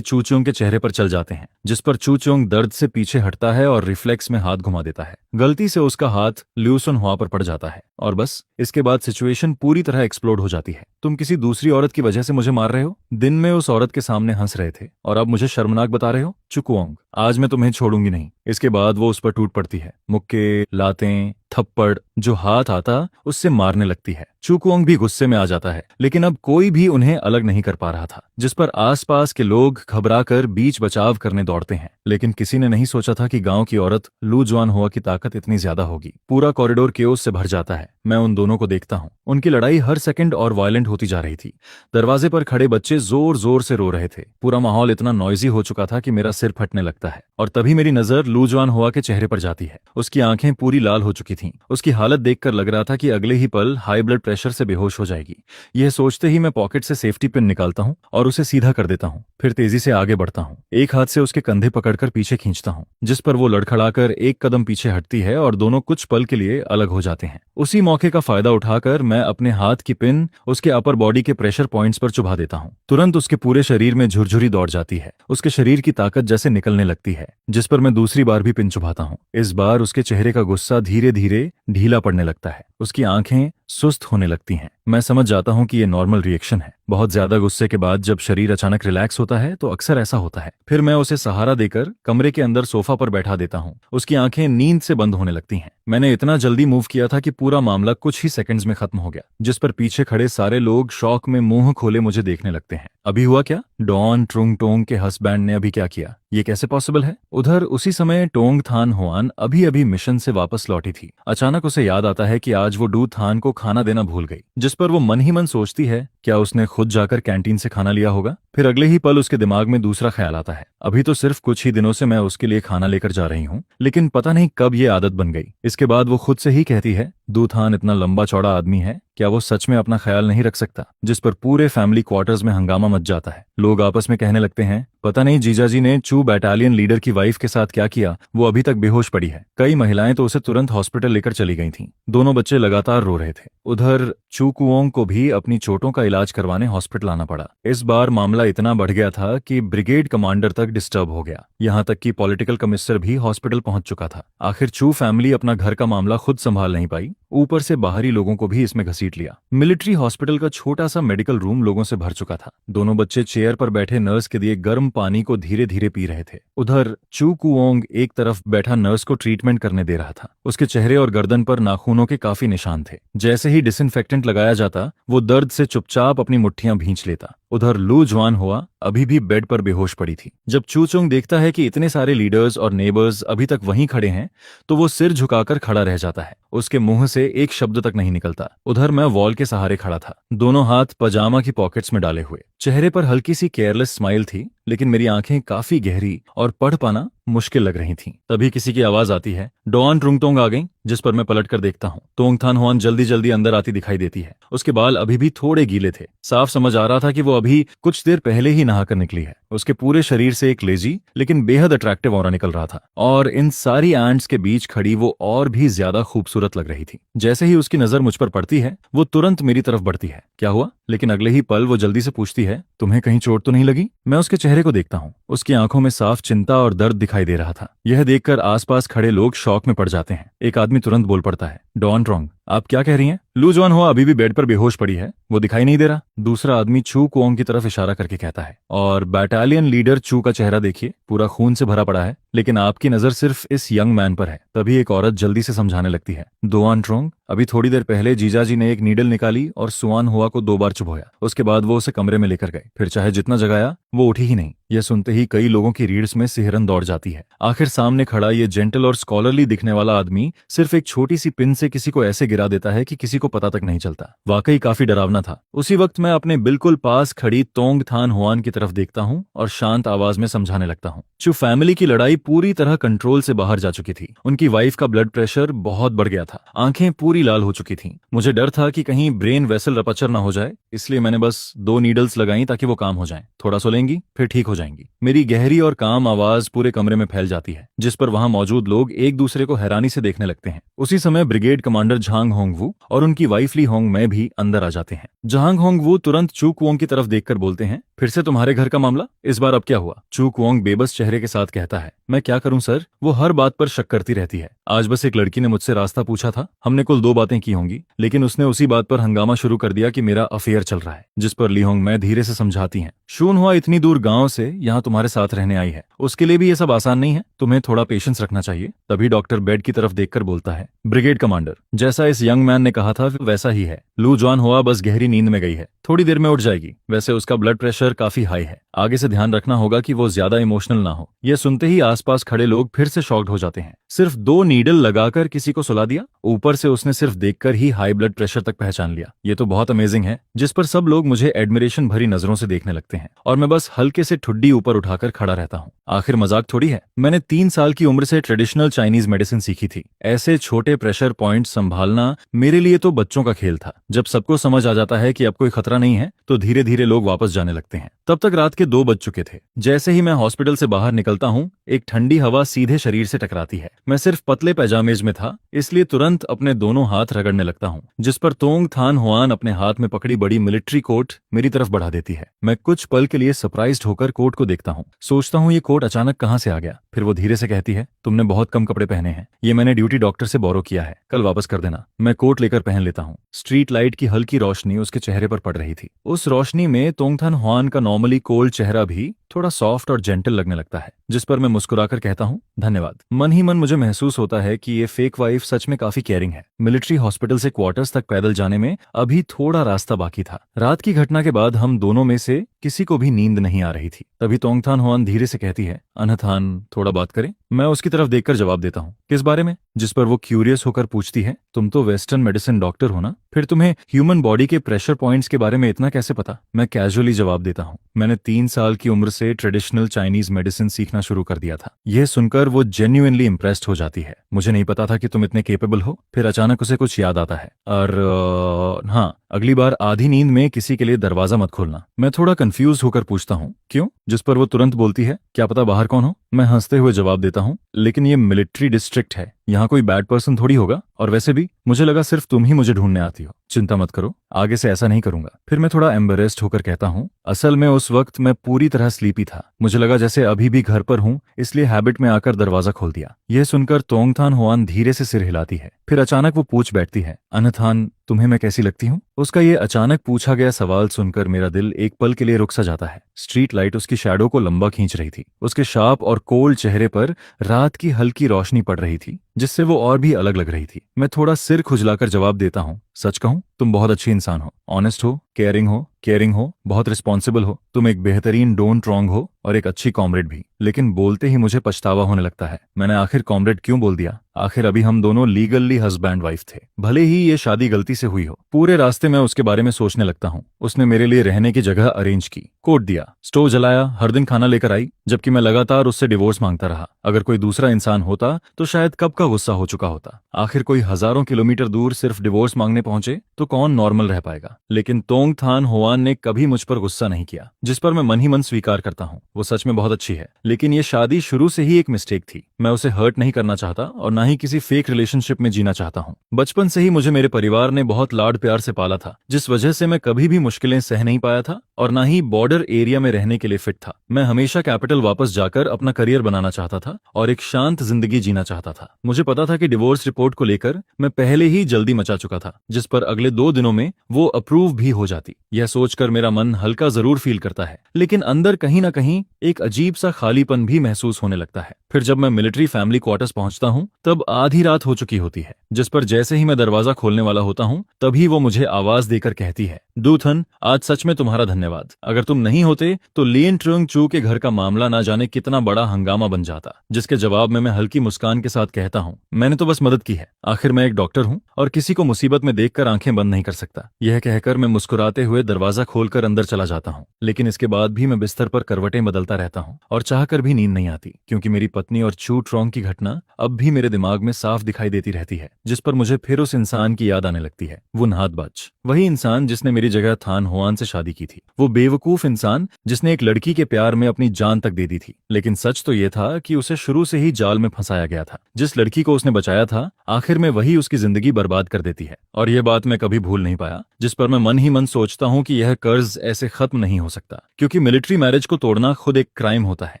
चूचोंग के चेहरे पर चल जाते हैं, जिस पर चूचोंग दर्द से पीछे हटता है और रिफ्लेक्स में हाथ घुमा देता है। गलती से उसका हाथ ल्यूसन हुआ पर पड़ जाता है और बस इसके बाद सिचुएशन पूरी तरह एक्सप्लोड हो जाती है। तुम किसी दूसरी औरत की वजह से मुझे मार रहे हो? दिन में उस औरत के सामने हंस रहे थे और अब मुझे शर्मनाक बता रहे हो? चुकुओंग, आज मैं तुम्हें छोड़ूंगी नहीं। इसके बाद वो उस पर टूट पड़ती है। मुक्के, लातें, थप्पड़ जो हाथ आता उससे मारने लगती है। चुकुओंग भी गुस्से में आ जाता है, लेकिन अब कोई भी उन्हें अलग नहीं कर पा रहा था, जिस पर आसपास के लोग घबराकर बीच बचाव करने दौड़ते हैं। लेकिन किसी ने नहीं सोचा था कि गांव की औरत लू जवान हुआ की ताकत इतनी ज्यादा होगी। पूरा कॉरिडोर केओस से भर जाता है। मैं उन दोनों को देखता हूँ। उनकी लड़ाई हर सेकंड और वायलेंट होती जा रही थी। दरवाजे पर खड़े बच्चे जोर जोर से रो रहे थे। पूरा माहौल इतना नॉइजी हो चुका था कि मेरा सिर फटने लगता है। और तभी मेरी नजर लू जवान हुआ के चेहरे पर जाती है। उसकी आंखें पूरी लाल हो चुकी थीं। उसकी हालत देखकर लग रहा था कि अगले ही पल हाई ब्लड प्रेशर से बेहोश हो जाएगी। यह सोचते ही मैं पॉकेट से सेफ्टी पिन निकालता हूँ और उसे सीधा कर देता हूँ। फिर तेजी से आगे बढ़ता हूँ। एक हाथ से उसके कंधे पकड़कर पीछे खींचता हूँ, जिस पर वो लड़खड़ाकर एक कदम पीछे हटती है और दोनों कुछ पल के लिए अलग हो जाते हैं। उसी मौके का फायदा उठाकर मैं अपने हाथ की पिन उसके अपर बॉडी के प्रेशर पॉइंट्स पर चुभा देता हूँ। तुरंत उसके पूरे शरीर में झुरझुरी दौड़ जाती है। उसके शरीर की ताकत जैसे निकलने लगती है, जिस पर मैं दूसरी बार भी पिन चुभाता हूँ। इस बार उसके चेहरे का गुस्सा धीरे धीरे ढीला पड़ने लगता है। उसकी आंखें सुस्त होने लगती हैं। मैं समझ जाता हूँ कि ये नॉर्मल रिएक्शन है। बहुत ज्यादा गुस्से के बाद जब शरीर अचानक रिलैक्स होता है तो अक्सर ऐसा होता है। फिर मैं उसे सहारा देकर कमरे के अंदर सोफा पर बैठा देता हूँ। उसकी आंखें नींद से बंद होने लगती हैं। मैंने इतना जल्दी मूव किया था कि पूरा मामला कुछ ही सेकंड्स में खत्म हो गया, जिस पर पीछे खड़े सारे लोग शौक में मुंह खोले मुझे देखने लगते हैं। अभी हुआ क्या? डॉन ट्रुंग टोंग के हस्बैंड ने अभी क्या किया? ये कैसे पॉसिबल है? उधर उसी समय टोंग थान हुआन अभी अभी मिशन से वापस लौटी थी। अचानक उसे याद आता है कि आज वो डू थान को खाना देना भूल गई, जिस पर वो मन ही मन सोचती है क्या उसने खुद जाकर कैंटीन से खाना लिया होगा। फिर अगले ही पल उसके दिमाग में दूसरा ख्याल आता है, अभी तो सिर्फ कुछ ही दिनों से मैं उसके लिए खाना लेकर जा रही हूँ, लेकिन पता नहीं कब ये आदत बन गई। इसके बाद वो खुद से ही कहती है, दूथान इतना लंबा चौड़ा आदमी है, क्या वो सच में अपना ख्याल नहीं रख सकता? जिस पर पूरे फैमिली क्वार्टर्स में हंगामा मच जाता है। लोग आपस में कहने लगते हैं, पता नहीं जीजाजी ने चू बटालियन लीडर की वाइफ के साथ क्या किया, वो अभी तक बेहोश पड़ी है। कई महिलाएं तो उसे तुरंत हॉस्पिटल लेकर चली गई थीं। दोनों बच्चे लगातार रो रहे थे। उधर चू कुओंग को भी अपनी चोटों का इलाज करवाने हॉस्पिटल आना पड़ा। इस बार मामला इतना बढ़ गया था कि ब्रिगेड कमांडर तक डिस्टर्ब हो गया। यहाँ तक कि पॉलिटिकल कमिश्नर भी हॉस्पिटल पहुंच चुका था। आखिर चू फैमिली अपना घर का मामला खुद संभाल नहीं पाई, ऊपर से बाहरी लोगों को भी इसमें घसीट लिया। मिलिट्री हॉस्पिटल का छोटा सा मेडिकल रूम लोगों से भर चुका था। दोनों बच्चे चेयर पर बैठे नर्स के दिए गर्म पानी को धीरे धीरे पी रहे थे। उधर चू कुओंग एक तरफ बैठा नर्स को ट्रीटमेंट करने दे रहा था। उसके चेहरे और गर्दन पर नाखूनों के काफी निशान थे। जैसे ही डिसइंफेक्टेंट लगाया जाता, वो दर्द से चुपचाप अपनी मुट्ठियां भींच लेता। उधर लू जवान हुआ अभी भी बेड पर बेहोश पड़ी थी। जब चूचोंग देखता है कि इतने सारे लीडर्स और नेबर्स अभी तक वहीं खड़े हैं, तो वो सिर झुकाकर खड़ा रह जाता है। उसके मुंह से एक शब्द तक नहीं निकलता। उधर मैं वॉल के सहारे खड़ा था, दोनों हाथ पजामा की पॉकेट्स में डाले हुए। चेहरे पर हल्की सी केयरलेस स्माइल थी, लेकिन मेरी आंखें काफी गहरी और पढ़ पाना मुश्किल लग रही थीं। तभी किसी की आवाज आती है, डॉन ट्रुंगटोंग आ गई, जिस पर मैं पलट कर देखता हूँ। तोंग थान हुआन जल्दी जल्दी अंदर आती दिखाई देती है। उसके बाल अभी भी थोड़े गीले थे। साफ समझ आ रहा था कि वो अभी कुछ देर पहले ही नहाकर निकली है। उसके पूरे शरीर से एक लेजी लेकिन बेहद अट्रैक्टिव ऑरा निकल रहा था, और इन सारी एंट्स के बीच खड़ी वो और भी ज्यादा खूबसूरत लग रही थी। जैसे ही उसकी नजर मुझ पर पड़ती है, वो तुरंत मेरी तरफ बढ़ती है। क्या हुआ? लेकिन अगले ही पल वो जल्दी से पूछती है, तुम्हें कहीं चोट तो नहीं लगी? मैं उसके चेहरे को देखता हूँ। उसकी आंखों में साफ चिंता और दर्द दिखाई दे रहा था। यह देखकर आसपास खड़े लोग शॉक में पड़ जाते हैं। एक आदमी तुरंत बोल पड़ता है, डॉन ट्रोंग, आप क्या कह रही हैं? लू जॉन हुआ अभी भी बेड पर बेहोश पड़ी है, वो दिखाई नहीं दे रहा। दूसरा आदमी चू कुओंग की तरफ इशारा करके कहता है, और बटालियन लीडर चू का चेहरा देखिए, पूरा खून से भरा पड़ा है, लेकिन आपकी नजर सिर्फ इस यंग मैन पर है। तभी एक औरत जल्दी से समझाने लगती है, दोआन ट्रोंग, अभी थोड़ी देर पहले जीजाजी ने एक नीडल निकाली और सुआन हुआ को 2 बार चुभोया। उसके बाद वो उसे कमरे में लेकर गए, फिर चाहे जितना जगाया वो उठी ही नहीं। यह सुनते ही कई लोगों की रीढ़ में सिहरन दौड़ जाती है। आखिर सामने खड़ा ये जेंटल और स्कॉलरली दिखने वाला आदमी सिर्फ एक छोटी सी पिन से किसी को ऐसे गिरा देता है कि किसी को पता तक नहीं चलता। वाकई काफी डरावना था। उसी वक्त मैं अपने बिल्कुल पास खड़ी तोंग थान हुआन की तरफ देखता हूँ और शांत आवाज में समझाने लगता हूँ। चू फैमिली की लड़ाई पूरी तरह कंट्रोल से बाहर जा चुकी थी। उनकी वाइफ का ब्लड प्रेशर बहुत बढ़ गया था, आंखें पूरी लाल हो चुकी थीं। मुझे डर था कि कहीं ब्रेन वेसल रपचर ना हो जाए, इसलिए मैंने बस 2 नीडल्स लगाई ताकि वो काम हो जाएं। थोड़ा सोलेंगी, फिर ठीक हो जाएंगी। मेरी गहरी और काम आवाज पूरे कमरे में फैल जाती है, जिस पर वहां मौजूद लोग एक दूसरे को हैरानी से देखने लगते हैं। उसी समय ब्रिगेड कमांडर झांग होंगवू और उनकी वाइफ ली होंग मैं भी अंदर आ जाते हैं। झांग होंगवू तुरंत चू कुओंग की तरफ देखकर बोलते हैं, फिर से तुम्हारे घर का मामला? इस बार अब क्या हुआ? चू कुओंग बेबस चेहरे के साथ कहता है, मैं क्या करूं सर, वो हर बात पर शक करती रहती है। आज बस एक लड़की ने मुझसे रास्ता पूछा था, हमने कुल 2 बातें की होंगी, लेकिन उसने उसी बात पर हंगामा शुरू कर दिया कि मेरा अफेयर चल रहा है। जिस पर ली होंग मैं धीरे से समझाती हैं, शून हुआ इतनी दूर गांव से यहाँ तुम्हारे साथ रहने आई है, उसके लिए भी ये सब आसान नहीं है, तुम्हें थोड़ा पेशेंस रखना चाहिए। तभी डॉक्टर बेड की तरफ देखकर बोलता है, ब्रिगेड कमांडर, जैसा इस यंग मैन ने कहा था वैसा ही है। लू जॉन हुआ बस गहरी नींद में गई है, थोड़ी देर में उठ जाएगी। वैसे उसका ब्लड प्रेशर काफी हाई है, आगे से ध्यान रखना होगा कि वो ज्यादा इमोशनल ना हो। यह सुनते ही आसपास खड़े लोग फिर से शॉक्ड हो जाते हैं। सिर्फ 2 नीडल लगाकर किसी को सुला दिया, ऊपर से उसने सिर्फ देखकर ही हाई ब्लड प्रेशर तक पहचान लिया। ये तो बहुत अमेजिंग है। जिस पर सब लोग मुझे एडमिरेशन भरी नजरों से देखने लगते हैं और मैं बस हल्के से ठुड्डी ऊपर उठाकर खड़ा रहता हूँ। आखिर मजाक थोड़ी है। मैंने 3 साल की उम्र से ट्रेडिशनल चाइनीज मेडिसिन सीखी थी। ऐसे छोटे प्रेशर पॉइंट संभालना मेरे लिए तो बच्चों का खेल था। जब सबको समझ आ जाता है कि अब कोई खतरा नहीं है, तो धीरे धीरे लोग वापस जाने लगते हैं। तब तक रात के 2 बज चुके थे। जैसे ही मैं हॉस्पिटल से बाहर निकलता हूँ, एक ठंडी हवा सीधे शरीर से टकराती है। मैं सिर्फ पतले पैजामेज में था, इसलिए तुरंत अपने दोनों हाथ रगड़ने लगता हूँ, जिस पर तोंग थान हुआन अपने हाथ में पकड़ी बड़ी मिलिट्री कोट मेरी तरफ बढ़ा देती है। मैं कुछ पल के लिए सरप्राइज्ड होकर कोट को देखता हूँ। सोचता हूँ ये कोट अचानक कहाँ से आ गया। फिर वो धीरे से कहती है, तुमने बहुत कम कपड़े पहने हैं, ये मैंने ड्यूटी डॉक्टर से बोरो किया है, कल वापस कर देना। मैं कोट लेकर पहन लेता हूँ। स्ट्रीट लाइट की हल्की रोशनी उसके चेहरे पर पड़ रही थी। उस रोशनी में तोंग थान हुआन का नॉर्मली कोल्ड चेहरा भी थोड़ा सॉफ्ट और जेंटल लगने लगता है, जिस पर मैं मुस्कुराकर कहता हूँ, धन्यवाद। मन ही मन मुझे महसूस होता है कि ये फेक वाइफ सच में काफी केयरिंग है। मिलिट्री हॉस्पिटल से क्वार्टर्स तक पैदल जाने में अभी थोड़ा रास्ता बाकी था। रात की घटना के बाद हम दोनों में से किसी को भी नींद नहीं आ रही थी। तभी तोंग थान हुआन धीरे से कहती है, अनथान, थोड़ा बात करें? मैं उसकी तरफ देखकर जवाब देता हूँ, किस बारे में? जिस पर वो क्यूरियस होकर पूछती है, तुम तो वेस्टर्न मेडिसिन डॉक्टर हो ना, फिर तुम्हें ह्यूमन बॉडी के प्रेशर पॉइंट्स के बारे में इतना कैसे पता? मैं कैजुअली जवाब देता हूँ, मैंने 3 साल की उम्र से ट्रेडिशनल चाइनीज मेडिसिन सीखना शुरू कर दिया था। यह सुनकर वो जेन्युइनली इम्प्रेस्ड हो जाती है। मुझे नहीं पता था कि तुम इतने केपेबल हो। फिर अचानक उसे कुछ याद आता है, और हाँ, अगली बार आधी नींद में किसी के लिए दरवाजा मत खोलना। मैं थोड़ा कंफ्यूज होकर पूछता हूँ, क्यों? जिस पर वो तुरंत बोलती है, क्या पता बाहर कौन हो? मैं हंसते हुए जवाब देता हूँ, लेकिन ये मिलिट्री डिस्ट्रिक्ट है, यहाँ कोई बैड पर्सन थोड़ी होगा, और वैसे भी मुझे लगा सिर्फ तुम ही मुझे ढूंढने आती हो। चिंता मत करो, आगे से ऐसा नहीं करूंगा। फिर मैं थोड़ा एम्बेरेस्ड होकर कहता हूँ, असल में उस वक्त मैं पूरी तरह स्लीपी था, मुझे लगा जैसे अभी भी घर पर हूँ, इसलिए हैबिट में आकर दरवाजा खोल दिया। यह सुनकर तोंग थान हुआन धीरे से सिर हिलाती है। फिर अचानक वो पूछ बैठती है, अनथान, तुम्हें मैं कैसी लगती हूँ? उसका ये अचानक पूछा गया सवाल सुनकर मेरा दिल एक पल के लिए रुक सा जाता है। स्ट्रीट लाइट उसकी शैडो को लंबा खींच रही थी। उसके शार्प और कोल्ड चेहरे पर रात की हल्की रोशनी पड़ रही थी, जिससे वो और भी अलग लग रही थी। मैं थोड़ा सिर खुजलाकर जवाब देता हूँ, सच कहूं, तुम बहुत अच्छी इंसान हो, ऑनेस्ट हो, केयरिंग हो, बहुत रिस्पॉन्सिबल हो। तुम एक बेहतरीन डोंट रॉन्ग हो और एक अच्छी कॉमरेड भी। लेकिन बोलते ही मुझे पछतावा होने लगता है, मैंने आखिर कॉमरेड क्यों बोल दिया? आखिर अभी हम दोनों लीगली हस्बैंड वाइफ थे, भले ही ये शादी गलती से हुई हो। पूरे रास्ते मैं उसके बारे में सोचने लगता हूँ। उसने मेरे लिए रहने की जगह अरेंज की, कोट दिया, स्टोव जलाया, हर दिन खाना लेकर आई, जबकि मैं लगातार उससे डिवोर्स मांगता रहा। अगर कोई दूसरा इंसान होता तो शायद कब का गुस्सा हो चुका होता। आखिर कोई हजारों किलोमीटर दूर सिर्फ डिवोर्स मांगने पहुंचे तो कौन नॉर्मल रह पाएगा? लेकिन तोंग थान होआन ने कभी मुझ पर गुस्सा नहीं किया, जिस पर मैं मन ही मन स्वीकार करता हूँ। वो सच में बहुत अच्छी है, लेकिन ये शादी शुरू से ही एक मिस्टेक थी। मैं उसे हर्ट नहीं करना चाहता और ना ही किसी फेक रिलेशनशिप में जीना चाहता हूँ। बचपन से ही मुझे मेरे परिवार ने बहुत लाड प्यार से पाला था, जिस वजह से मैं कभी भी मुश्किलें सह नहीं पाया था और ना ही बॉर्डर एरिया में रहने के लिए फिट था। मैं हमेशा कैपिटल वापस जाकर अपना करियर बनाना चाहता था और एक शांत जिंदगी जीना चाहता था। मुझे पता था कि डिवोर्स रिपोर्ट को लेकर मैं पहले ही जल्दी मचा चुका था, जिस पर अगले 2 दिनों में वो अप्रूव भी हो जाती। यह सोचकर मेरा मन हल्का जरूर फील करता है, लेकिन अंदर कहीं ना कहीं एक अजीब सा खालीपन भी महसूस होने लगता है। फिर जब मैं मिलिट्री फैमिली क्वार्टर्स पहुंचता हूं, तब आधी रात हो चुकी होती है, जिस पर जैसे ही मैं दरवाजा खोलने वाला होता हूं, तभी वो मुझे आवाज देकर कहती है, डूथन, आज सच में तुम्हारा धन्यवाद। अगर तुम नहीं होते तो लिन ट्रुंग चू के घर का मामला ना जाने कितना बड़ा हंगामा बन जाता। जिसके जवाब में मैं हल्की मुस्कान के साथ कहता हूँ, मैंने तो बस मदद की है, आखिर मैं एक डॉक्टर हूँ और किसी को मुसीबत में देखकर आंखें बंद नहीं कर सकता। यह कहकर मैं मुस्कुराते हुए दरवाजा खोलकर अंदर चला जाता हूँ। लेकिन इसके बाद भी मैं बिस्तर पर करवटें बदलता रहता हूँ और चाहकर भी नींद नहीं आती, क्योंकि मेरी पत्नी और चू ट्रोंग की घटना अब भी मेरे दिमाग में साफ दिखाई देती रहती है, जिस पर मुझे फिर उस इंसान की याद आने लगती है। वो नहातबाज, वही इंसान जिसने मेरी जगह थान होआन से शादी की थी। वो बेवकूफ इंसान जिसने एक लड़की के प्यार में अपनी जान तक दे दी थी। लेकिन सच तो ये था कि उसे शुरू से ही जाल में फंसाया गया था। जिस लड़की को उसने बचाया था, आखिर में वही उसकी जिंदगी बर्बाद कर देती है। और यह बात मैं कभी भूल नहीं पाया, जिस पर मैं मन ही मन सोचता हूँ कि यह कर्ज ऐसे खत्म नहीं हो सकता, क्योंकि मिलिट्री मैरिज को तोड़ना खुद एक क्राइम होता है।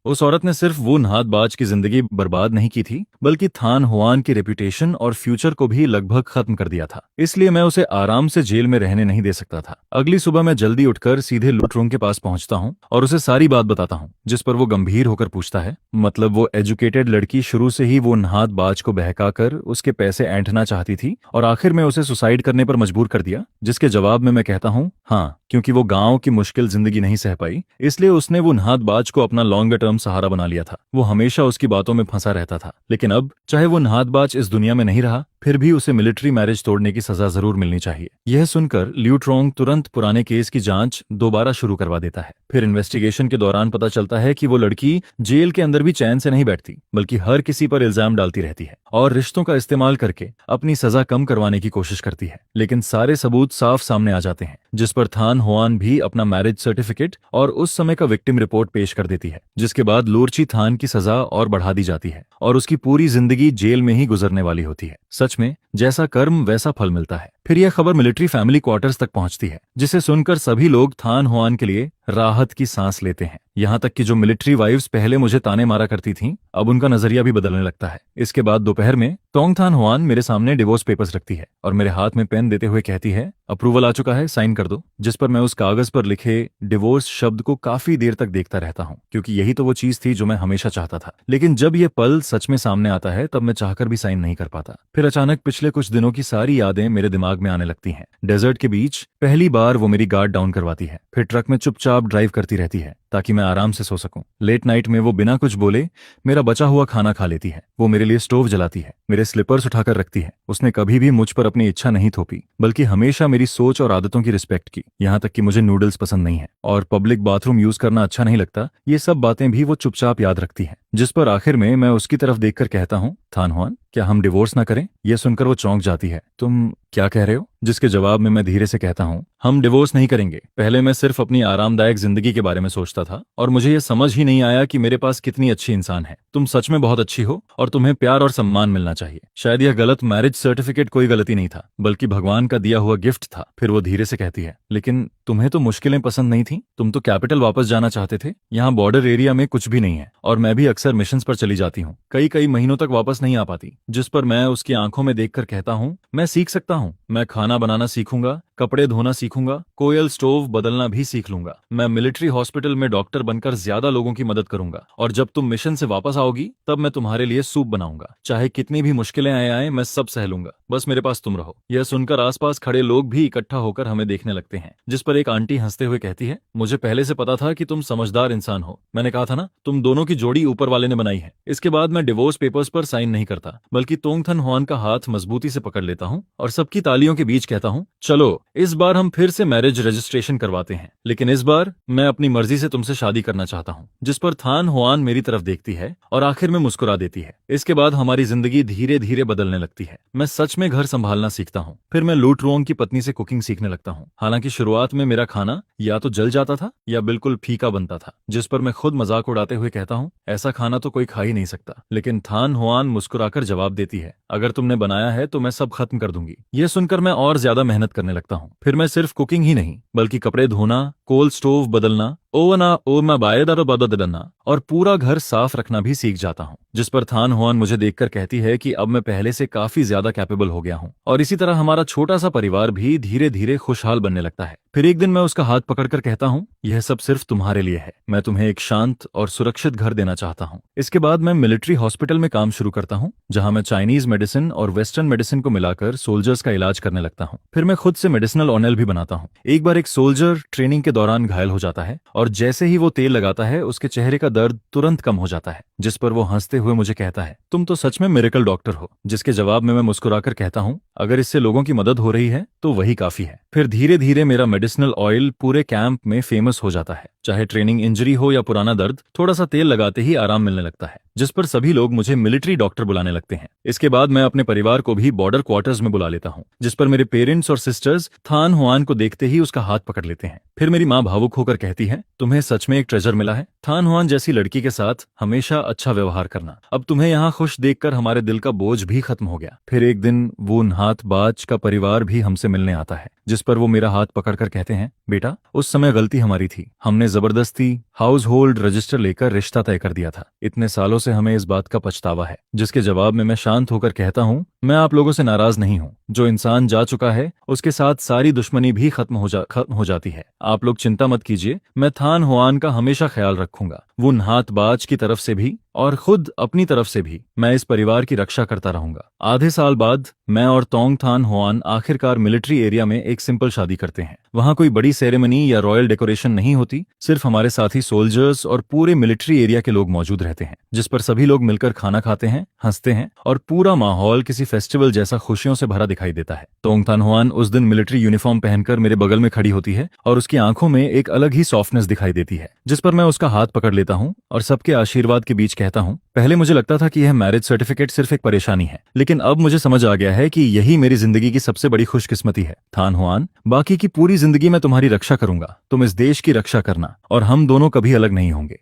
उस औरत ने सिर्फ वो नहातबाज की जिंदगी बर्बाद नहीं की थी, बल्कि थान होआन की रेपुटेशन और फ्यूचर को भी लगभग खत्म कर दिया था। इसलिए मैं उसे आराम से जेल में रहने नहीं दे सकता था। अगली सुबह मैं जल्दी उठकर सीधे लुटरूंग के पास पहुंचता हूं और उसे सारी बात बताता हूं, जिस पर वो गंभीर होकर पूछता है, मतलब वो एजुकेटेड लड़की शुरू से ही वो नहातबाज को बहकाकर उसके पैसे ऐंठना चाहती थी और आखिर में उसे सुसाइड करने पर मजबूर कर दिया? जिसके जवाब में मैं कहता हूं, हाँ, क्योंकि वो गांव की मुश्किल जिंदगी नहीं सह पाई, इसलिए उसने वो नहातबाज को अपना लॉन्गर टर्म सहारा बना लिया था। वो हमेशा उसकी बातों में फंसा रहता था, लेकिन अब चाहे वो नहातबाज इस दुनिया में नहीं रहा, फिर भी उसे मिलिट्री मैरिज तोड़ने की सजा जरूर मिलनी चाहिए। यह सुनकर लिu ट्रोंग तुरंत पुराने केस की जांच दोबारा शुरू करवा देता है। फिर इन्वेस्टिगेशन के दौरान पता चलता है कि वो लड़की जेल के अंदर भी चैन से नहीं बैठती, बल्कि हर किसी पर इल्जाम डालती रहती है और रिश्तों का इस्तेमाल करके अपनी सजा कम करवाने की कोशिश करती है। लेकिन सारे सबूत साफ सामने आ जाते हैं, जिस पर थान होआन भी अपना मैरिज सर्टिफिकेट और उस समय का विक्टिम रिपोर्ट पेश कर देती है, जिसके बाद लूरची थान की सजा और बढ़ा दी जाती है और उसकी पूरी जिंदगी जेल में ही गुजरने वाली होती है। सच में जैसा कर्म वैसा फल मिलता है। फिर यह खबर मिलिट्री फैमिली क्वार्टर्स तक पहुंचती है, जिसे सुनकर सभी लोग थान होआन के लिए राहत की सांस लेते हैं। यहाँ तक कि जो मिलिट्री वाइफ्स पहले मुझे ताने मारा करती थीं, अब उनका नजरिया भी बदलने लगता है। इसके बाद दोपहर में टोंग थान होआन मेरे सामने डिवोर्स पेपर्स रखती है और मेरे हाथ में पेन देते हुए कहती है, अप्रूवल आ चुका है, साइन कर दो। जिस पर मैं उस कागज पर लिखे डिवोर्स शब्द को काफी देर तक देखता रहता हूँ, क्योंकि यही तो वो चीज थी जो मैं हमेशा चाहता था। लेकिन जब ये पल सच में सामने आता है, तब मैं चाहकर भी साइन नहीं कर पाता। फिर अचानक पिछले कुछ दिनों की सारी यादें मेरे दिमाग में आने लगती हैं। डेजर्ट के बीच पहली बार वो मेरी गार्ड डाउन करवाती है, फिर ट्रक में चुपचाप ड्राइव करती रहती है ताकि मैं आराम से सो सकूं। लेट नाइट में वो बिना कुछ बोले मेरा बचा हुआ खाना खा लेती है। वो मेरे लिए स्टोव जलाती है, मेरे स्लीपर्स उठाकर रखती है। उसने कभी भी मुझ पर अपनी इच्छा नहीं थोपी, बल्कि हमेशा मेरी सोच और आदतों की रिस्पेक्ट की। यहाँ तक कि मुझे नूडल्स पसंद नहीं है और पब्लिक बाथरूम यूज करना अच्छा नहीं लगता, ये सब बातें भी वो चुपचाप याद रखती है। जिस पर आखिर में मैं उसकी तरफ देखकर कहता हूँ, थान होआन, क्या हम डिवोर्स ना करें? यह सुनकर वो चौंक जाती है। तुम क्या कह रहे हो? जिसके जवाब में मैं धीरे से कहता हूँ, हम डिवोर्स नहीं करेंगे। पहले मैं सिर्फ अपनी आरामदायक जिंदगी के बारे में सोचता था और मुझे यह समझ ही नहीं आया कि मेरे पास कितनी अच्छी इंसान है। तुम सच में बहुत अच्छी हो और तुम्हें प्यार और सम्मान मिलना चाहिए। शायद यह गलत मैरिज सर्टिफिकेट कोई गलती नहीं था, बल्कि भगवान का दिया हुआ गिफ्ट था। फिर वो धीरे से कहती है, लेकिन तुम्हें तो मुश्किलें पसंद नहीं थी, तुम तो कैपिटल वापस जाना चाहते थे। यहाँ बॉर्डर एरिया में कुछ भी नहीं है और मैं भी अक्सर मिशंस पर चली जाती हूँ, कई महीनों तक वापस नहीं आ पाती। जिस पर मैं उसकी आंखों में देखकर कहता हूँ, मैं सीख सकता हूँ, मैं खाना बनाना सीखूंगा, कपड़े धोना सीखूंगा, कोयल स्टोव बदलना भी सीख लूंगा। मैं मिलिट्री हॉस्पिटल में डॉक्टर बनकर ज्यादा लोगों की मदद करूंगा, और जब तुम मिशन से वापस आओगी तब मैं तुम्हारे लिए सूप बनाऊंगा। चाहे कितनी भी मुश्किलें आए मैं सब सह लूंगा, बस मेरे पास तुम रहो। यह सुनकर आसपास खड़े लोग भी इकट्ठा होकर हमें देखने लगते हैं, जिस पर एक आंटी हंसते हुए कहती है, मुझे पहले से पता था कि तुम समझदार इंसान हो। मैंने कहा था ना, तुम दोनों की जोड़ी ऊपर वाले ने बनाई है। इसके बाद मैं डिवोर्स पेपर्स पर साइन नहीं करता, बल्कि तोंगथन हुआन का हाथ मजबूती से पकड़ लेता हूँ और सबकी तालियों के बीच कहता हूँ, चलो इस बार हम फिर से मैरिज रजिस्ट्रेशन करवाते हैं, लेकिन इस बार मैं अपनी मर्जी से तुमसे शादी करना चाहता हूँ। जिस पर थान हुआन मेरी तरफ देखती है और आखिर में मुस्कुरा देती है। इसके बाद हमारी जिंदगी धीरे धीरे बदलने लगती है। मैं सच में घर संभालना सीखता हूँ। फिर मैं लूट रुओंग की पत्नी से कुकिंग सीखने लगता हूँ। हालांकि शुरुआत में मेरा खाना या तो जल जाता था या बिल्कुल फीका बनता था, जिस पर मैं खुद मजाक उड़ाते हुए कहता हूँ, ऐसा खाना तो कोई खा ही नहीं सकता। लेकिन थान हुआन मुस्कुराकर जवाब देती है, अगर तुमने बनाया है तो मैं सब खत्म कर दूंगी। यह सुनकर मैं और ज्यादा मेहनत करने लगता हूँ। फिर मैं सिर्फ कुकिंग ही नहीं, बल्कि कपड़े धोना, कोल स्टोव बदलना, ओवना और पूरा घर साफ रखना भी सीख जाता हूँ। जिस पर थान हुआन मुझे देखकर कहती है कि अब मैं पहले से काफी ज्यादा कैपेबल हो गया हूँ, और इसी तरह हमारा छोटा सा परिवार भी धीरे धीरे खुशहाल बनने लगता है। फिर एक दिन मैं उसका हाथ पकड़कर कहता हूँ, यह सब सिर्फ तुम्हारे लिए है। मैं तुम्हें एक शांत और सुरक्षित घर देना चाहता हूँ। इसके बाद मैं मिलिट्री हॉस्पिटल में काम शुरू करता हूँ, जहाँ मैं चाइनीज मेडिसिन और वेस्टर्न मेडिसिन को मिलाकर सोल्जर्स का इलाज करने लगता हूँ। फिर मैं खुद से मेडिसिनल ऑयल भी बनाता हूँ। एक बार एक सोल्जर ट्रेनिंग के दौरान घायल हो जाता है, और जैसे ही वो तेल लगाता है उसके चेहरे का दर्द तुरंत कम हो जाता है। जिस पर वो हंसते हुए मुझे कहता है, तुम तो सच में मिरेकल डॉक्टर हो। जिसके जवाब में मैं मुस्कुराकर कहता हूँ, अगर इससे लोगों की मदद हो रही है तो वही काफी है। फिर धीरे धीरे मेरा मेडिसिनल ऑयल पूरे कैंप में फेमस हो जाता है। चाहे ट्रेनिंग इंजरी हो या पुराना दर्द, थोड़ा सा तेल लगाते ही आराम मिलने लगता है, जिस पर सभी लोग मुझे मिलिट्री डॉक्टर बुलाने लगते हैं। इसके बाद मैं अपने परिवार को भी बॉर्डर क्वार्टर्स में बुला लेता हूँ, जिस पर मेरे पेरेंट्स और सिस्टर्स थान हुआन को देखते ही उसका हाथ पकड़ लेते हैं। फिर मेरी माँ भावुक होकर कहती है, तुम्हें सच में एक ट्रेजर मिला है। थान हुआन जैसी लड़की के साथ हमेशा अच्छा व्यवहार करना। अब तुम्हें यहाँ खुश देखकर हमारे दिल का बोझ भी खत्म हो गया। फिर एक दिन वो नहात बाज का परिवार भी हमसे मिलने आता है, जिस पर वो मेरा हाथ पकड़कर कहते हैं, बेटा उस समय गलती हमारी थी। हमने जबरदस्ती हाउस होल्ड रजिस्टर लेकर रिश्ता तय कर दिया था। इतने सालों से हमें इस बात का पछतावा है। जिसके जवाब में मैं शांत होकर कहता हूँ, मैं आप लोगों से नाराज नहीं हूँ। जो इंसान जा चुका है उसके साथ सारी दुश्मनी भी खत्म हो जाती है। आप लोग चिंता मत कीजिए, मैं थान हुआन का हमेशा ख्याल रखूंगा। वो नहात बाज की तरफ से भी और खुद अपनी तरफ से भी मैं इस परिवार की रक्षा करता रहूंगा। आधे साल बाद मैं और तोंग थान हुआन आखिरकार मिलिट्री एरिया में एक सिंपल शादी करते हैं। वहां कोई बड़ी सेरेमनी या रॉयल डेकोरेशन नहीं होती, सिर्फ हमारे साथी सोल्जर्स और पूरे मिलिट्री एरिया के लोग मौजूद रहते हैं, जिस पर सभी लोग मिलकर खाना खाते हैं, हंसते हैं, और पूरा माहौल किसी फेस्टिवल जैसा खुशियों से भरा दिखाई देता है। तोंग थान हुआन उस दिन मिलिट्री यूनिफॉर्म पहनकर मेरे बगल में खड़ी होती है, और उसकी आंखों में एक अलग ही सॉफ्टनेस दिखाई देती है। जिस पर मैं उसका हाथ पकड़ लेता हूँ और सबके आशीर्वाद के बीच कहता हूँ, पहले मुझे लगता था कि यह मैरिज सर्टिफिकेट सिर्फ एक परेशानी है, लेकिन अब मुझे समझ आ गया है कि यही मेरी जिंदगी की सबसे बड़ी खुशकिस्मती है। थान हुआन, बाकी की पूरी जिंदगी मैं तुम्हारी रक्षा करूंगा। तुम इस देश की रक्षा करना, और हम दोनों कभी अलग नहीं होंगे।